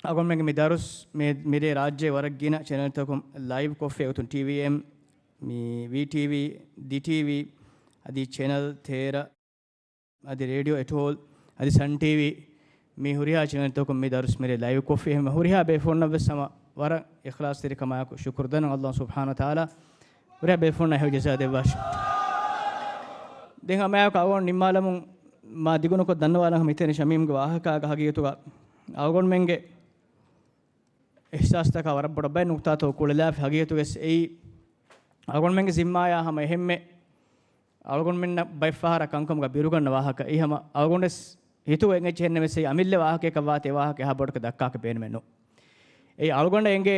अगर मैं मिदारुस मेरे राज्य वर्ग गिना चैनल तक लाइव कोफे उतन TVM मी VTV DTV अदी चैनल थेरा अदी रेडियो एटोल अदी सन TV मी हुरिया चैनल तक मिदारुस मेरे लाइव कोफे हम हुरिया बेफोन न बस समा वर इखलास तेरे कमाया को शुक्र दन अल्लाह सुब्हान व तआला हुरिया बेफोन न है जैसा देवाश देखा मैं का और निम्मालम मा दिगुनो को धन्यवाद हम इतने शमीम को वाह का हगी तो आगोन मेंगे एहसास तक वर बड़ा बे नुक्ता तो कुलला हगी तो इस ए आगोन मेंगे जिम्माया हम एहम में आगोन में बैफार कंकम का बिरुगन वाह का ई हम आगोन हितु एंगे चेन्ने में से अमिल्ले वाह के कवाते वाह के हा बड़ के दक्का के पेन में नो ए आगोन एंगे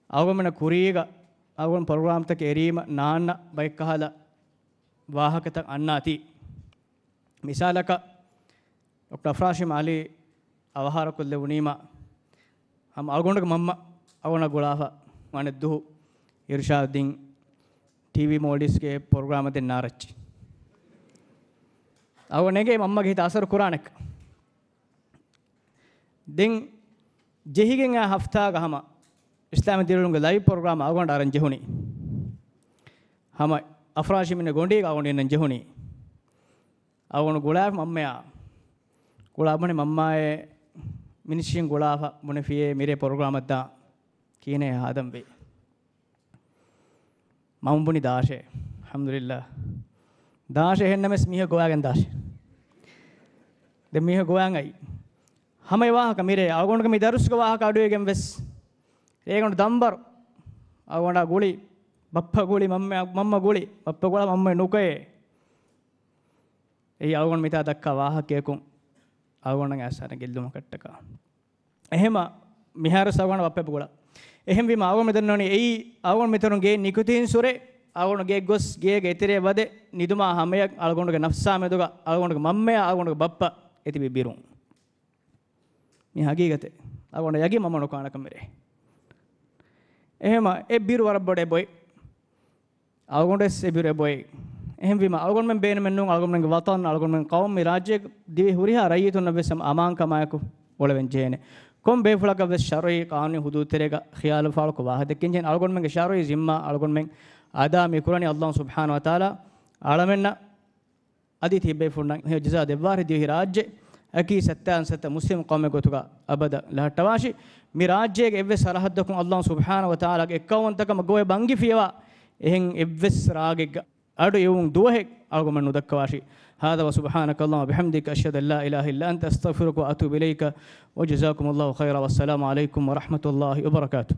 आगोन में कुरीगा आगोन प्रोग्राम तक एरीम नान बैकहाला वाह के तक अन्नाती मिसाल का डॉक्टर अफराशिम अली अवहार कुल्ले उनीमा हम आगोन के मम्मा आगोन गुलाफा माने दो इरशादीन TV मोडिस के प्रोग्राम ते नारच आगोन के मम्मा के तासर कुरानक दिन जेहिगे हफ्ता का हम इस्लाम दिलुंग लाइव प्रोग्राम आगोन डारन जेहुनी हम अफराशिम ने गोंडी आगोन ने जेहुनी आगोन गुलाफ मम्मा गुलाब ने मम्मा मिनिशिंग गुलाफा मुने फिए मेरे प्रोग्राम दा कीने आदम बे मामुबुनी दाशे अल्हम्दुलिल्लाह दाशे है नमस मिह गोयागन दाशे दे मिह गोयांगई हमें वाह का मेरे आगोन का मिदरुस का वाह का आडुए गेम वेस एगोन दंबर आगोन गुली बप्पा गुली मम्मा गुली बप्पा गुला मम्मा नुके ए आगोन मिता दक्का वाह केकुं आगोन ऐसा ने गिल्लुम कट्टका එහෙම මිහාර සවගණ වප්පේ පුගලා එහෙම වීම ආගොන් මෙතන නෝනේ එයි ආගොන් මෙතන ගේ නිකුතින් සුරේ ආගොන් ගේ ගොස් ගේ ඉතරේ වදේ නිදුමා හැමයක් ආගොන්ගේ නෆ්සා මෙදුක ආගොන්ගේ මම්මයා ආගොන්ගේ බප්පා එති බිබිරුම් මේ හගීගතේ ආගොන් යගේ මම නොකාන කමරේ එහෙම ඒ බිරු වරබ්බඩේ බොයි ආගොන් දෙස් ඒ බිරු බොයි එහෙම වීම ආගොන් මෙන් බේන මෙන්නුන් ආගොන් මෙන්ගේ වතන් ආගොන් මෙන් කවම් මේ රාජ්‍ය දිවි හුරිහා රයිතුන් නබෙසම් අමාන් කමායකු ඔලෙන් ජේනේ كم بيفلك في الشرعي قانون حدود تريقة خيال فالك واحد كنجن ألقون من الشرعي زمّا ألقون من آدم يكرني الله سبحانه وتعالى عالمنا أدي تي بيفلنا هي جزاء دوار دي راجع أكيد ستة مسلم قوم كتوكا أبدا لا تواشي مراجع إبس رحدكم الله سبحانه وتعالى إكون تكم جوه بانجي فيها إهن إبس راجع أدو يوم دوه ألقون من ندكواشي هذا وسبحانك اللهم وبحمدك أشهد أن لا إله إلا أنت أستغفرك وأتوب إليك وجزاكم الله خيرا والسلام عليكم ورحمة الله وبركاته.